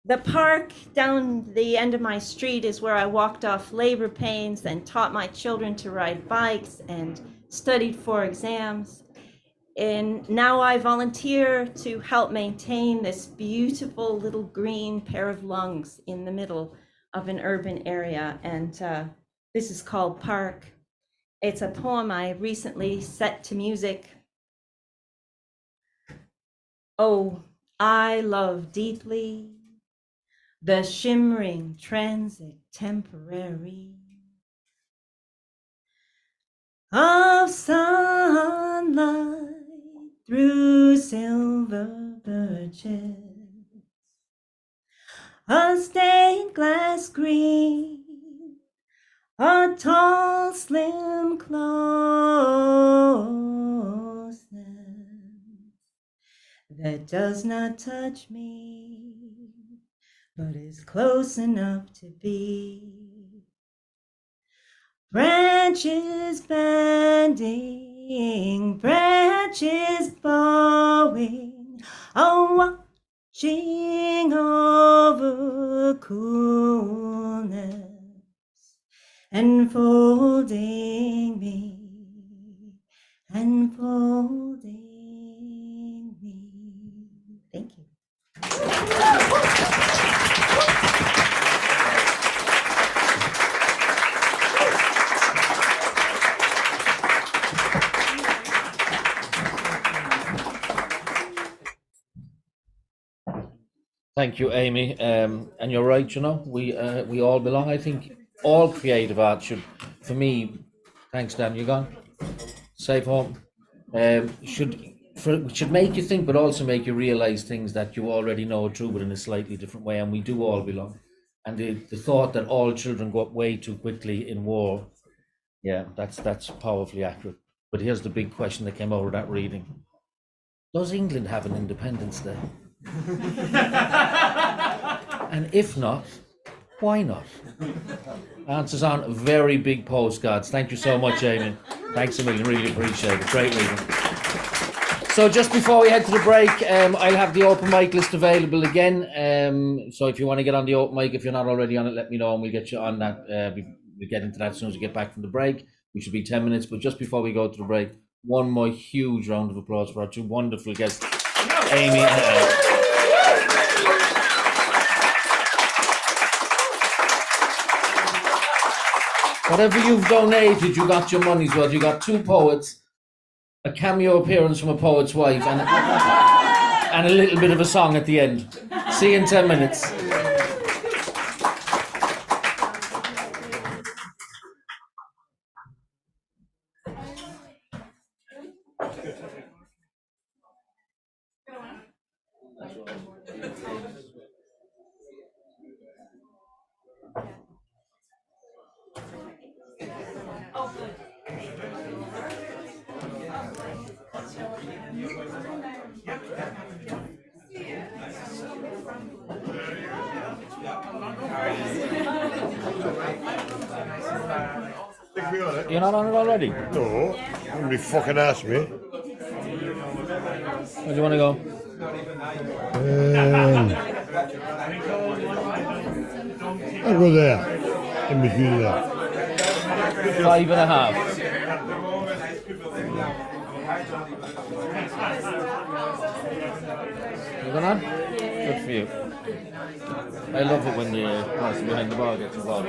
The park down the end of my street is where I walked off labor pains and taught my children to ride bikes and studied for exams. And now I volunteer to help maintain this beautiful little green pair of lungs in the middle of an urban area. And this is called Park. It's a poem I recently set to music. Oh, I love deeply the shimmering transit temporary of sunlight through silver birches, a stained glass green a tall, slim closeness that does not touch me, but is close enough to be. Branches bending, branches bowing, watching over coolness, enfolding me, enfolding me. Thank you. Thank you, Amy. And you're right, you know, we all belong. I think all creative art should, for me, thanks, Dan, you gone? Safe home. Should make you think, but also make you realize things that you already know are true, but in a slightly different way. And we do all belong. And the thought that all children go up way too quickly in war, yeah, that's powerfully accurate. But here's the big question that came out of that reading. Does England have an Independence Day? And if not, why not? Answers on very big postcards. Thank you so much, Amy. Thanks a million, really appreciate it. Great reading. So just before we head to the break, I'll have the open mic list available again. So if you want to get on the open mic, if you're not already on it, let me know and we'll get you on that. We'll get into that as soon as we get back from the break. We should be 10 minutes, but just before we go to the break, one more huge round of applause for our two wonderful guests, Amy and Anne. Whatever you've donated, you got your money's worth. You got two poets, a cameo appearance from a poet's wife, and a little bit of a song at the end. See you in 10 minutes. You're not on it already? No, somebody fucking asked me. Where do you want to go? I'll go there. In between there. 5.5. You going on? Good for you. I love it when the person behind the bar gets involved.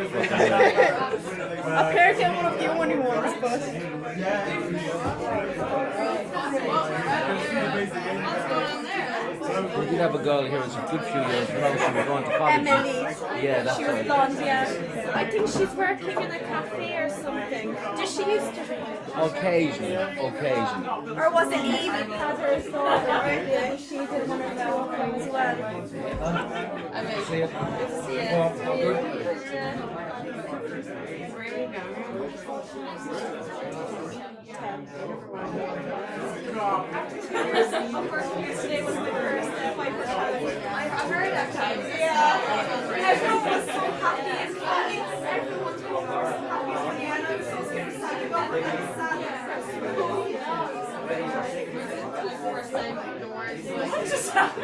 Apparently I'm one of the only ones, but... We did have a girl here it's a good few years ago. She was going to college. Emily. Yeah, that's She was right. blonde, yeah. I think she's working in a cafe or something. Did she used to be? Occasionally. Or was it Eve had her daughter, right? Yeah, she did one of the walking as well. See you. Today was my first Piper challenge. I heard that time. Yeah. Everyone was so happy and funny. Everyone told me was so happy and funny. And I was so scared to stand up and I sat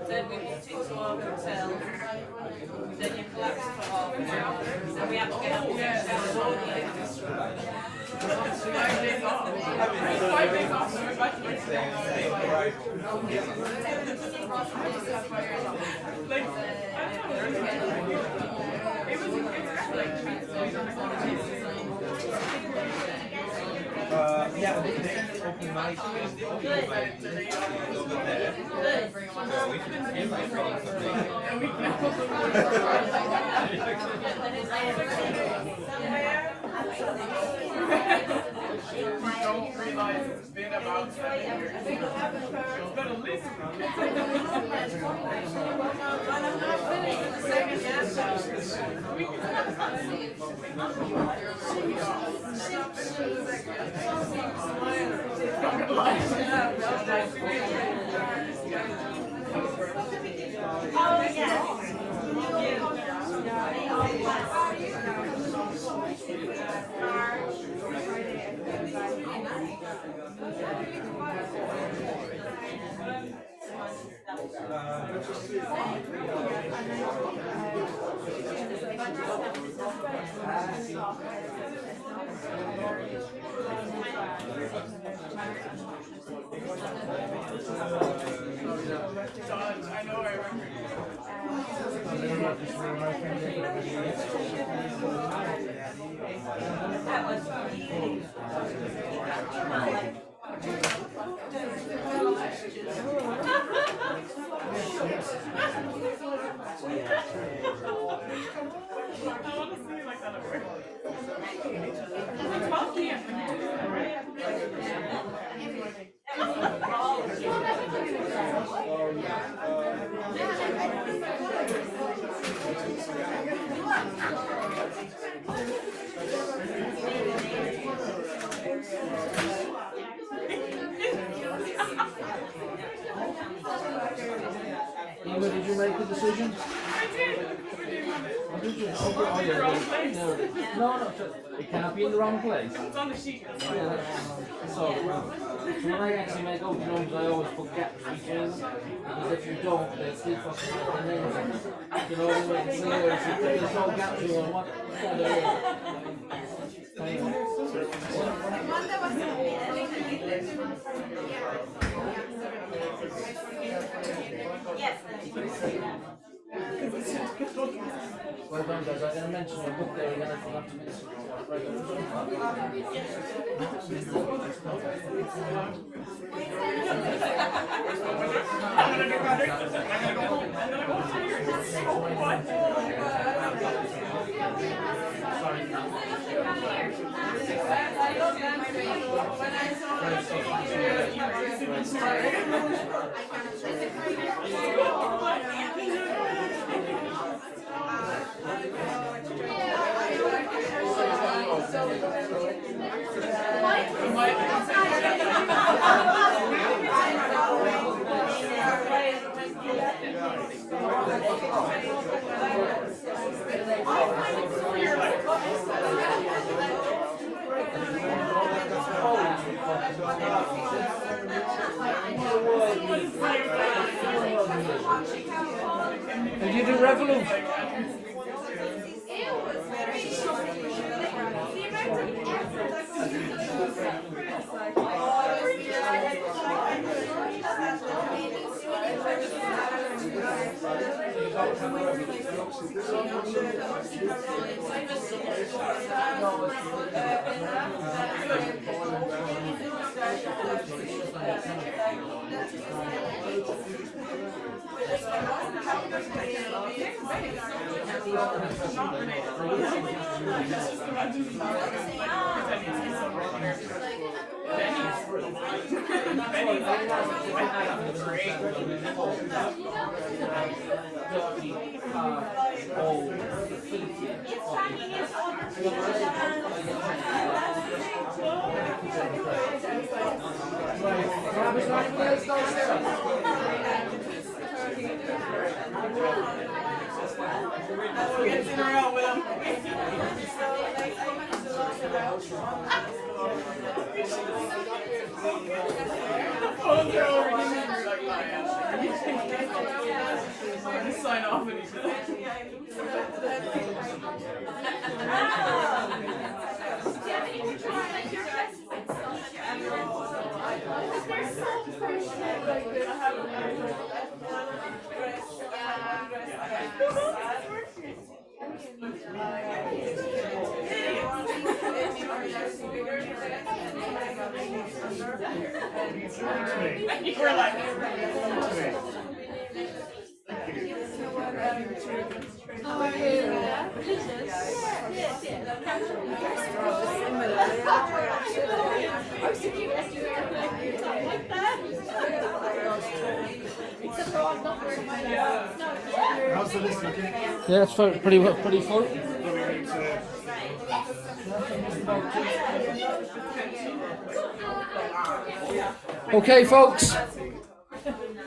Then we walked into our hotel. Then you collapsed for half an hour. Then we had to get up and yeah, they open mic over there. So we should invite don't realize it's been about 7 years. It's been a list. I know I Eva, did you make the decision? I did. Oh, did you? Oh, In the wrong place. No, it cannot be in the wrong place. It's on the sheet. That's fine. So when I actually make oak drums, I always put gaps between them, because if you don't, they still fucking and then, you know, if there's no gaps, you know, what's that Well done, guys. I'm going to mention your book there again. I forgot to mention Did you do Revolut? Sign off and we're How's the list looking? Yeah, it's pretty full. Okay, folks,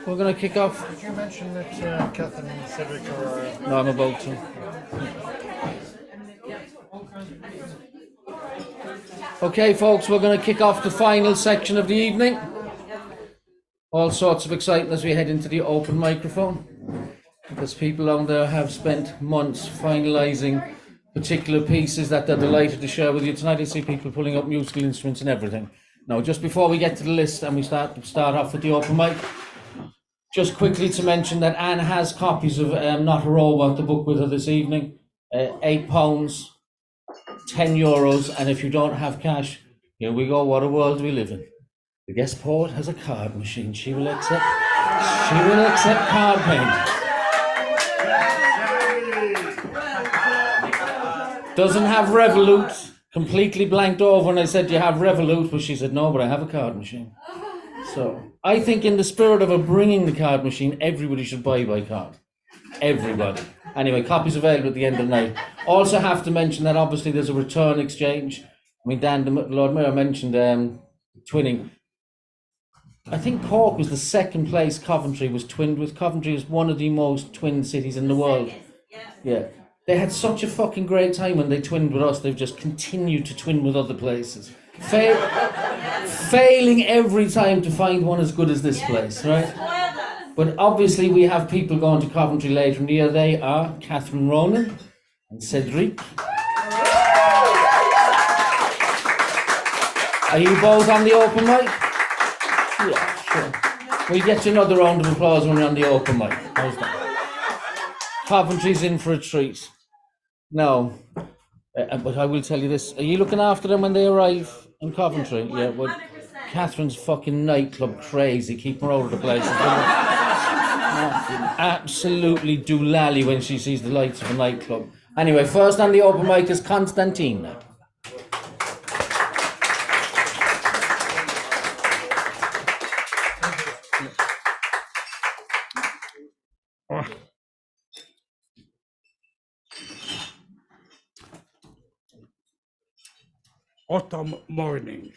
we're going to kick off. Did you mention that Catherine and Cedric are... No, I'm about to. Okay, folks, we're going to kick off the final section of the evening. All sorts of excitement as we head into the open microphone, because people on there have spent months finalising particular pieces that they're delighted to share with you tonight. I see people pulling up musical instruments and everything. Now, just before we get to the list and we start off with the open mic, just quickly to mention that Anne has copies of Not a Robot, the book, with her this evening. £8, €10, and if you don't have cash, here we go. What a world we live in. The guest poet has a card machine. She will accept card payment. Doesn't have Revolut. Completely blanked over when I said, do you have Revolut? But she said, no, but I have a card machine. So I think in the spirit of her bringing the card machine, everybody should buy by card. Everybody. Anyway, copies available at the end of the night. Also have to mention that obviously there's a return exchange. I mean, Dan, the Lord Mayor mentioned twinning. I think Cork was the second place Coventry was twinned with. Coventry is one of the most twinned cities in the world. Yeah. They had such a fucking great time when they twinned with us. They've just continued to twin with other places. Failing every time to find one as good as this place, right? But obviously we have people going to Coventry later in the year. They are Catherine Ronan and Cedric. Are you both on the open mic? Yeah, sure. We'll get you another round of applause when you're on the open mic. How's that? Coventry's in for a treat. No, but I will tell you this. Are you looking after them when they arrive in Coventry? Yeah, well, Catherine's fucking nightclub crazy, keeping her all over the place. Absolutely doolally when she sees the lights of a nightclub. Anyway, first on the open mic is Constantine now. Autumn morning,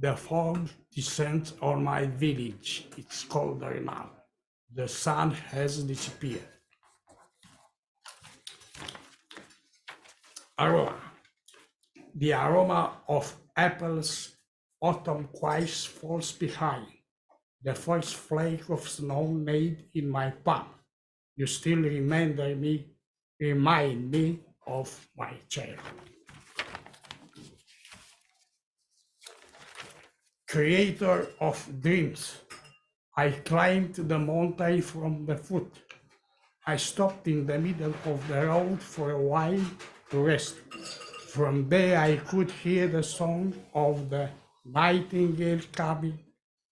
the fog descends on my village. It's colder now. The sun has disappeared. Aroma. The aroma of apples, autumn quiet falls behind. the first flake of snow made in my palm. You still remind me of my childhood. Creator of dreams, I climbed the mountain from the foot. I stopped in the middle of the road for a while to rest. From there I could hear the song of the nightingale coming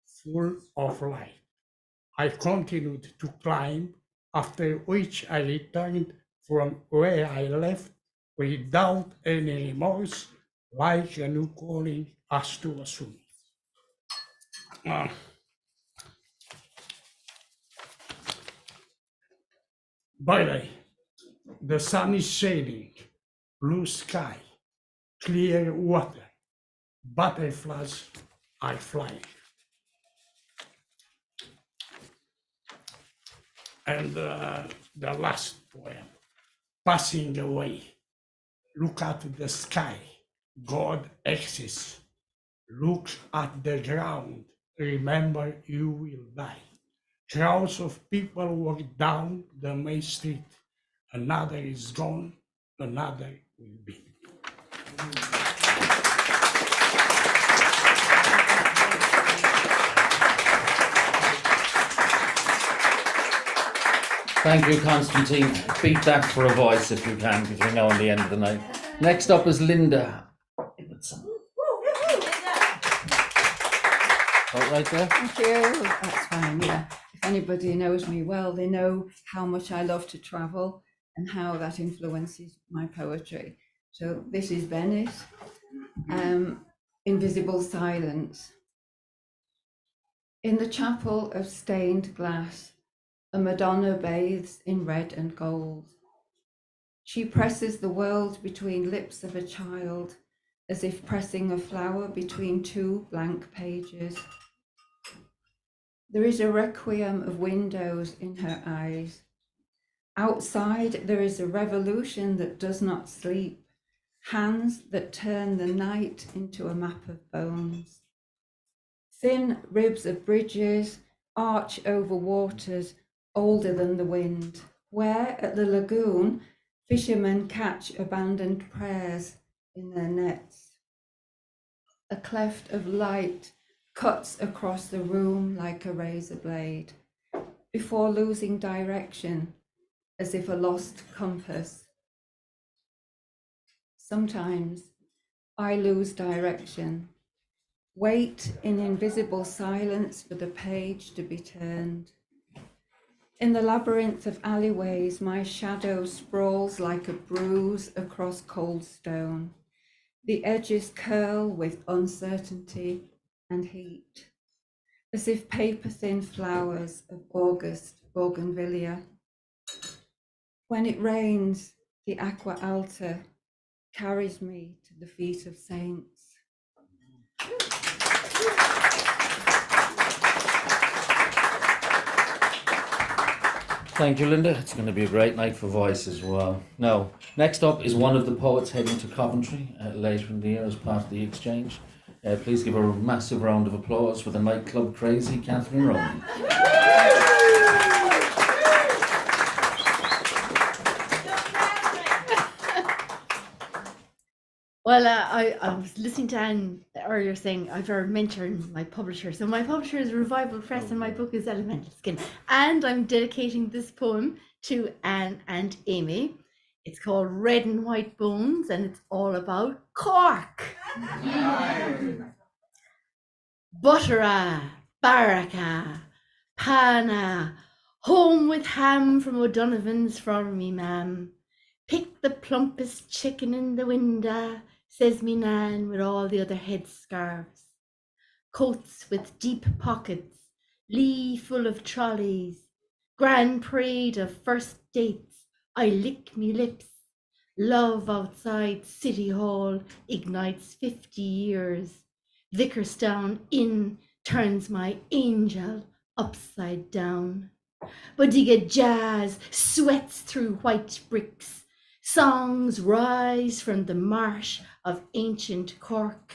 full of light. I continued to climb, after which I returned from where I left without any remorse, like a new calling has to assume. By the way, the sun is shining, blue sky, clear water, butterflies are flying. And the last poem, passing away. Look at the sky, God exists. Look at the ground, remember you will die. Crowds of people walk down the main street. Another is gone, another will be. Thank you, Constantine. Beat that for a voice if you can, because we're now on the end of the night. Next up is Linda. All right there. Thank you. That's fine, yeah. If anybody knows me well, they know how much I love to travel and how that influences my poetry. So this is Venice, Invisible Silence. In the chapel of stained glass, a Madonna bathes in red and gold. She presses the world between lips of a child, as if pressing a flower between two blank pages. There is a requiem of windows in her eyes. Outside, there is a revolution that does not sleep, hands that turn the night into a map of bones. Thin ribs of bridges arch over waters older than the wind, where at the lagoon, fishermen catch abandoned prayers in their nets. A cleft of light cuts across the room like a razor blade, before losing direction, as if a lost compass. Sometimes I lose direction, wait in invisible silence for the page to be turned. In the labyrinth of alleyways, my shadow sprawls like a bruise across cold stone. The edges curl with uncertainty and heat, as if paper-thin flowers of August bougainvillea. When it rains, the aqua alta carries me to the feet of saints. Thank you, Linda. It's going to be a great night for voice as well. Now, next up is one of the poets heading to Coventry later in the year as part of the exchange. Please give a massive round of applause for the nightclub crazy Catherine Rowan. Well, I was listening to Anne earlier saying I've already mentioned my publisher. So my publisher is Revival Press and my book is Elemental Skin. And I'm dedicating this poem to Anne and Amy. It's called Red and White Bones and it's all about Cork. Buttera, Baraka, Pana, home with ham from O'Donovan's for me, ma'am. Pick the plumpest chicken in the window, says me nan with all the other headscarves. Coats with deep pockets, lee full of trolleys, grand parade of first dates, I lick me lips. Love outside City Hall ignites 50 years. Vickerstown Inn turns my angel upside down. Bodiga jazz sweats through white bricks. Songs rise from the marsh of ancient Cork.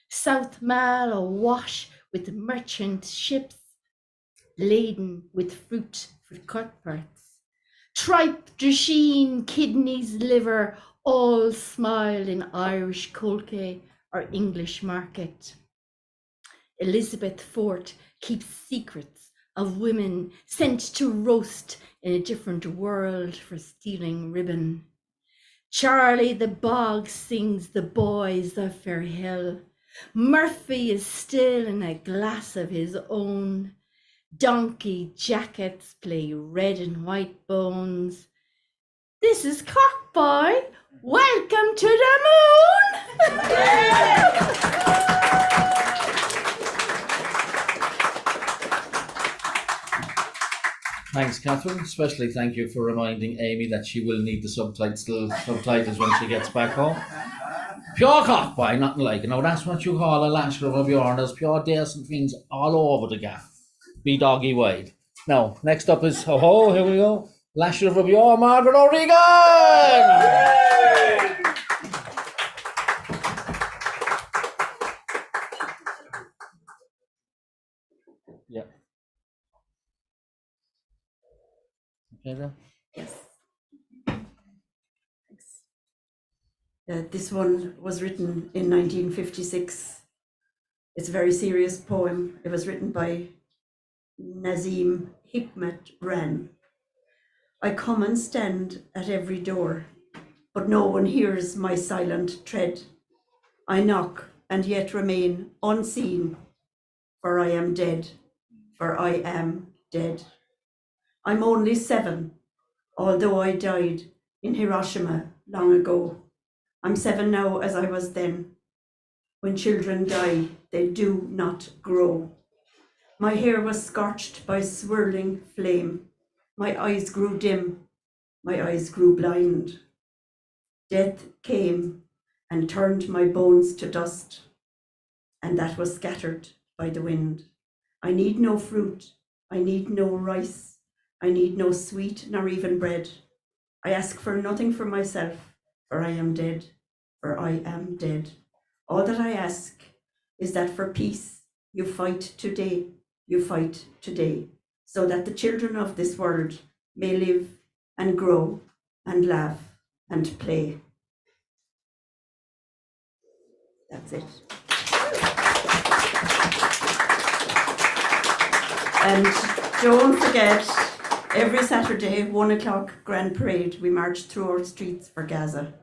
South Mall awash with merchant ships. laden with fruit for Cuthberts. Tripe, drisheen, kidneys, liver, all smile in Irish colke or English market. Elizabeth Fort keeps secrets of women sent to roast in a different world for stealing ribbon. Charlie the Bog sings the boys of Fairhill. Murphy is still in a glass of his own. Donkey jackets play red and white bones. This is Cockboy. Welcome to the moon. Thanks, Catherine. Especially thank you for reminding Amy that she will need the subtitles when she gets back home. Pure cockboy, nothing like it. Now that's what you call a lasher of your There's pure decent things all over the gaff. Be doggy wide. Now, next up is, oh, here we go. Lasher of your Margaret O'Regan! Yeah. Okay, then. Yes. This one was written in 1956. It's a very serious poem. It was written by Nazim Hikmat Ran. I come and stand at every door, but no one hears my silent tread. I knock and yet remain unseen, for I am dead, for I am dead. I'm only 7, although I died in Hiroshima long ago. I'm 7 now as I was then. When children die, they do not grow. My hair was scorched by swirling flame. My eyes grew dim. My eyes grew blind. Death came and turned my bones to dust, and that was scattered by the wind. I need no fruit. I need no rice. I need no sweet nor even bread. I ask for nothing for myself, for I am dead, for I am dead. All that I ask is that for peace you fight today, so that the children of this world may live and grow and laugh and play. That's it. And don't forget, every Saturday, 1 o'clock, Grand Parade, we march through our streets for Gaza.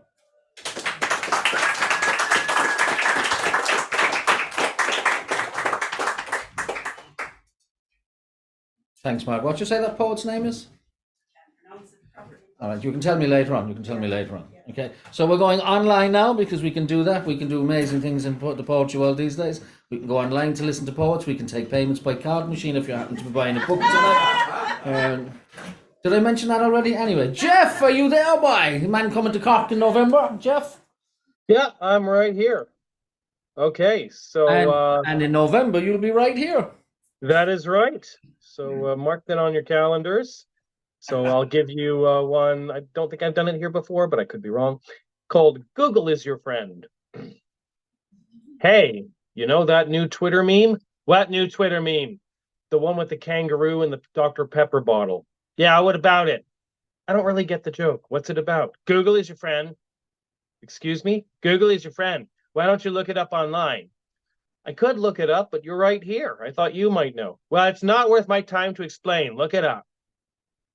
Thanks, Mark. What did you say that poet's name is? All right, you can tell me later on. Okay, so we're going online now because we can do that. We can do amazing things in the poetry world these days. We can go online to listen to poets. We can take payments by card machine if you happen to be buying a book tonight. Did I mention that already? Anyway, Jeff, are you there, boy? The man coming to Cork in November, Jeff? Yeah, I'm right here. Okay, so... And in November, you'll be right here. That is right. So mark that on your calendars. So I'll give you one. I don't think I've done it here before, but I could be wrong. Called Google is Your Friend. Hey, you know that new Twitter meme? What new Twitter meme? The one with the kangaroo and the Dr. Pepper bottle. Yeah, what about it? I don't really get the joke. What's it about? Google is your friend. Excuse me? Google is your friend. Why don't you look it up online? I could look it up, but you're right here. I thought you might know. Well, it's not worth my time to explain. Look it up.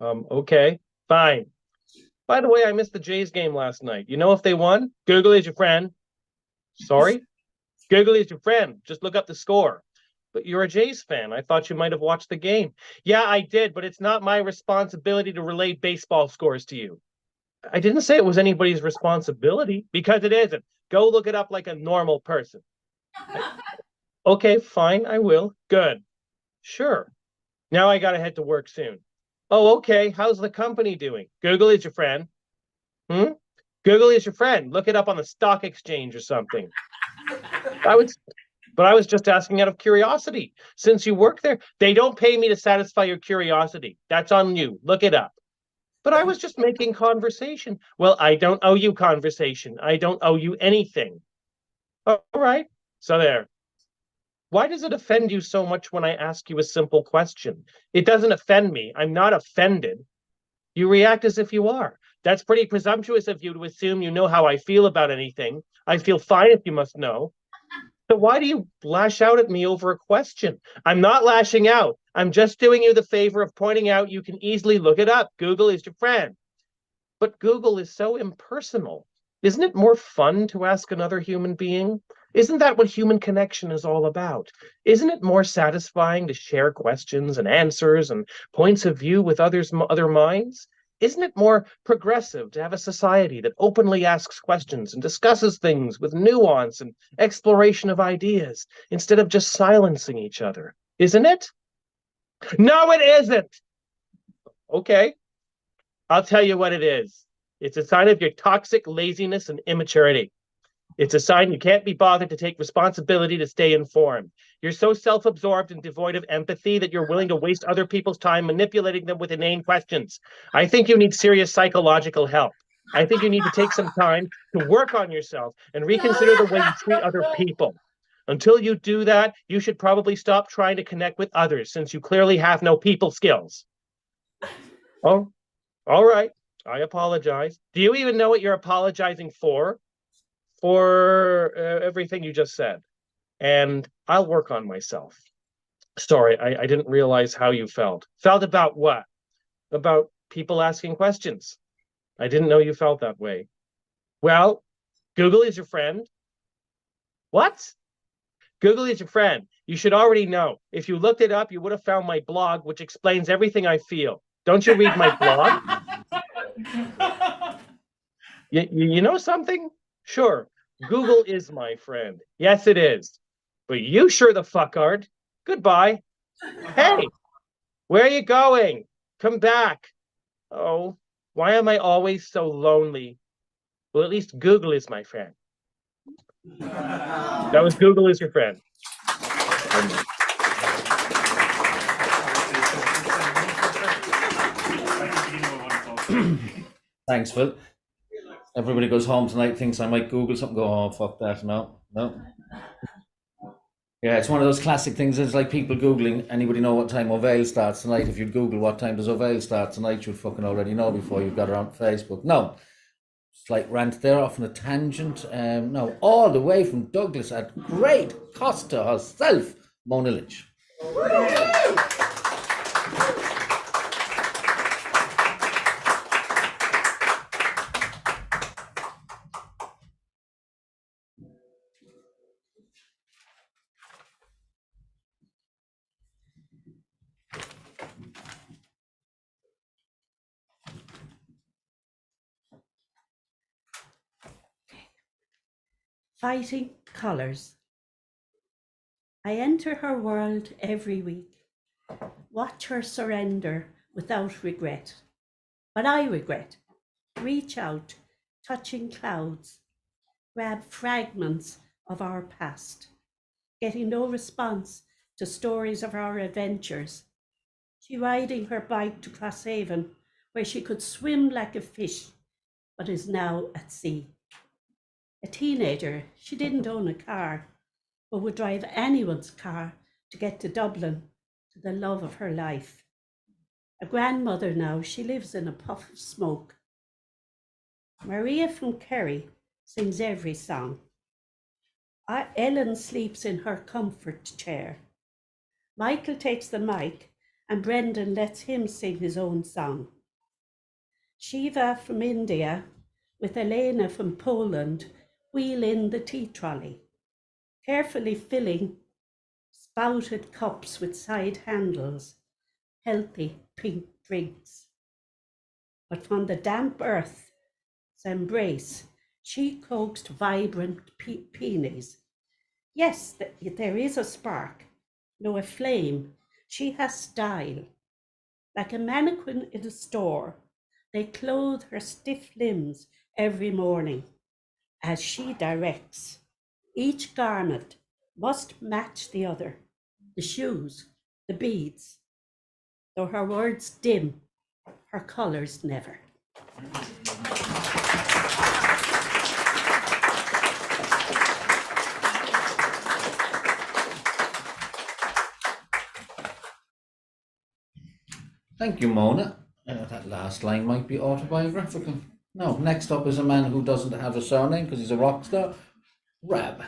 Okay, fine. By the way, I missed the Jays game last night. You know if they won? Google is your friend. Sorry? Google is your friend. Just look up the score. But you're a Jays fan. I thought you might have watched the game. Yeah, I did, but it's not my responsibility to relay baseball scores to you. I didn't say it was anybody's responsibility, because it isn't. Go look it up like a normal person. Okay, fine, I will. Good. Sure. Now I gotta head to work soon. Oh, okay. How's the company doing? Google is your friend. Google is your friend. Look it up on the stock exchange or something. I was just asking out of curiosity. Since you work there, they don't pay me to satisfy your curiosity. That's on you. Look it up. But I was just making conversation. Well, I don't owe you conversation. I don't owe you anything. All right. So there. Why does it offend you so much when I ask you a simple question? It doesn't offend me. I'm not offended. You react as if you are. That's pretty presumptuous of you to assume you know how I feel about anything. I feel fine if you must know. So why do you lash out at me over a question? I'm not lashing out. I'm just doing you the favor of pointing out you can easily look it up. Google is your friend. But Google is so impersonal. Isn't it more fun to ask another human being? Isn't that what human connection is all about? Isn't it more satisfying to share questions and answers and points of view with other minds? Isn't it more progressive to have a society that openly asks questions and discusses things with nuance and exploration of ideas instead of just silencing each other? Isn't it? No, it isn't. Okay, I'll tell you what it is. It's a sign of your toxic laziness and immaturity. It's a sign you can't be bothered to take responsibility to stay informed. You're so self-absorbed and devoid of empathy that you're willing to waste other people's time manipulating them with inane questions. I think you need serious psychological help. I think you need to take some time to work on yourself and reconsider the way you treat other people. Until you do that, you should probably stop trying to connect with others since you clearly have no people skills. Oh, all right. I apologize. Do you even know what you're apologizing for? For everything you just said. And I'll work on myself. Sorry, I didn't realize how you felt. Felt about what? About people asking questions. I didn't know you felt that way. Well, Google is your friend. What? Google is your friend. You should already know. If you looked it up, you would have found my blog, which explains everything I feel. Don't you read my blog? You know something? Sure, Google is my friend. Yes, it is. But you sure the fuck aren't. Goodbye. Hey, where are you going? Come back. Oh, why am I always so lonely? Well, at least Google is my friend. That was Google is your friend. Thanks, Phil. Everybody goes home tonight, thinks I might Google something, go, oh, fuck that. No. Yeah, it's one of those classic things. It's like people Googling, anybody know what time O'Vale starts tonight? If you'd Google what time does O'Vale start tonight, you'd fucking already know before you've got it on Facebook. No, slight rant there off on a tangent. No, all the way from Douglas at great cost to herself, Mona Lynch. Fighting colours. I enter her world every week, watch her surrender without regret. But I regret, reach out, touching clouds, grab fragments of our past, getting no response to stories of our adventures. She riding her bike to Crosshaven, where she could swim like a fish, but is now at sea. A teenager, she didn't own a car, but would drive anyone's car to get to Dublin, to the love of her life. A grandmother now, she lives in a puff of smoke. Maria from Kerry sings every song. Ellen sleeps in her comfort chair. Michael takes the mic and Brendan lets him sing his own song. Shiva from India with Elena from Poland wheel in the tea trolley, carefully filling spouted cups with side handles, healthy pink drinks. But from the damp earth's embrace, she coaxed vibrant peonies. Yes, there is a spark, no a flame. She has style. Like a mannequin in a store, they clothe her stiff limbs every morning. As she directs, each garment must match the other, the shoes, the beads. Though her words dim, her colours never. Thank you, Mona. That last line might be autobiographical. No, next up is a man who doesn't have a surname because he's a rock star. Rab.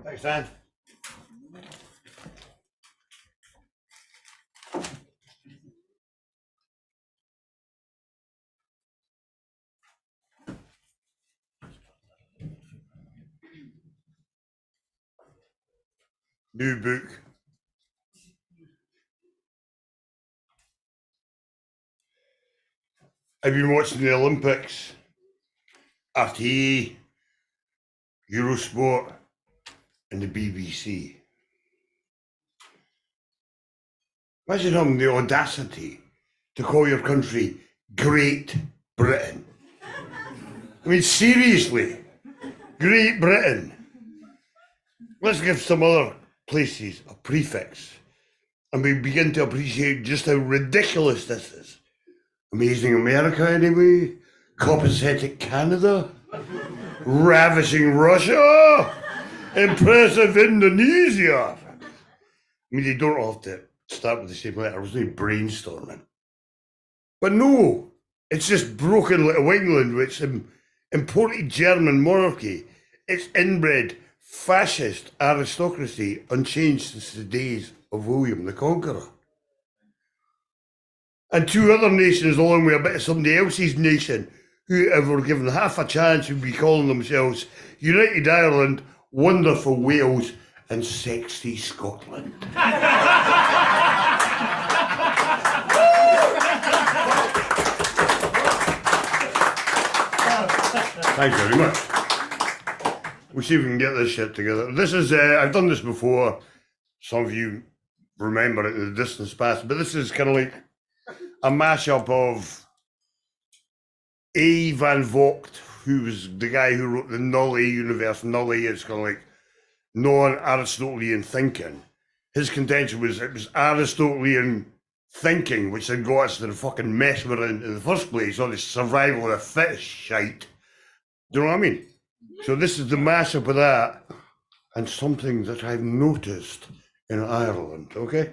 Thanks, Dan. New book. I've been watching the Olympics, RTE, Eurosport, and the BBC. Imagine having the audacity to call your country Great Britain. I mean, seriously, Great Britain. Let's give some other places a prefix, and we begin to appreciate just how ridiculous this is. Amazing America, anyway. Copacetic Canada. Ravishing Russia. Impressive Indonesia. I mean, they don't have to start with the same letter. I was doing brainstorming. But no, it's just broken little England, which imported German monarchy. It's inbred fascist aristocracy, unchanged since the days of William the Conqueror. And two other nations along with a bit of somebody else's nation who, if were given half a chance, would be calling themselves United Ireland, Wonderful Wales, and Sexy Scotland. Thanks very much. We'll see if we can get this shit together. This is, I've done this before. Some of you remember it in the distant past, but this is kind of like a mashup of A. Van Vogt, who was the guy who wrote the Nully universe. Nully is kind of like non-Aristotelian thinking. His contention was it was Aristotelian thinking which had got us to the fucking mess we're in the first place, all this survival of the fittest shite. Do you know what I mean? So this is the mashup of that and something that I've noticed in Ireland, okay?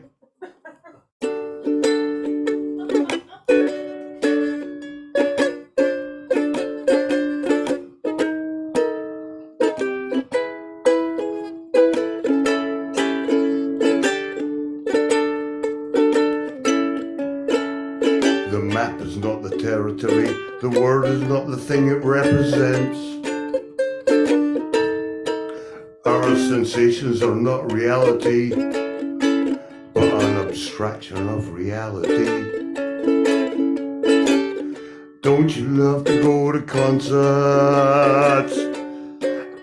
The map is not the territory, the word is not the thing it represents. Our sensations are not reality, but an abstraction of reality. Don't you love to go to concerts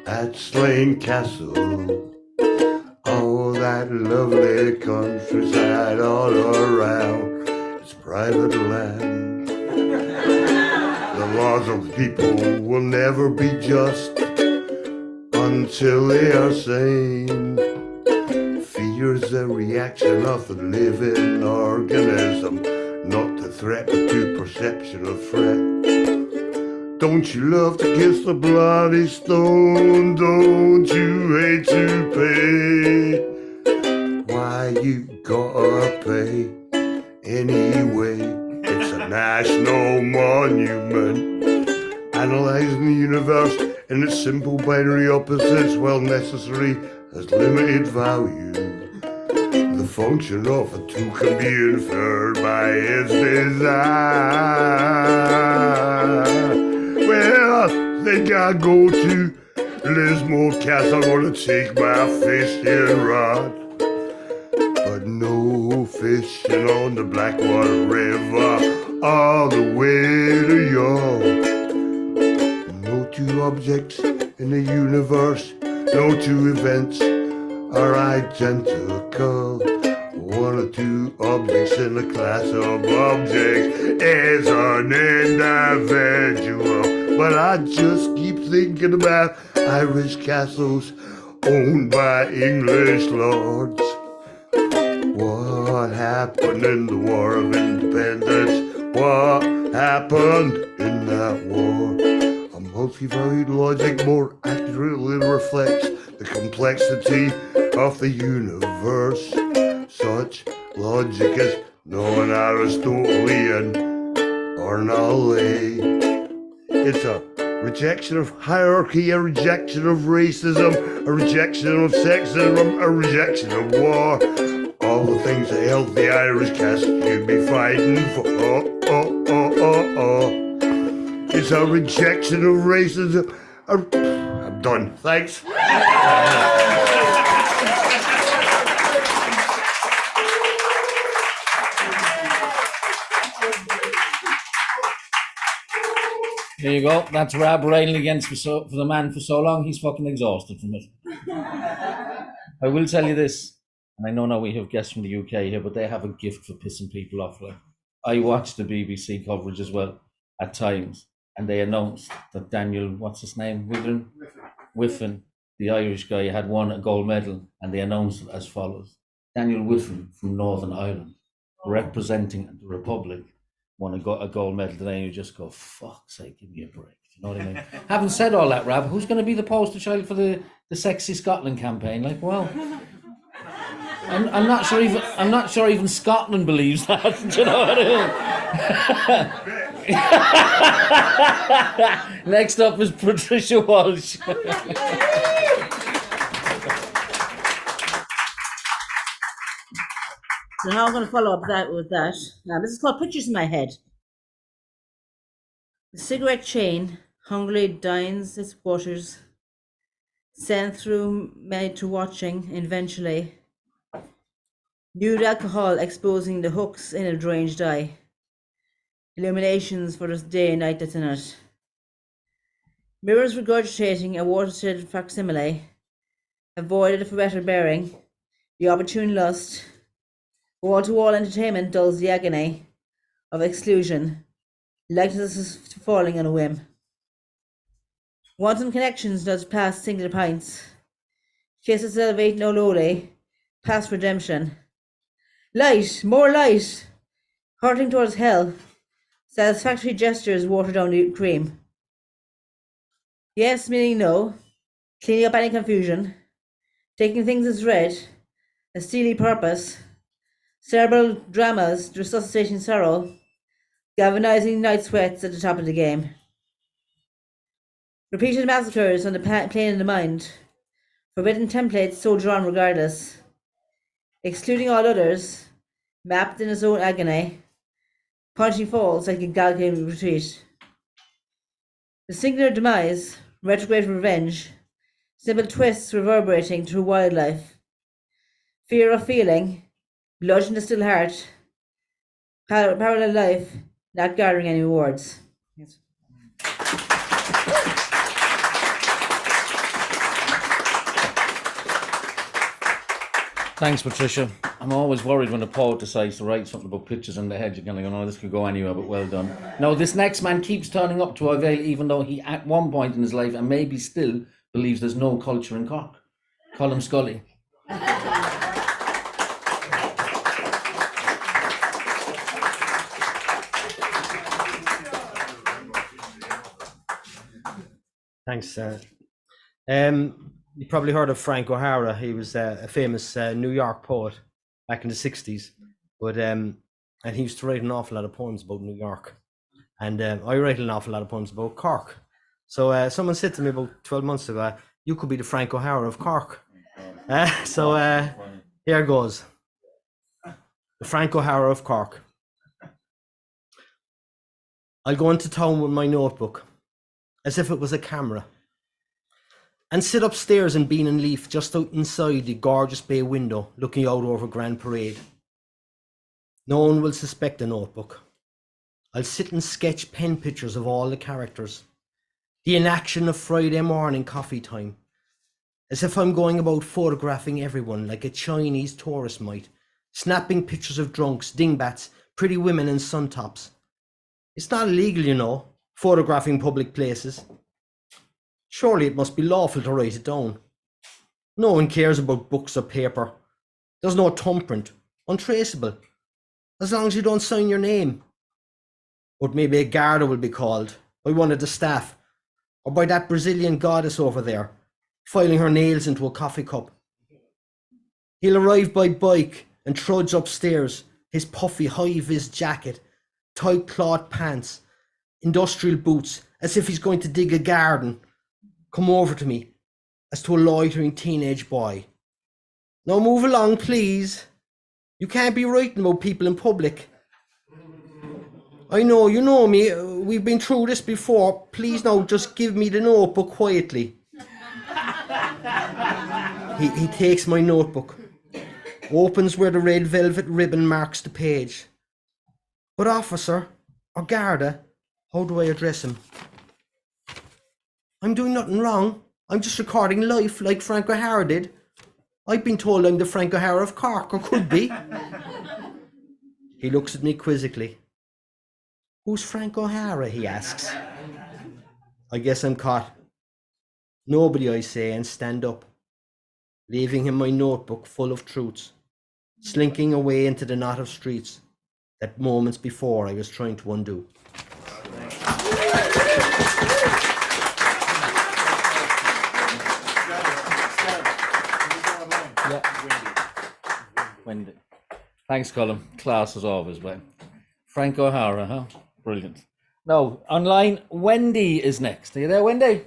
at Slane Castle? Oh, that lovely countryside all around, it's private land. The laws of people will never be just until they are sane. Fear is a reaction of the living organism, not the threat but to perception of threat. Don't you love to kiss the bloody stone? Don't you hate to pay? Why you gotta pay anyway? It's a national monument, analyzing the universe in its simple binary opposites, while necessary, has limited value. The function of a tool can be inferred by its design. Well, I think I'll go to Lismore Castle. I'm gonna take my fishing rod, but no fishing on the Blackwater River all the way to York. No two objects in the universe, no two events are identical. One or two objects in the class of objects is an individual. But I just keep thinking about Irish castles owned by English lords. What happened in the War of Independence? what happened in that war. A multivariate logic more accurately reflects the complexity of the universe. Such logic is non-Aristotelian or null. It's a rejection of hierarchy, a rejection of racism, a rejection of sexism, a rejection of war. All the things a healthy Irish caste should be fighting for. It's a rejection of racism. I'm done. Thanks. There you go. That's Rab railing against for the man for so long, he's fucking exhausted from it. I will tell you this, and I know now we have guests from the UK here, but they have a gift for pissing people off. Like, I watch the BBC coverage as well at times, and they announced that Daniel, what's his name, Whiffen, the Irish guy, had won a gold medal, and they announced it as follows: Daniel Whiffen from Northern Ireland, representing the Republic, won a gold medal today. And you just go, fuck's sake, give me a break. You know what I mean? Having said all that, Rab, who's going to be the poster child for the Sexy Scotland campaign? Like, well, I'm not sure even Scotland believes that. Do you know what I mean? Next up is Patricia Walsh. So now I'm going to follow up that with that. Now, this is called Pictures in My Head. The cigarette chain hungrily dines its waters, sent through made to watching eventually. Nude alcohol exposing the hooks in a deranged eye. Illuminations for this day and night that's in it. Mirrors regurgitating a watershed facsimile. Avoided for better bearing. The opportune lust. Wall-to-wall entertainment dulls the agony of exclusion, likenesses to falling on a whim. Wanton connections does past singular pints, chases elevate no lowly, past redemption. Light, more light, hurtling towards hell, satisfactory gestures water down the cream. Yes meaning no, cleaning up any confusion, taking things as read, a steely purpose, cerebral dramas, resuscitating sorrow, galvanizing night sweats at the top of the game. Repeated massacres on the plane of the mind, forbidden templates so drawn regardless, excluding all others, mapped in his own agony, punching falls like a galgame retreat. The singular demise, retrograde revenge, simple twists reverberating through wildlife, fear of feeling, bludgeon the still heart, parallel life, not gathering any rewards. Yes. Thanks, Patricia. I'm always worried when a poet decides to write something about pictures in the head. You're kind of going, oh, this could go anywhere, but well done. Now, this next man keeps turning up to Argyll, even though he, at one point in his life, and maybe still, believes there's no culture in Cork. Colm Scully. Thanks, Sarah. You probably heard of Frank O'Hara. He was a famous New York poet back in the 60s. But and he used to write an awful lot of poems about New York. And I write an awful lot of poems about Cork. So someone said to me about 12 months ago, you could be the Frank O'Hara of Cork. Here goes. The Frank O'Hara of Cork. I'll go into town with my notebook, as if it was a camera, and sit upstairs in Bean and Leaf, just out inside the gorgeous bay window, looking out over Grand Parade. No one will suspect a notebook. I'll sit and sketch pen pictures of all the characters, the inaction of Friday morning coffee time, as if I'm going about photographing everyone like a Chinese tourist might, snapping pictures of drunks, dingbats, pretty women and suntops. It's not illegal, you know, photographing public places. Surely it must be lawful to write it down. No one cares about books or paper. There's no thumbprint, untraceable, as long as you don't sign your name. But maybe a Garda will be called by one of the staff, or by that Brazilian goddess over there, filing her nails into a coffee cup. He'll arrive by bike and trudge upstairs, his puffy high-vis jacket, tight cloth pants, industrial boots, as if he's going to dig a garden, come over to me as to a loitering teenage boy. Now move along, please. You can't be writing about people in public. I know, you know me, we've been through this before. Please now, just give me the notebook quietly. He takes my notebook, opens where the red velvet ribbon marks the page. But officer, or Garda, how do I address him? I'm doing nothing wrong. I'm just recording life like Frank O'Hara did. I've been told I'm the Frank O'Hara of Cork, or could be. He looks at me quizzically. Who's Frank O'Hara, he asks. I guess I'm caught. Nobody, I say, and stand up, leaving him my notebook full of truths, slinking away into the knot of streets that moments before I was trying to undo. Wendy. Thanks, Colin. Class as always, man. Frank O'Hara, huh? Brilliant. No, online, Wendy is next. Are you there, Wendy?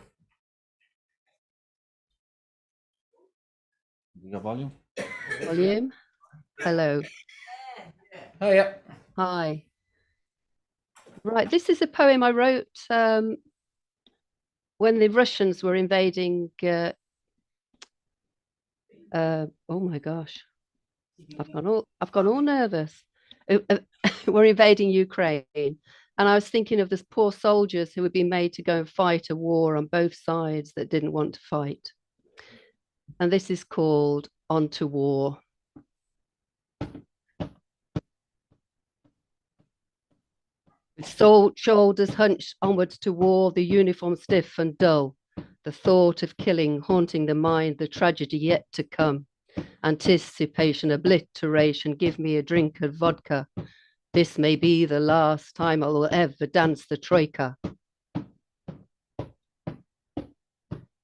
You got volume? Volume. Hello. Hiya. Hi. Right, this is a poem I wrote when the Russians were invading. Oh my gosh, I've gone all nervous. We're invading Ukraine, and I was thinking of those poor soldiers who had been made to go and fight a war on both sides that didn't want to fight. And this is called On to War. With shoulders hunched onwards to war, the uniform stiff and dull, the thought of killing haunting the mind, the tragedy yet to come, anticipation, obliteration, give me a drink of vodka. This may be the last time I will ever dance the troika.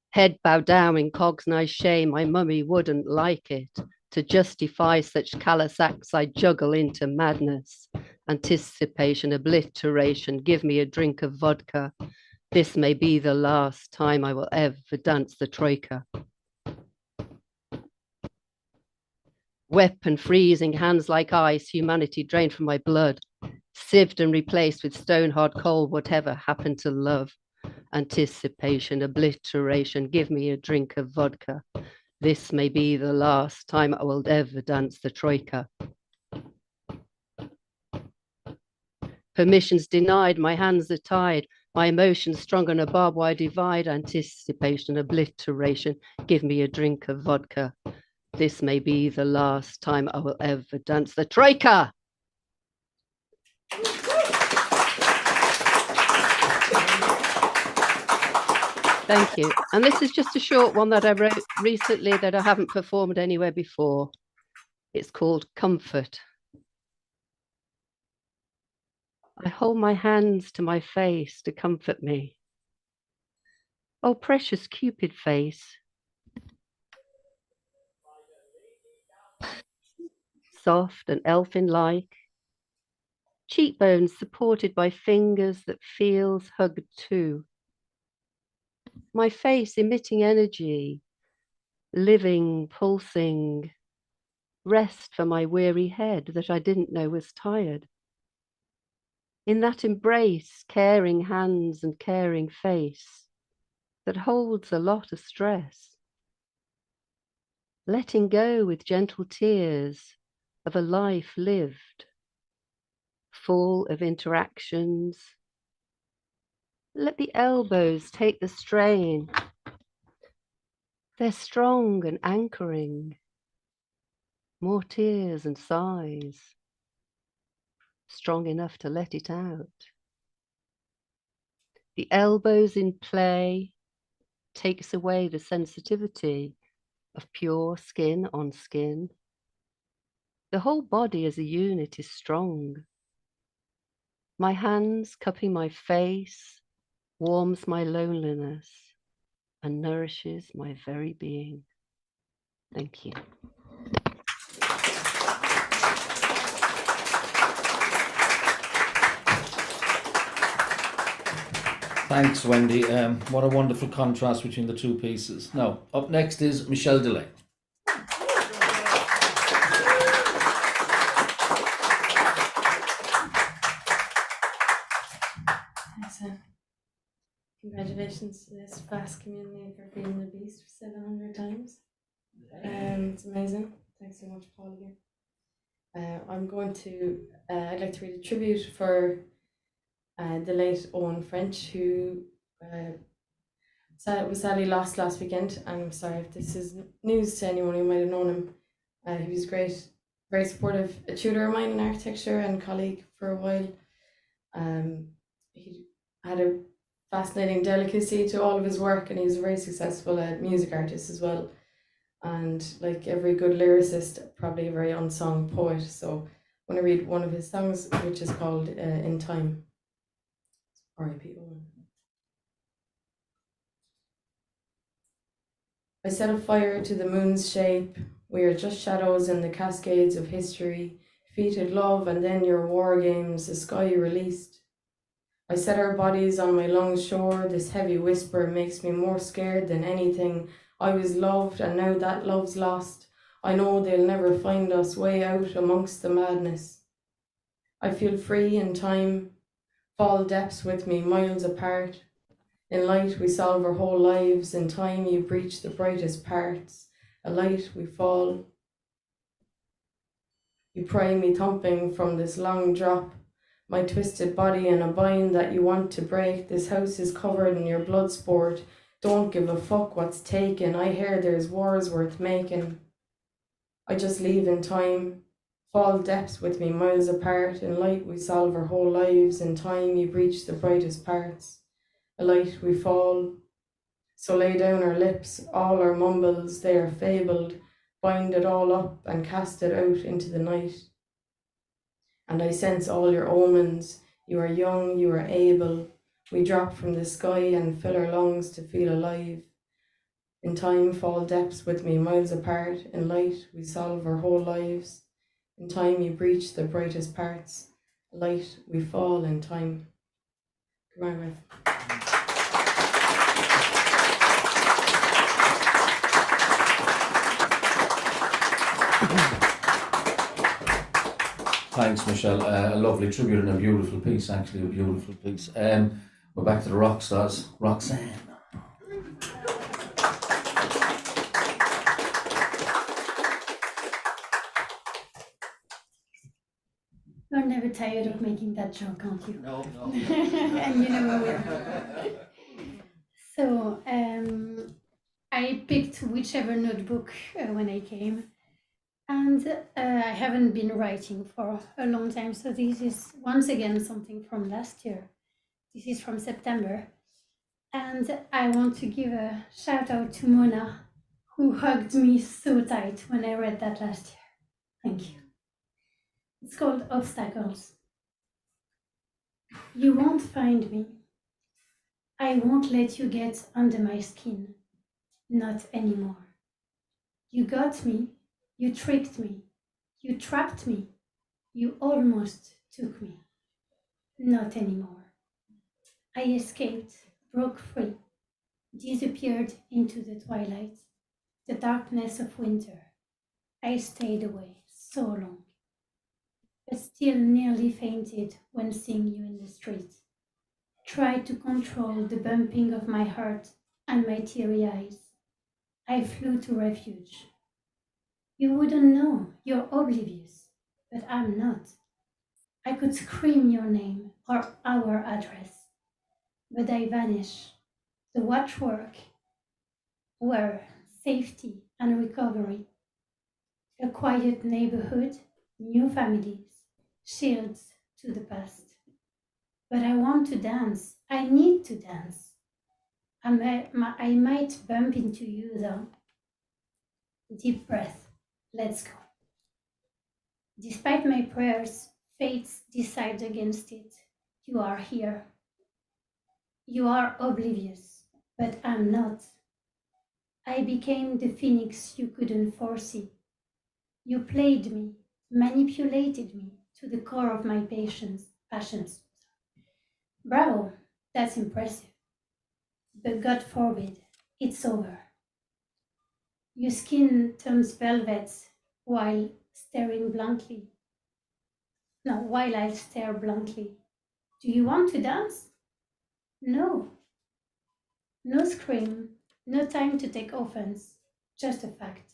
Head bowed down in cognized shame, my mummy wouldn't like it. To justify such callous acts, I juggle into madness. Anticipation, obliteration, give me a drink of vodka. This may be the last time I will ever dance the troika. Weapon freezing, hands like ice, humanity drained from my blood, sieved and replaced with stone hard cold, whatever happened to love. Anticipation, obliteration, give me a drink of vodka. This may be the last time I will ever dance the troika. Permissions denied, my hands are tied, my emotions strong on a barbed wire divide. Anticipation, obliteration, give me a drink of vodka. This may be the last time I will ever dance the troika. Thank you. And this is just a short one that I wrote recently that I haven't performed anywhere before. It's called Comfort. I hold my hands to my face to comfort me. Oh, precious Cupid face. Soft and elfin-like. Cheekbones supported by fingers that feels hugged too. My face emitting energy, living, pulsing, rest for my weary head that I didn't know was tired. In that embrace, caring hands and caring face that holds a lot of stress. Letting go with gentle tears of a life lived, full of interactions. Let the elbows take the strain. They're strong and anchoring. More tears and sighs. Strong enough to let it out. The elbows in play takes away the sensitivity of pure skin on skin. The whole body as a unit is strong. My hands cupping my face warms my loneliness and nourishes my very being. Thank you. Thanks, Wendy. What a wonderful contrast between the two pieces. Now, up next is Michelle DeLay. Congratulations to this vast community for feeding the beast 700 times. It's amazing. Thanks so much, Paul, again. I'd like to read a tribute for the late Owen French, who was sadly lost last weekend. And I'm sorry if this is news to anyone who might have known him. He was great, very supportive, a tutor of mine in architecture and colleague for a while. He had a fascinating delicacy to all of his work, and he was a very successful music artist as well. And like every good lyricist, probably a very unsung poet. So I want to read one of his songs, which is called In Time. R.I.P. Owen. I set a fire to the moon's shape. We are just shadows in the cascades of history. Defeated love and then your war games, the sky released. I set our bodies on my lung shore. This heavy whisper makes me more scared than anything. I was loved and now that love's lost. I know they'll never find us way out amongst the madness. I feel free in time. Fall depths with me, miles apart. In light we solve our whole lives. In time you breach the brightest parts. A light we fall. You pry me thumping from this long drop. My twisted body in a bind that you want to break. This house is covered in your blood sport. Don't give a fuck what's taken. I hear there's wars worth making. I just leave in time. Fall depths with me, miles apart. In light we solve our whole lives. In time you breach the brightest parts. A light we fall. So lay down our lips, all our mumbles, they are fabled. Bind it all up and cast it out into the night. And I sense all your omens. You are young, you are able. We drop from the sky and fill our lungs to feel alive. In time fall depths with me, miles apart. In light we solve our whole lives. In time you breach the brightest parts. Light we fall in time. Come on, Rev. Thanks, Michelle. A lovely tribute and a beautiful piece, actually, a beautiful piece. We're back to the rock stars. Roxanne. You're never tired of making that joke, aren't you? No, no. And you never will. So, I picked whichever notebook when I came. And I haven't been writing for a long time, so this is once again something from last year. This is from September. And I want to give a shout out to Mona, who hugged me so tight when I read that last year. Thank you. It's called Obstacles. You won't find me. I won't let you get under my skin. Not anymore. You got me. You tricked me. You trapped me. You almost took me. Not anymore. I escaped, broke free, disappeared into the twilight, the darkness of winter. I stayed away so long, but still nearly fainted when seeing you in the street. Tried to control the bumping of my heart and my teary eyes. I flew to refuge. You wouldn't know, you're oblivious, but I'm not. I could scream your name or our address, but I vanish. The watchwork were safety and recovery. A quiet neighborhood, new families, shields to the past. But I want to dance. I need to dance. I might bump into you though. Deep breath. Let's go. Despite my prayers, fate decides against it. You are here. You are oblivious, but I'm not. I became the phoenix you couldn't foresee. You played me, manipulated me to the core of my passions. Bravo, that's impressive. But God forbid, it's over. Your skin turns velvet while staring blankly. No, while I stare blankly. Do you want to dance? No. No scream, no time to take offense, just a fact.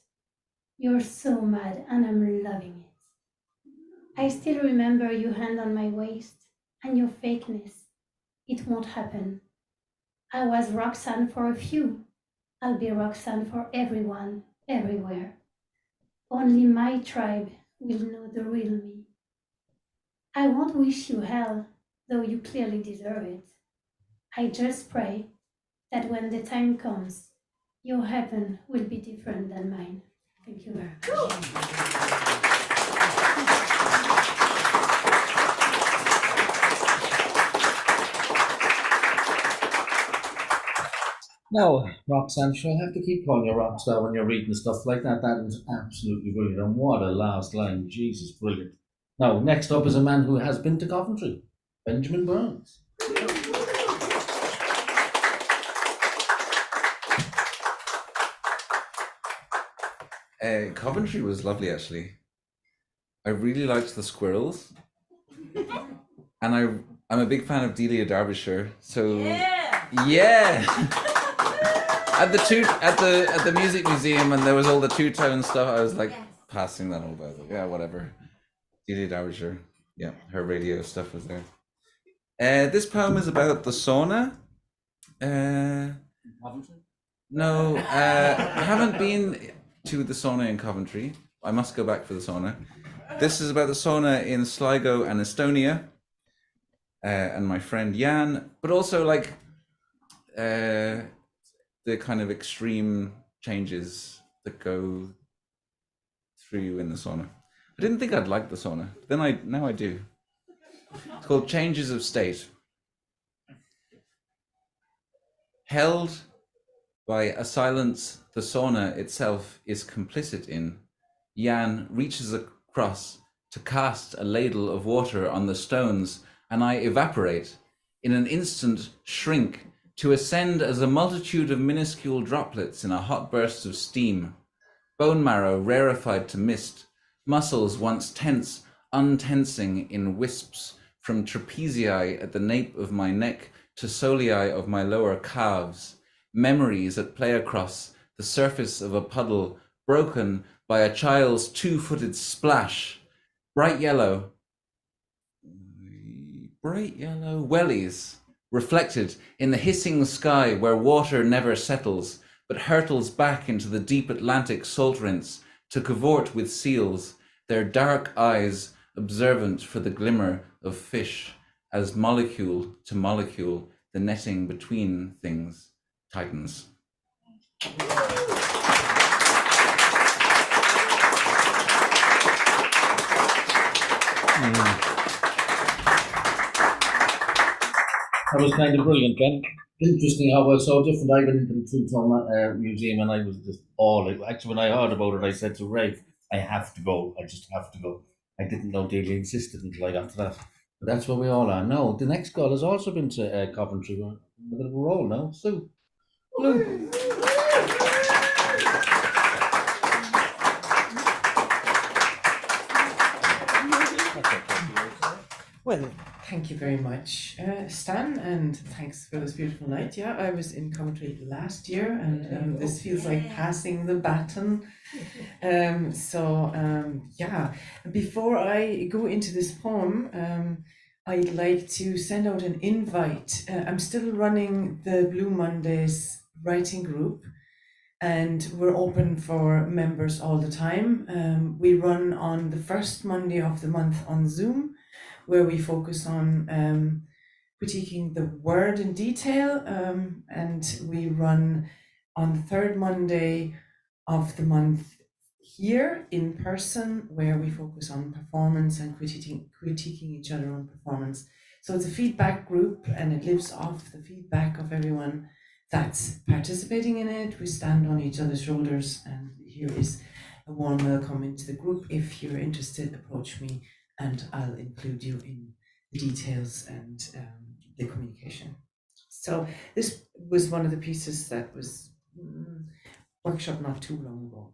You're so mad and I'm loving it. I still remember your hand on my waist and your fakeness. It won't happen. I was Roxanne for a few. I'll be Roxanne for everyone, everywhere. Only my tribe will know the real me. I won't wish you hell, though you clearly deserve it. I just pray that when the time comes, your heaven will be different than mine. Thank you very much. No, Roxanne, she'll have to keep calling you rock star when you're reading stuff like that. That was absolutely brilliant. And what a last line. Jesus, brilliant. Now, next up is a man who has been to Coventry, Benjamin Burns. Coventry was lovely, actually. I really liked the squirrels, and I'm a big fan of Delia Derbyshire. So yeah. At the music museum, and there was all the two-tone stuff. I was like passing that over. I was like, yeah, whatever. Delia Derbyshire. Yeah, her radio stuff was there. This poem is about the sauna. No, I haven't been to the sauna in Coventry. I must go back for the sauna. This is about the sauna in Sligo and Estonia, and my friend Jan, but also like the kind of extreme changes that go through you in the sauna. I didn't think I'd like the sauna. Now I do. It's called Changes of State. Held by a silence the sauna itself is complicit in, Jan reaches across to cast a ladle of water on the stones, and I evaporate, in an instant shrink, to ascend as a multitude of minuscule droplets in a hot burst of steam. Bone marrow rarefied to mist, muscles once tense, untensing in wisps, from trapezii at the nape of my neck to solii of my lower calves. Memories at play across the surface of a puddle, broken by a child's two-footed splash. Bright yellow wellies, reflected in the hissing sky where water never settles, but hurtles back into the deep Atlantic salt rinse to cavort with seals, their dark eyes observant for the glimmer of fish, as molecule to molecule the netting between things tightens. That was kind of brilliant, Ben. Interesting how it's so different. I went into the Two-Tone Museum and I was just actually, when I heard about it, I said to Ray, I have to go. I just have to go. I didn't know Daly existed until I got to that. But that's where we all are. No, the next girl has also been to Coventry. We're a bit of a roll now. Sue. Blue. Well, thank you very much, Stan, and thanks for this beautiful night. Yeah, I was in Coventry last year, and this feels like passing the baton. Yeah, before I go into this poem, I'd like to send out an invite. I'm still running the Blue Mondays writing group, and we're open for members all the time. We run on the first Monday of the month on Zoom, where we focus on critiquing the word in detail, and we run on the third Monday of the month here in person, where we focus on performance and critiquing each other on performance. So it's a feedback group and it lives off the feedback of everyone that's participating in it. We stand on each other's shoulders, and here is a warm welcome into the group. If you're interested, approach me and I'll include you in the details and the communication. So this was one of the pieces that was workshop not too long ago.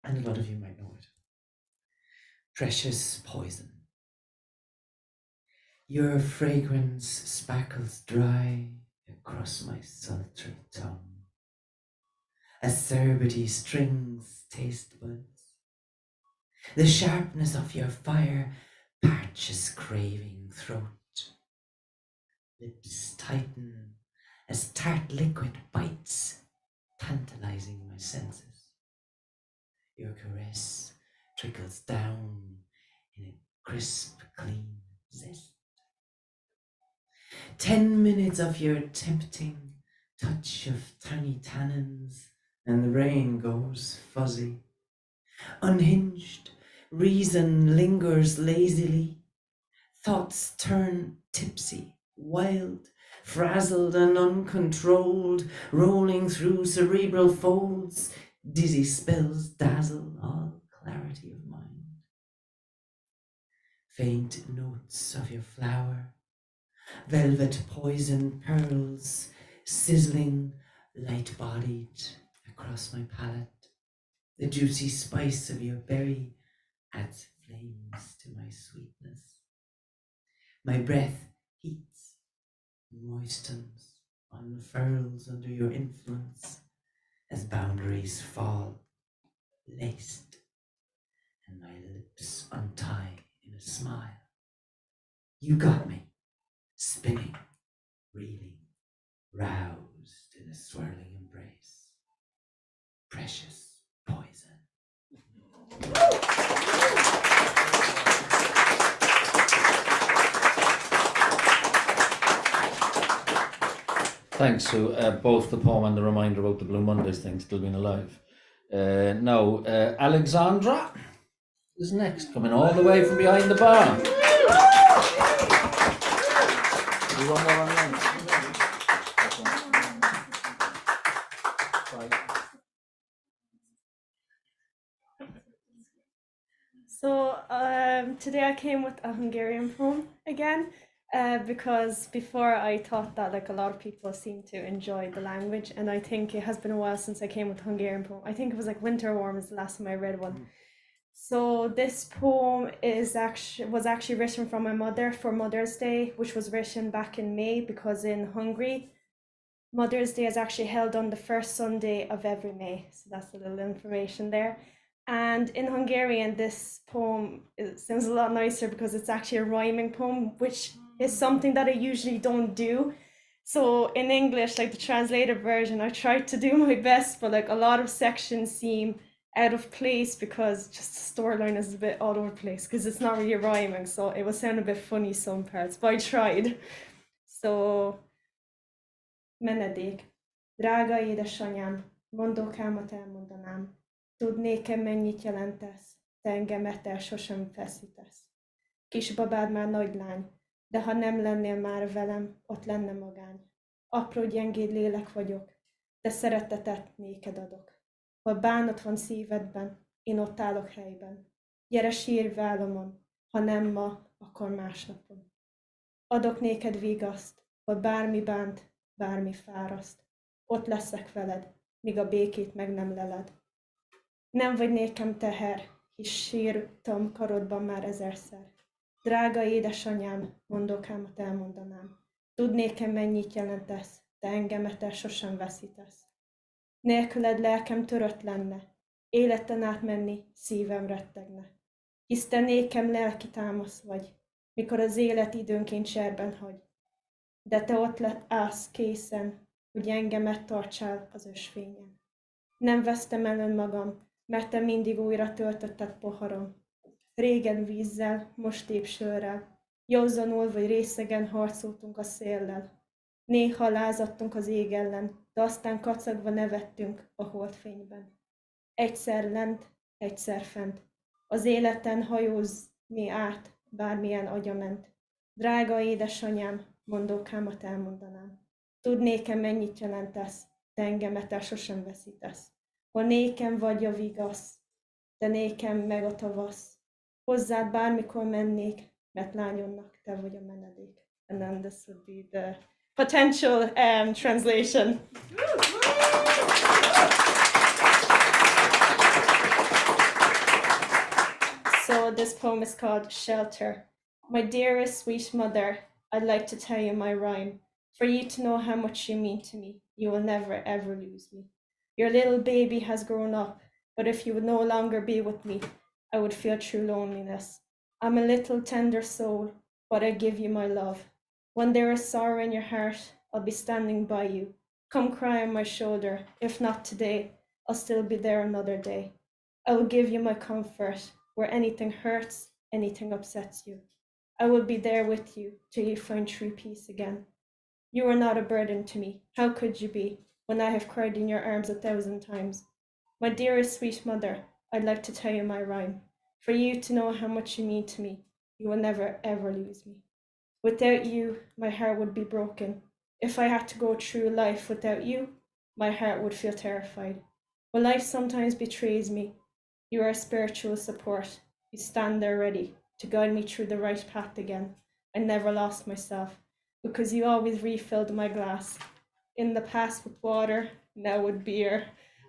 And a lot of you might know it. Precious poison. Your fragrance sparkles dry across my sultry tongue. Acerbity strings taste buds. The sharpness of your fire parches craving throat. Lips tighten as tart liquid bites, tantalizing my senses. Your caress trickles down in a crisp, clean zest. 10 minutes of your tempting touch of tiny tannins, and the rain goes fuzzy. Unhinged, reason lingers lazily. Thoughts turn tipsy, wild, frazzled and uncontrolled, rolling through cerebral folds. Dizzy spells dazzle all clarity of mind. Faint notes of your flower, velvet poison pearls, sizzling, light-bodied across my palate. The juicy spice of your berry adds flames to my sweetness. My breath heats, moistens, unfurls under your influence as boundaries fall, laced, and my lips untie in a smile. You got me, spinning, reeling, roused in a swirling embrace. Precious poison. Thanks to both the poem and the reminder about the Blue Mondays thing still being alive. Now, Alexandra is next, coming all the way from behind the bar. One more online. So today I came with a Hungarian poem again, because before I thought that like a lot of people seem to enjoy the language, and I think it has been a while since I came with a Hungarian poem. I think it was like Winter Warm is the last time I read one. So this poem was actually written from my mother for Mother's Day, which was written back in May, because in Hungary, Mother's Day is actually held on the first Sunday of every May. So that's a little information there. And in Hungarian, this poem sounds a lot nicer because it's actually a rhyming poem, which is something that I usually don't do. So in English, like the translated version, I tried to do my best, but like a lot of sections seem out of place because just the storyline is a bit all over the place because it's not really rhyming. So it will sound a bit funny some parts, but I tried. So menedék. Drága édesanyám, mondókámat elmondanám. Tudnék-e, mennyit jelentesz? Te engemet el sosem feszítesz. Kisbabád már nagy lány, de ha nem lennél már velem, ott lenne magány. Apró gyengéd lélek vagyok, de szeretetet néked adok. Ha bánat van szívedben, én ott állok helyben. Gyere sírj vállamon, ha nem ma, akkor másnapon. Adok néked vigaszt, ha bármi bánt, bármi fáraszt. Ott leszek veled, míg a békét meg nem leled. Nem vagy nékem teher, hisz sírtam karodban már ezerszer. Drága édesanyám, mondókámat elmondanám. Tudnék-e, mennyit jelentesz, te engemet el sosem veszítesz. Nélküled lelkem törött lenne, életen átmenni szívem rettegne. Hisz te nékem lelki támasz vagy, mikor az élet időnként cserben hagy. De te ott állsz készen, hogy engemet tartsál az ösvényen. Nem vesztem el önmagam, mert te mindig újra töltötted poharam. Régen vízzel, most épp sörrel, józanul vagy részegen harcoltunk a széllel. Néha lázadtunk az ég ellen, de aztán kacagva nevettünk a holdfényben. Egyszer lent, egyszer fent, az életen hajózni át, bármilyen agyament. Drága édesanyám, mondókámat elmondanám. Tudnékem, mennyit jelentesz, de engemet el sosem veszítesz. Hol nékem vagy a vigasz, de nékem meg a tavasz. Hozzád bármikor mennék, mert lányomnak te vagy a menedék. And then this would be the potential translation. So this poem is called Shelter. My dearest sweet mother, I'd like to tell you my rhyme. For you to know how much you mean to me, you will never ever lose me. Your little baby has grown up, but if you would no longer be with me, I would feel true loneliness. I'm a little tender soul, but I give you my love. When there is sorrow in your heart, I'll be standing by you. Come cry on my shoulder. If not today, I'll still be there another day. I will give you my comfort where anything hurts, anything upsets you. I will be there with you till you find true peace again. You are not a burden to me. How could you be when I have cried in your arms 1,000 times? My dearest sweet mother, I'd like to tell you my rhyme. For you to know how much you mean to me, you will never ever lose me. Without you, my heart would be broken. If I had to go through life without you, my heart would feel terrified. When life sometimes betrays me, you are a spiritual support. You stand there ready to guide me through the right path again. I never lost myself because you always refilled my glass. In the past with water, now with beer.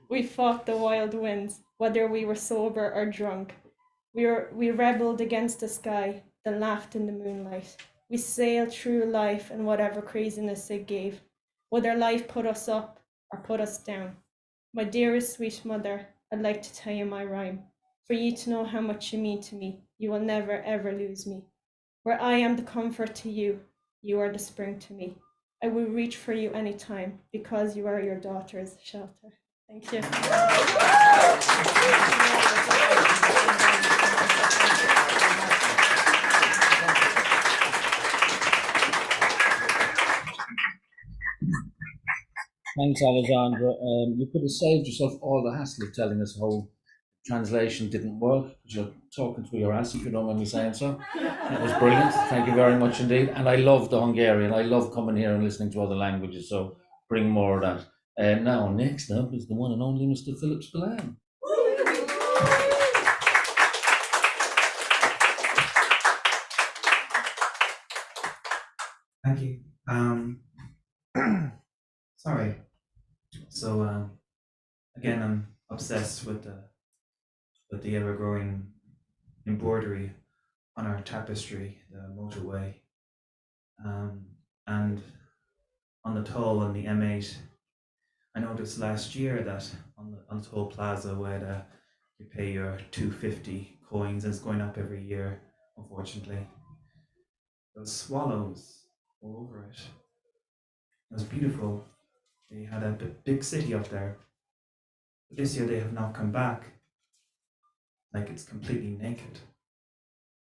We fought the wild winds, whether we were sober or drunk. We rebelled against the sky, then laughed in the moonlight. We sailed through life and whatever craziness it gave, whether life put us up or put us down. My dearest sweet mother, I'd like to tell you my rhyme. For you to know how much you mean to me, you will never ever lose me. Where I am the comfort to you, you are the spring to me. I will reach for you anytime because you are your daughter's shelter. Thank you. Thanks, Alexandra. You could have saved yourself all the hassle of telling us how translation didn't work because you're talking through your ass, if you don't mind me saying so. It was brilliant. Thank you very much indeed. And I love the Hungarian. I love coming here and listening to other languages. So bring more of that. Now, next up is the one and only Mr. Philip Spillane. Thank you. Sorry. So again, I'm obsessed with the ever-growing embroidery on our tapestry, the motorway, and on the toll on the M8. I noticed last year that on the toll plaza where you pay your 250 coins, and it's going up every year, unfortunately. Those swallows all over it. It was beautiful. They had a big city up there. But this year they have not come back. Like it's completely naked.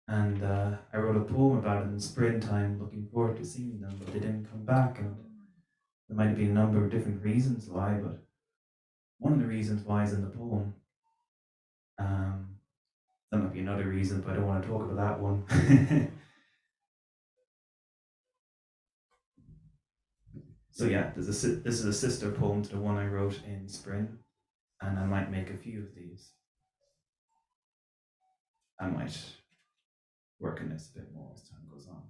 And I wrote a poem about it in springtime, looking forward to seeing them, but they didn't come back. And there might have been a number of different reasons why, but one of the reasons why is in the poem. There might be another reason, but I don't want to talk about that one. So yeah, this is a sister poem to the one I wrote in spring, and I might make a few of these. I might work on this a bit more as time goes on.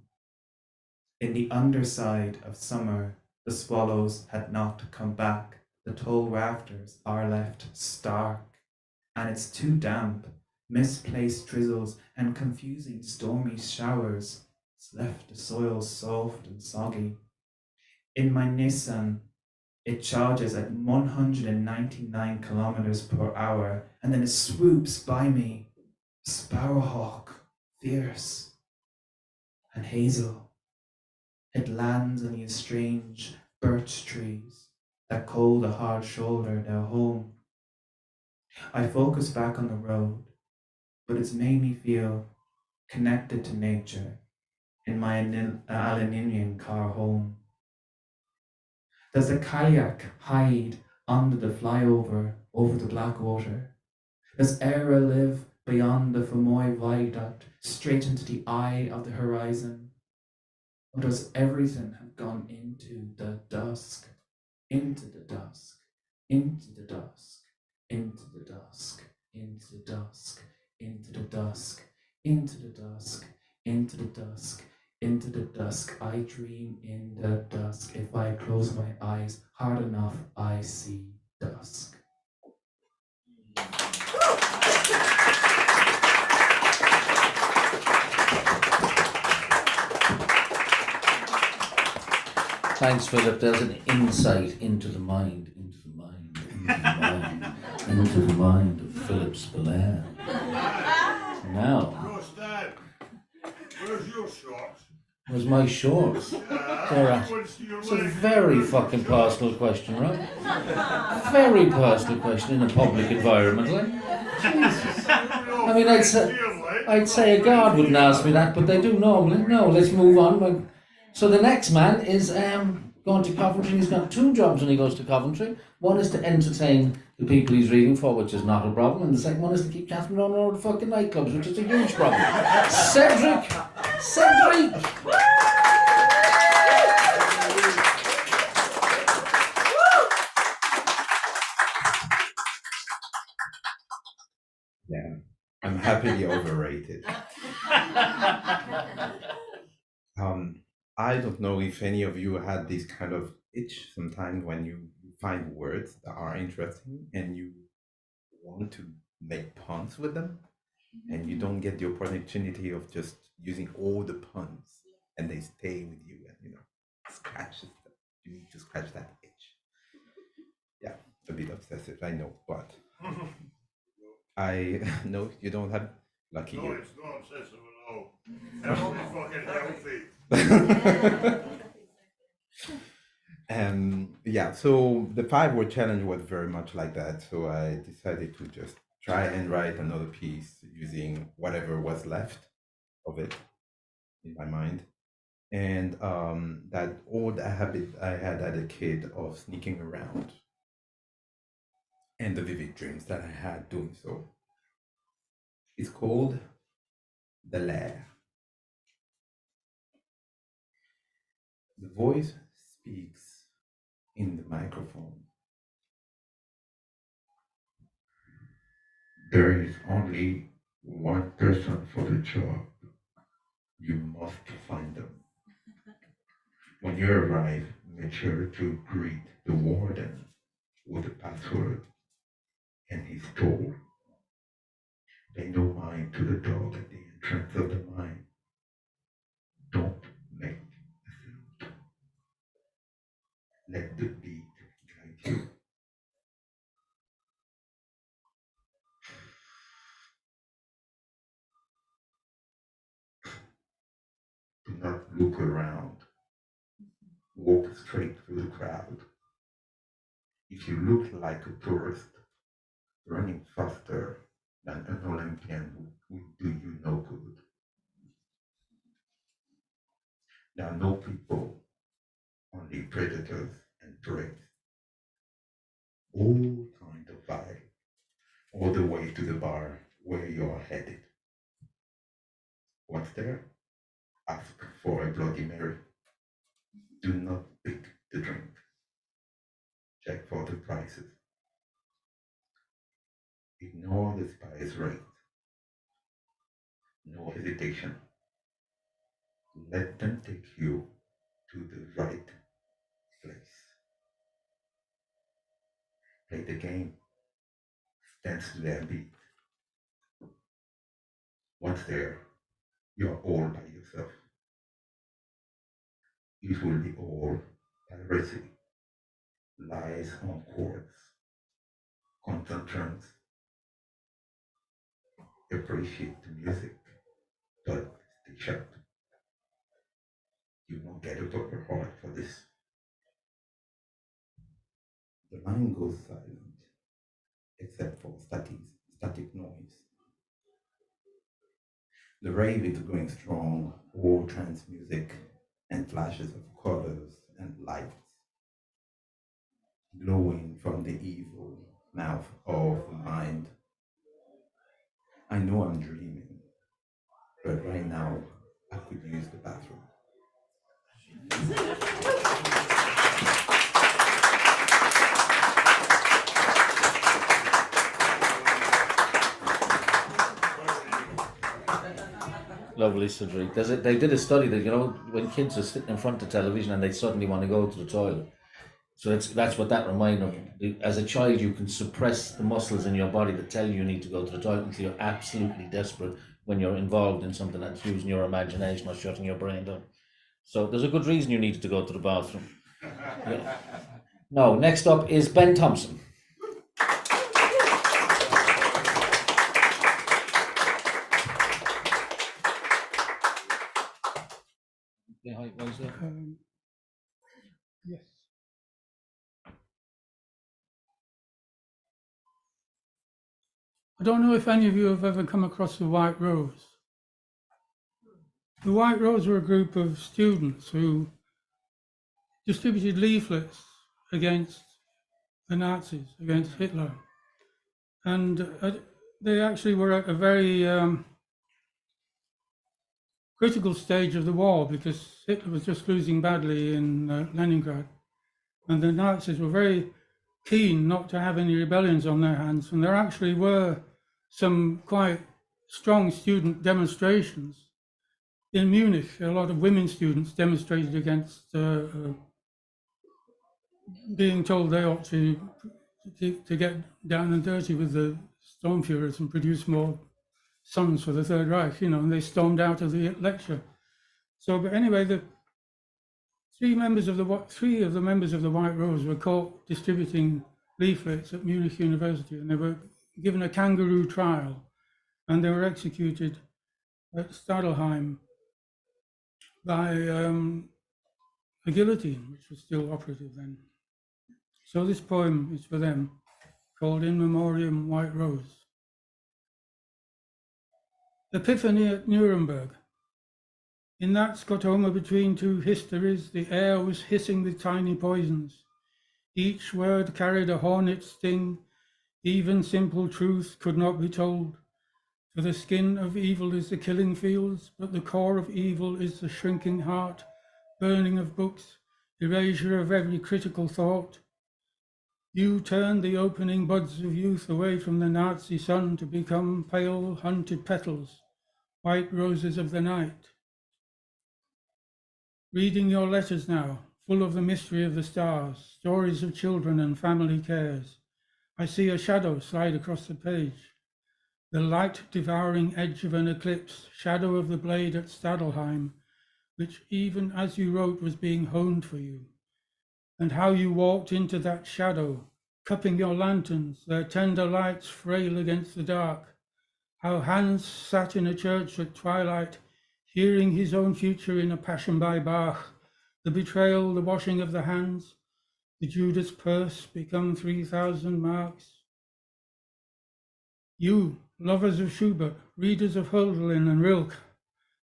In the underside of summer, the swallows had not come back. The tall rafters are left stark, and it's too damp. Misplaced drizzles and confusing stormy showers. It's left the soil soft and soggy. In my Nissan, it charges at 199 kilometers per hour, and then it swoops by me. Sparrowhawk, fierce and hazel. It lands on these strange birch trees that call the hard shoulder their home. I focus back on the road, but it's made me feel connected to nature in my aluminium car home. Does the kayak hide under the flyover over the black water? Does Era live beyond the Fermoy viaduct, straight into the eye of the horizon? Or does everything have gone into the dusk, into the dusk, into the dusk, into the dusk, into the dusk, into the dusk, into the dusk, into the dusk, into the dusk? I dream in the dusk. If I close my eyes hard enough, I see dusk. Thanks, Philip. There's an insight into the mind, into the mind, into the mind, into the mind of Philip Spiller. Now, Dad, where's your shorts? where's my shorts? They're at. It's a very fucking personal question, right? Very personal question in a public environment, like. Jesus. I mean, I'd say a guard wouldn't ask me that, but they do normally. No, let's move on. So the next man is going to Coventry. He's got two jobs when he goes to Coventry. One is to entertain the people he's reading for, which is not a problem, and the second one is to keep Catherine on all the fucking nightclubs, which is a huge problem. Cedric! Yeah, I'm happily overrated. I don't know if any of you had this kind of itch sometimes when you find words that are interesting and you want to make puns with them and you don't get the opportunity of just using all the puns and they stay with you and scratches them. You need to scratch that itch. Yeah, a bit obsessive, I know, but I no, you don't have lucky No, you. it's not obsessive at all. It's fucking healthy. Yeah, so the 5 word challenge was very much like that. So I decided to just try and write another piece using whatever was left of it in my mind. And that old habit I had as a kid of sneaking around and the vivid dreams that I had doing so. It's called The Lair. The voice speaks in the microphone. There is only one person for the job. You must find them. When you arrive, make sure to greet the warden with a password and his toll. Pay no mind to the dog at the entrance of the mine. Don't make a sound. Let the beat guide you. Do not look around. Walk straight through the crowd. If you look like a tourist, running faster than an Olympian would do you no good. There are no people, only predators and prey. All kind of vibe, all the way to the bar where you are headed. What's there? Ask for a Bloody Mary. Do not pick the drink. Check for the prices. Ignore the spice rate. No hesitation. Let them take you to the right place. Play the game. Dance to their beat. Once there, you are all by yourself. It will be all piracy, lies on chords, constant trance. Appreciate the music, but stay sharp. You won't get a proper heart for this. The line goes silent, except for static noise. The rave is going strong, all trance music and flashes of colors and lights, glowing from the evil mouth of the mind. I know I'm dreaming, but right now I could use the bathroom. Lovely, Cedric. They did a study that, when kids are sitting in front of television and they suddenly want to go to the toilet. So that's what that reminded them. As a child, you can suppress the muscles in your body that tell you need to go to the toilet until you're absolutely desperate when you're involved in something that's using your imagination or shutting your brain down. So there's a good reason you needed to go to the bathroom. Yeah. No, next up is Ben Thompson. Yes. I don't know if any of you have ever come across the White Rose. The White Rose were a group of students who distributed leaflets against the Nazis, against Hitler. And they actually were at a very critical stage of the war because Hitler was just losing badly in Leningrad. And the Nazis were very keen not to have any rebellions on their hands. And there actually were some quite strong student demonstrations in Munich. A lot of women students demonstrated against being told they ought to get down and dirty with the Sturmfuhrers and produce more sons for the Third Reich, and they stormed out of the lecture. So, but anyway, the three of the members of the White Rose were caught distributing leaflets at Munich University, and they were given a kangaroo trial, and they were executed at Stadelheim by a guillotine, which was still operative then. So this poem is for them, called In Memoriam White Rose. Epiphany at Nuremberg. In that scotoma between two histories, the air was hissing with tiny poisons. Each word carried a hornet's sting. Even simple truth could not be told. For the skin of evil is the killing fields, but the core of evil is the shrinking heart, burning of books, erasure of every critical thought. You turned the opening buds of youth away from the Nazi sun to become pale, hunted petals, white roses of the night. Reading your letters now, full of the mystery of the stars, stories of children and family cares, I see a shadow slide across the page. The light-devouring edge of an eclipse, shadow of the blade at Stadelheim, which even as you wrote was being honed for you. And how you walked into that shadow, cupping your lanterns, their tender lights frail against the dark. How Hans sat in a church at twilight, hearing his own future in a passion by Bach, the betrayal, the washing of the hands, the Judas purse become 3,000 marks. You, lovers of Schubert, readers of Hölderlin and Rilke,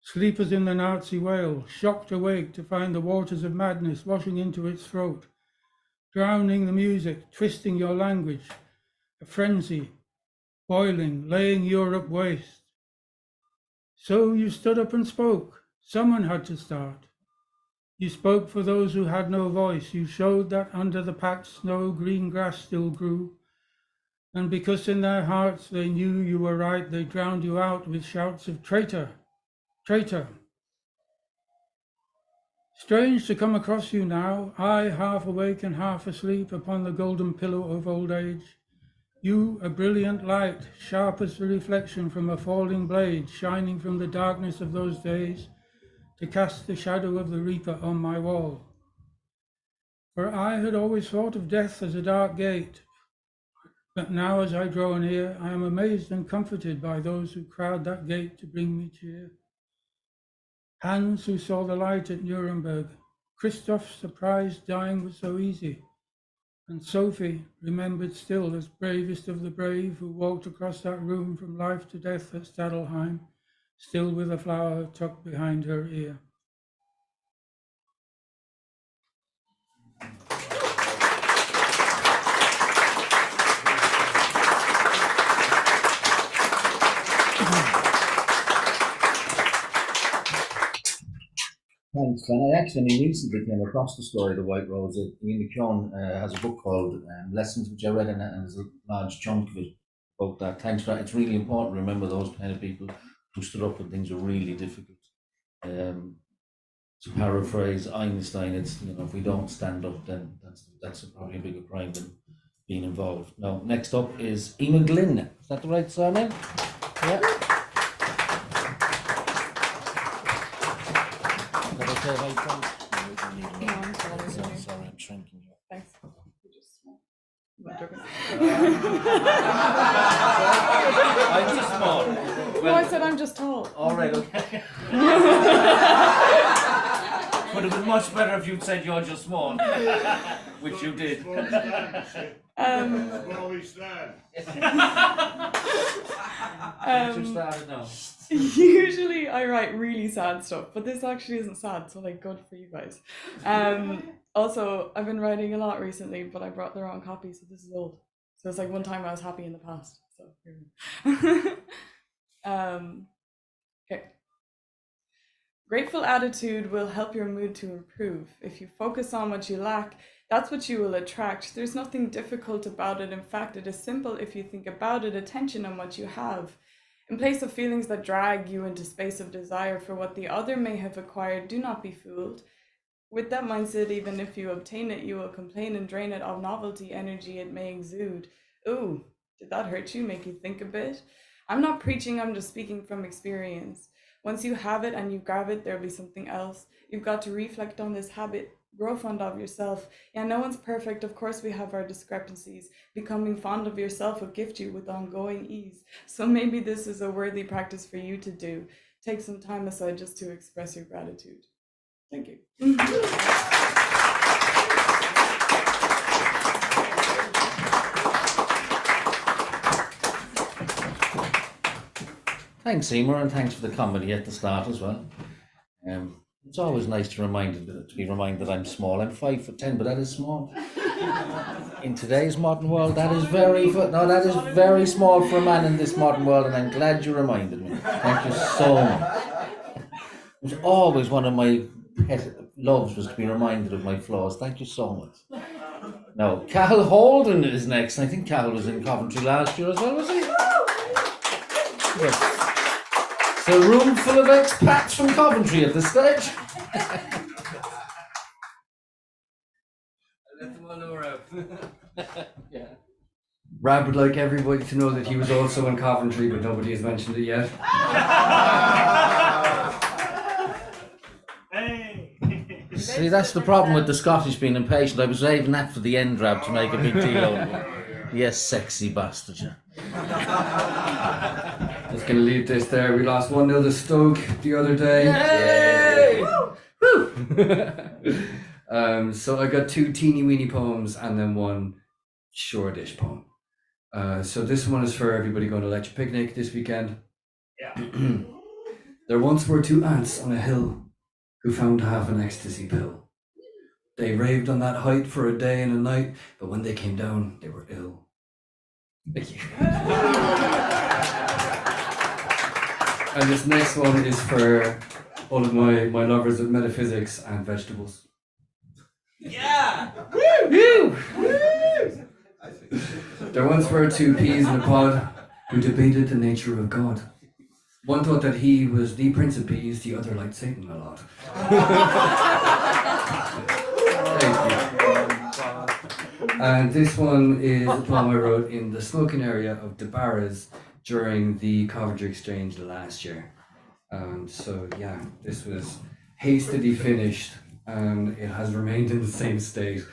sleepers in the Nazi whale, shocked awake to find the waters of madness washing into its throat, drowning the music, twisting your language, a frenzy, boiling, laying Europe waste. So you stood up and spoke. Someone had to start. You spoke for those who had no voice. You showed that under the packed snow, green grass still grew. And because in their hearts they knew you were right, they drowned you out with shouts of traitor, traitor. Strange to come across you now, I half awake and half asleep upon the golden pillow of old age. You, a brilliant light, sharp as the reflection from a falling blade, shining from the darkness of those days, to cast the shadow of the reaper on my wall. For I had always thought of death as a dark gate, but now as I draw near, I am amazed and comforted by those who crowd that gate to bring me cheer. Hans, who saw the light at Nuremberg, Christoph's surprised dying was so easy, and Sophie, remembered still as bravest of the brave, who walked across that room from life to death at Stadelheim, still with a flower tucked behind her ear. Thanks, and I actually only recently came across the story of the White Rose. Ian McKeown has a book called Lessons, which I read, and there's a large chunk of it about that. Thanks for that. It's really important to remember those kind of people who stood up when things were really difficult. To paraphrase Einstein, it's, you know, if we don't stand up, then that's probably a bigger crime than being involved. Now, next up is Eamon Glynn. Is that the right surname? Yeah. Okay, hi, friends. Sorry, I'm shrinking you. Thanks. I'm just small. No, I said I'm just tall. All right, okay. Would have been much better if you'd said you're just small, which you did. Where we stand. Just started now. Usually I write really sad stuff, but this actually isn't sad, so like good for you guys. Also, I've been writing a lot recently, but I brought the wrong copy, so this is old. So it's like one time I was happy in the past. So here. Okay. Grateful attitude will help your mood to improve. If you focus on what you lack, that's what you will attract. There's nothing difficult about it. In fact, it is simple if you think about it. Attention on what you have. In place of feelings that drag you into space of desire for what the other may have acquired, do not be fooled. With that mindset, even if you obtain it, you will complain and drain it of novelty energy it may exude. Ooh, did that hurt you? Make you think a bit? I'm not preaching, I'm just speaking from experience. Once you have it and you grab it, there'll be something else. You've got to reflect on this habit. Grow fond of yourself. Yeah, no one's perfect. Of course, we have our discrepancies. Becoming fond of yourself will gift you with ongoing ease. So maybe this is a worthy practice for you to do. Take some time aside just to express your gratitude. Thank you. Thanks, Emer, and thanks for the comedy at the start as well. It's always nice to be reminded that I'm small. I'm 5'10", but that is small. In today's modern world, that is very small for a man in this modern world, and I'm glad you reminded me. Thank you so much. It was always one of my pet loves was to be reminded of my flaws. Thank you so much. Now, Cahill Holden is next. I think Cahill was in Coventry last year as well, was he? Yes. It's a room full of expats from Coventry at this stage. Let them all know we're out. Yeah. Brad would like everybody to know that he was also in Coventry, but nobody has mentioned it yet. See, that's the problem with the Scottish being impatient. I was saving that for the end, Rab, to make a big deal out of it. Yes, sexy bastard, yeah. Just gonna leave this there. We lost 1-0 to Stoke the other day. Yay! So I got 2 teeny weeny poems and then 1 shortish poem. So this one is for everybody going to Lecture Picnic this weekend. Yeah. There once were 2 ants on a hill who found half an ecstasy pill. They raved on that height for a day and a night, but when they came down, they were ill. Thank you. And this next one is for all of my lovers of metaphysics and vegetables. Yeah! Woo! Woo! There once were 2 peas in a pod who debated the nature of God. One thought that he was the Prince of Peas, the other liked Satan a lot. Thank you. And this one is a poem I wrote in the smoking area of the Barras during the Coventry Exchange last year. So yeah, this was hastily finished and it has remained in the same state,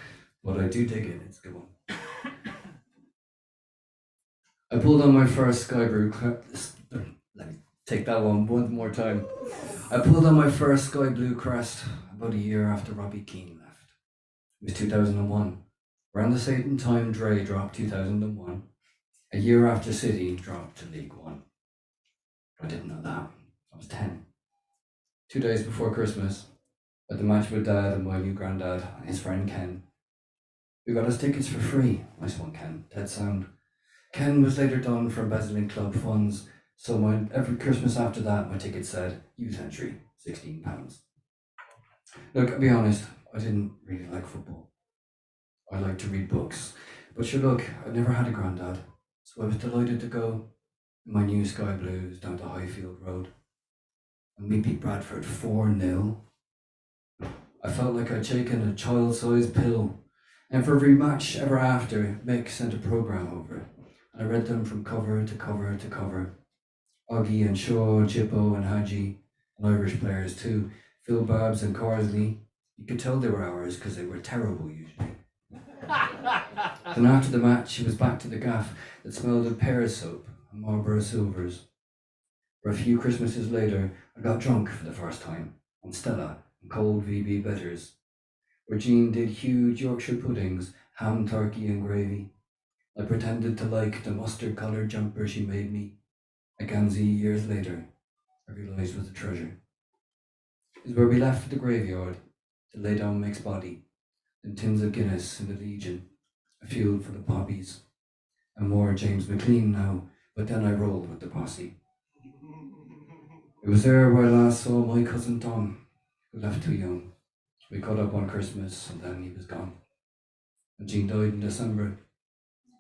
but I do dig it, it's a good one. I pulled on my first sky blue let me take that one more time. I pulled on my first sky blue crest about a year after Robbie Keane left. It was 2001. Around the same time Dre dropped 2001. A year after City dropped to League One. I didn't know that. I was 10. 2 days before Christmas, at the match with Dad and my new granddad and his friend Ken. We got us tickets for free. Nice one, Ken. Dead sound. Ken was later done for embezzling club funds, so every Christmas after that, my ticket said, youth entry, £16. Look, I'll be honest, I didn't really like football. I like to read books. But sure, look, I've never had a granddad, so I was delighted to go in my new sky blues down to Highfield Road. And we beat Bradford 4-0. I felt like I'd taken a child-sized pill. And for every match ever after, Mick sent a programme over. And I read them from cover to cover to cover. Oggy and Shaw, Chippo and Hadji, and Irish players too. Phil Babs and Carsley. You could tell they were ours because they were terrible usually. Then after the match, it was back to the gaff that smelled of pear soap and Marlborough Silvers. For a few Christmases later, I got drunk for the first time on Stella and cold VB bitters, where Jean did huge Yorkshire puddings, ham, turkey and gravy. I pretended to like the mustard-coloured jumper she made me. A Gamzee years later, I realised was a treasure. Is where we left for the graveyard to lay down Mick's body, then tins of Guinness in the Legion, a field for the poppies, and more James McLean now, but then I rolled with the posse. It was there where I last saw my cousin Tom, who left too young. We caught up on Christmas and then he was gone. And Jean died in December,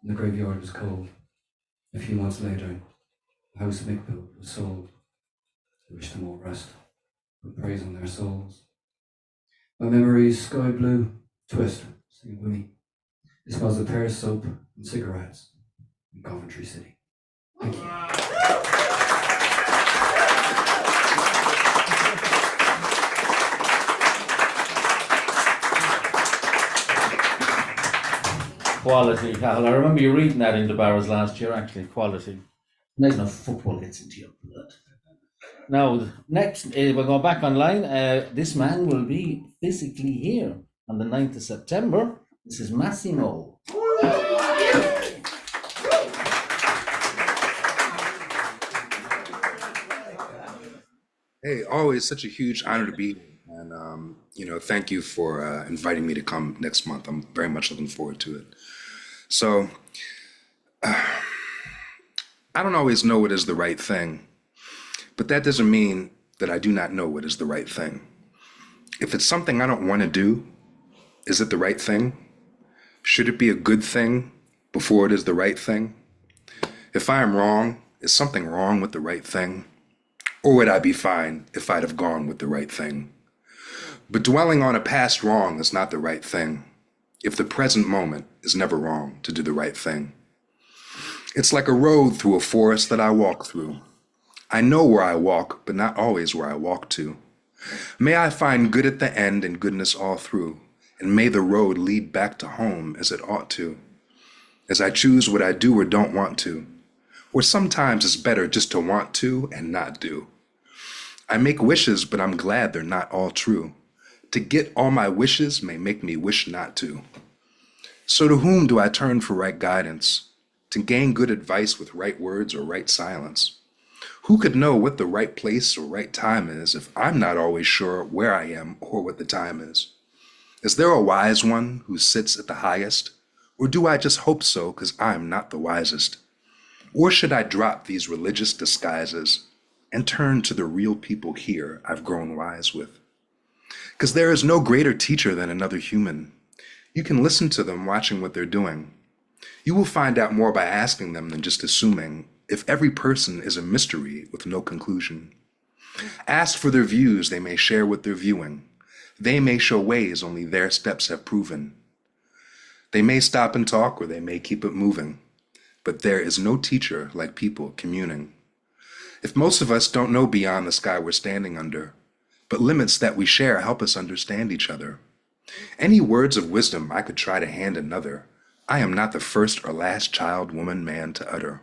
and the graveyard was cold. A few months later, the house Mick built was sold. I wish them all rest, put praise on their souls. My memories sky blue, twist, sing with me. It smells of pear soap and cigarettes in Coventry City. Thank you. Quality, Cathal. I remember you reading that in the Barras last year, actually. Quality. Nice enough football gets into your blood. Now, next, we're going back online. This man will be physically here on the 9th of September. This is Massimo. Hey, always such a huge honor to be here. And, thank you for inviting me to come next month. I'm very much looking forward to it. So, I don't always know what is the right thing, but that doesn't mean that I do not know what is the right thing. If it's something I don't want to do, is it the right thing? Should it be a good thing before it is the right thing? If I am wrong, is something wrong with the right thing? Or would I be fine if I'd have gone with the right thing? But dwelling on a past wrong is not the right thing, if the present moment is never wrong to do the right thing. It's like a road through a forest that I walk through. I know where I walk, but not always where I walk to. May I find good at the end and goodness all through, and may the road lead back to home as it ought to, as I choose what I do or don't want to, or sometimes it's better just to want to and not do. I make wishes, but I'm glad they're not all true. To get all my wishes may make me wish not to. So to whom do I turn for right guidance? To gain good advice with right words or right silence? Who could know what the right place or right time is if I'm not always sure where I am or what the time is? Is there a wise one who sits at the highest? Or do I just hope so because I'm not the wisest? Or should I drop these religious disguises and turn to the real people here I've grown wise with? Because there is no greater teacher than another human. You can listen to them watching what they're doing. You will find out more by asking them than just assuming, if every person is a mystery with no conclusion. Ask for their views they may share what they're viewing. They may show ways only their steps have proven. They may stop and talk or they may keep it moving. But there is no teacher like people communing. If most of us don't know beyond the sky we're standing under, but limits that we share help us understand each other. Any words of wisdom I could try to hand another, I am not the first or last child, woman, man to utter.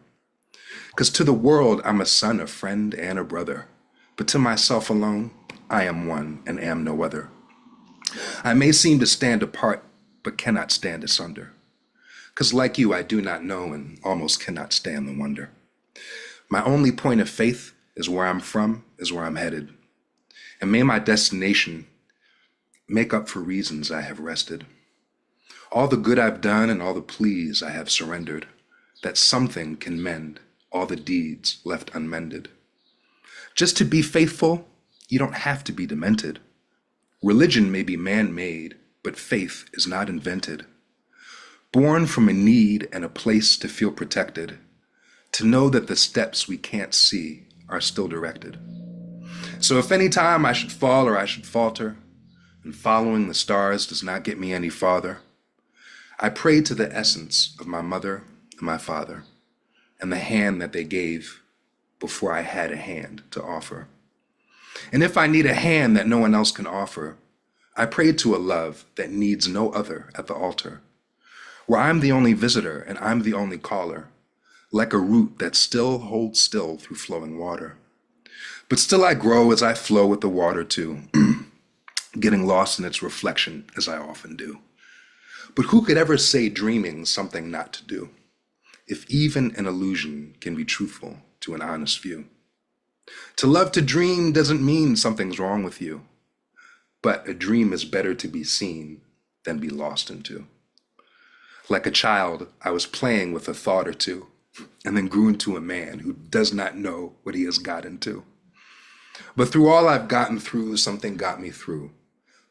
'Cause to the world I'm a son, a friend, and a brother, but to myself alone, I am one and am no other. I may seem to stand apart, but cannot stand asunder. 'Cause like you, I do not know and almost cannot stand the wonder. My only point of faith is where I'm from, is where I'm headed. And may my destination make up for reasons I have rested. All the good I've done and all the pleas I have surrendered, that something can mend all the deeds left unmended. Just to be faithful, you don't have to be demented. Religion may be man-made, but faith is not invented. Born from a need and a place to feel protected, to know that the steps we can't see are still directed. So if any time I should fall or I should falter, and following the stars does not get me any farther, I pray to the essence of my mother and my father, and the hand that they gave before I had a hand to offer. And if I need a hand that no one else can offer, I pray to a love that needs no other at the altar, where I'm the only visitor and I'm the only caller, like a root that still holds still through flowing water. But still I grow as I flow with the water too, getting lost in its reflection as I often do. But who could ever say dreaming's something not to do, if even an illusion can be truthful to an honest view? To love to dream doesn't mean something's wrong with you, but a dream is better to be seen than be lost into. Like a child, I was playing with a thought or two, and then grew into a man who does not know what he has got into. But through all I've gotten through, something got me through.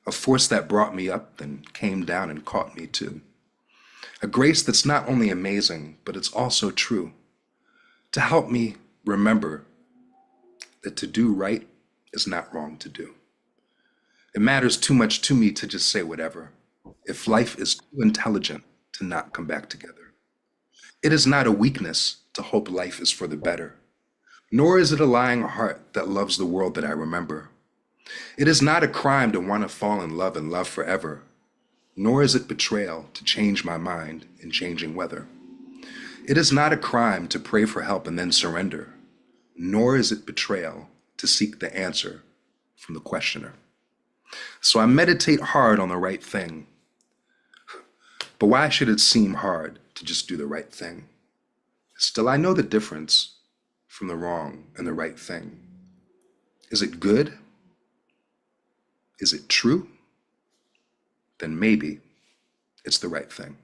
A force that brought me up, then came down and caught me too. A grace that's not only amazing, but it's also true. To help me remember that to do right is not wrong to do. It matters too much to me to just say whatever, if life is too intelligent to not come back together. It is not a weakness to hope life is for the better, nor is it a lying heart that loves the world that I remember. It is not a crime to want to fall in love and love forever, nor is it betrayal to change my mind in changing weather. It is not a crime to pray for help and then surrender, nor is it betrayal to seek the answer from the questioner. So I meditate hard on the right thing. But why should it seem hard to just do the right thing? Still, I know the difference from the wrong and the right thing. Is it good? Is it true? Then maybe it's the right thing.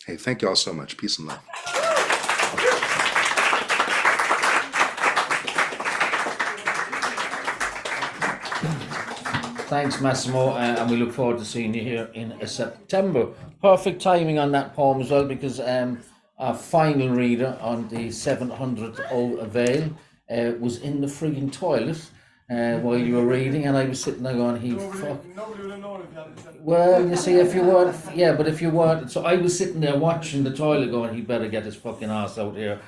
Hey, thank you all so much. Peace and love. Thanks, Massimo, and we look forward to seeing you here in September. Perfect timing on that poem as well, because our final reader on the 700th O Veil was in the frigging toilet while you were reading, and I was sitting there going, well, you see, if you weren't, yeah, but if you weren't, so I was sitting there watching the toilet going, he better get his fucking ass out here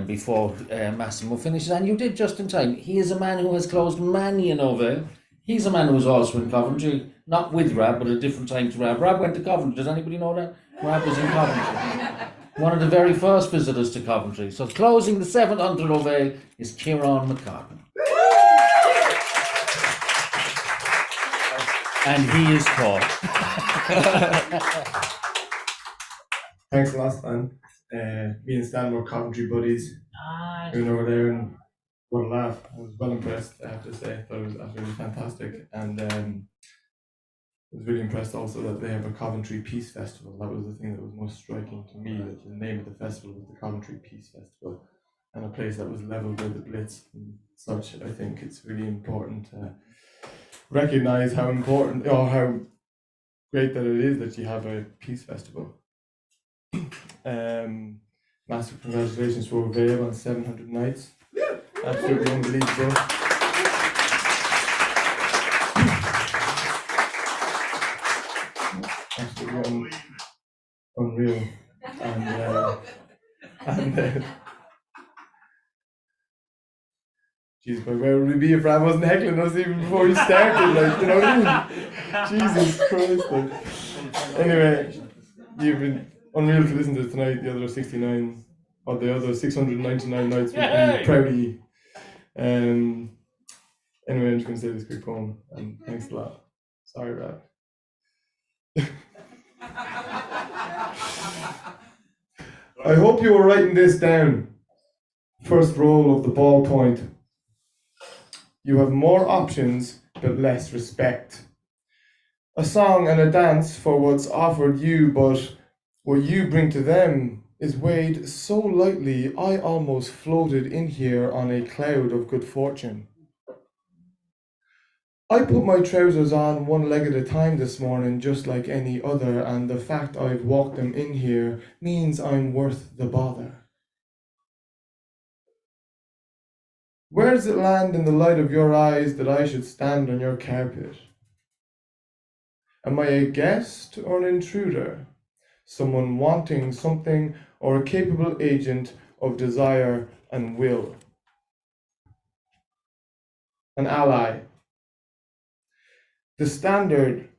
before Massimo finishes, and you did just in time. He is a man who has closed many an O Veil. He's a man who was also in Coventry, not with Rab, but a different time to Rab. Rab went to Coventry. Does anybody know that? Rab was in Coventry. One of the very first visitors to Coventry. So closing the 700 O Veil is Kieran McCartney. And he is caught. Thanks a lot, Stan. Me and Stan were Coventry buddies. We were over there and what a laugh. I was well impressed, I have to say. I thought it was absolutely fantastic. And I was really impressed also that they have a Coventry Peace Festival. That was the thing that was most striking to me, that the name of the festival was the Coventry Peace Festival, and a place that was leveled with the Blitz and such. I think it's really important to recognise how important, or how great that it is that you have a peace festival. Massive congratulations to O'Veil on 700 nights. Absolutely unbelievable. Absolutely unreal. And geez, but where would we be if Rab wasn't heckling us even before we started? Like, you know what I mean? Jesus Christ. Like. Anyway, you've been unreal to listen to tonight. The other 69, or the other 699 nights would be proud of you. Anyway, I'm just going to say this quick poem, and thanks a lot. Sorry, Rab. I hope you were writing this down. First roll of the ballpoint. You have more options, but less respect. A song and a dance for what's offered you, but what you bring to them is weighed so lightly I almost floated in here on a cloud of good fortune. I put my trousers on one leg at a time this morning, just like any other, and the fact I've walked them in here means I'm worth the bother. Where does it land in the light of your eyes that I should stand on your carpet? Am I a guest or an intruder? Someone wanting something or a capable agent of desire and will? An ally. The standard,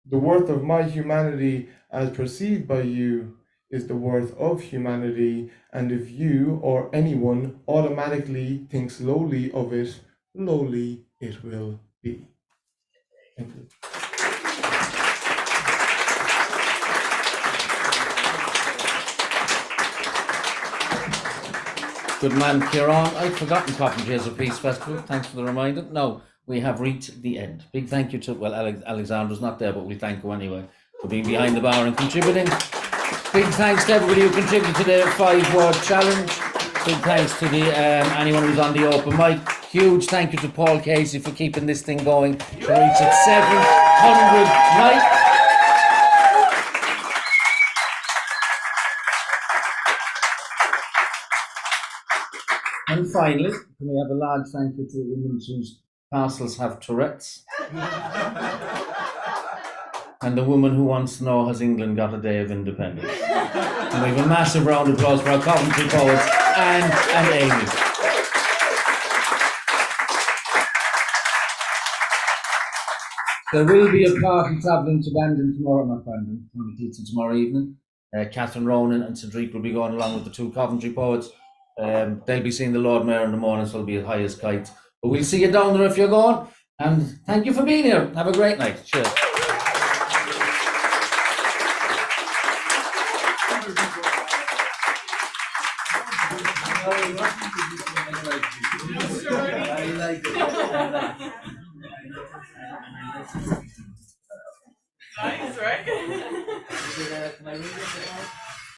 the worth of my humanity as perceived by you is the worth of humanity, and if you or anyone automatically thinks lowly of it, lowly it will be. Thank you. Good man, Kieran. I'd forgotten Coventry as a Peace Festival. Thanks for the reminder. No, we have reached the end. Big thank you to, well, Alexandra's not there, but we thank you anyway for being behind the bar and contributing. Big thanks to everybody who contributed to the 5-word challenge. Big thanks to the anyone who's on the open mic. Huge thank you to Paul Casey for keeping this thing going to reach its 700 night. And finally, can we have a large thank you to a woman whose parcels have Tourette's? And the woman who wants to know, has England got a day of independence? And we have a massive round of applause for our Coventry poets, Anne and Amy. There will be a party travelling to Bandon tomorrow, not Bandon, tomorrow evening. Catherine Ronan and Cedric will be going along with the 2 Coventry poets. They'll be seeing the Lord Mayor in the morning, so it'll be as high as kites. But we'll see you down there if you're going. And thank you for being here. Have a great night. Cheers. Nice, right? Can I read it?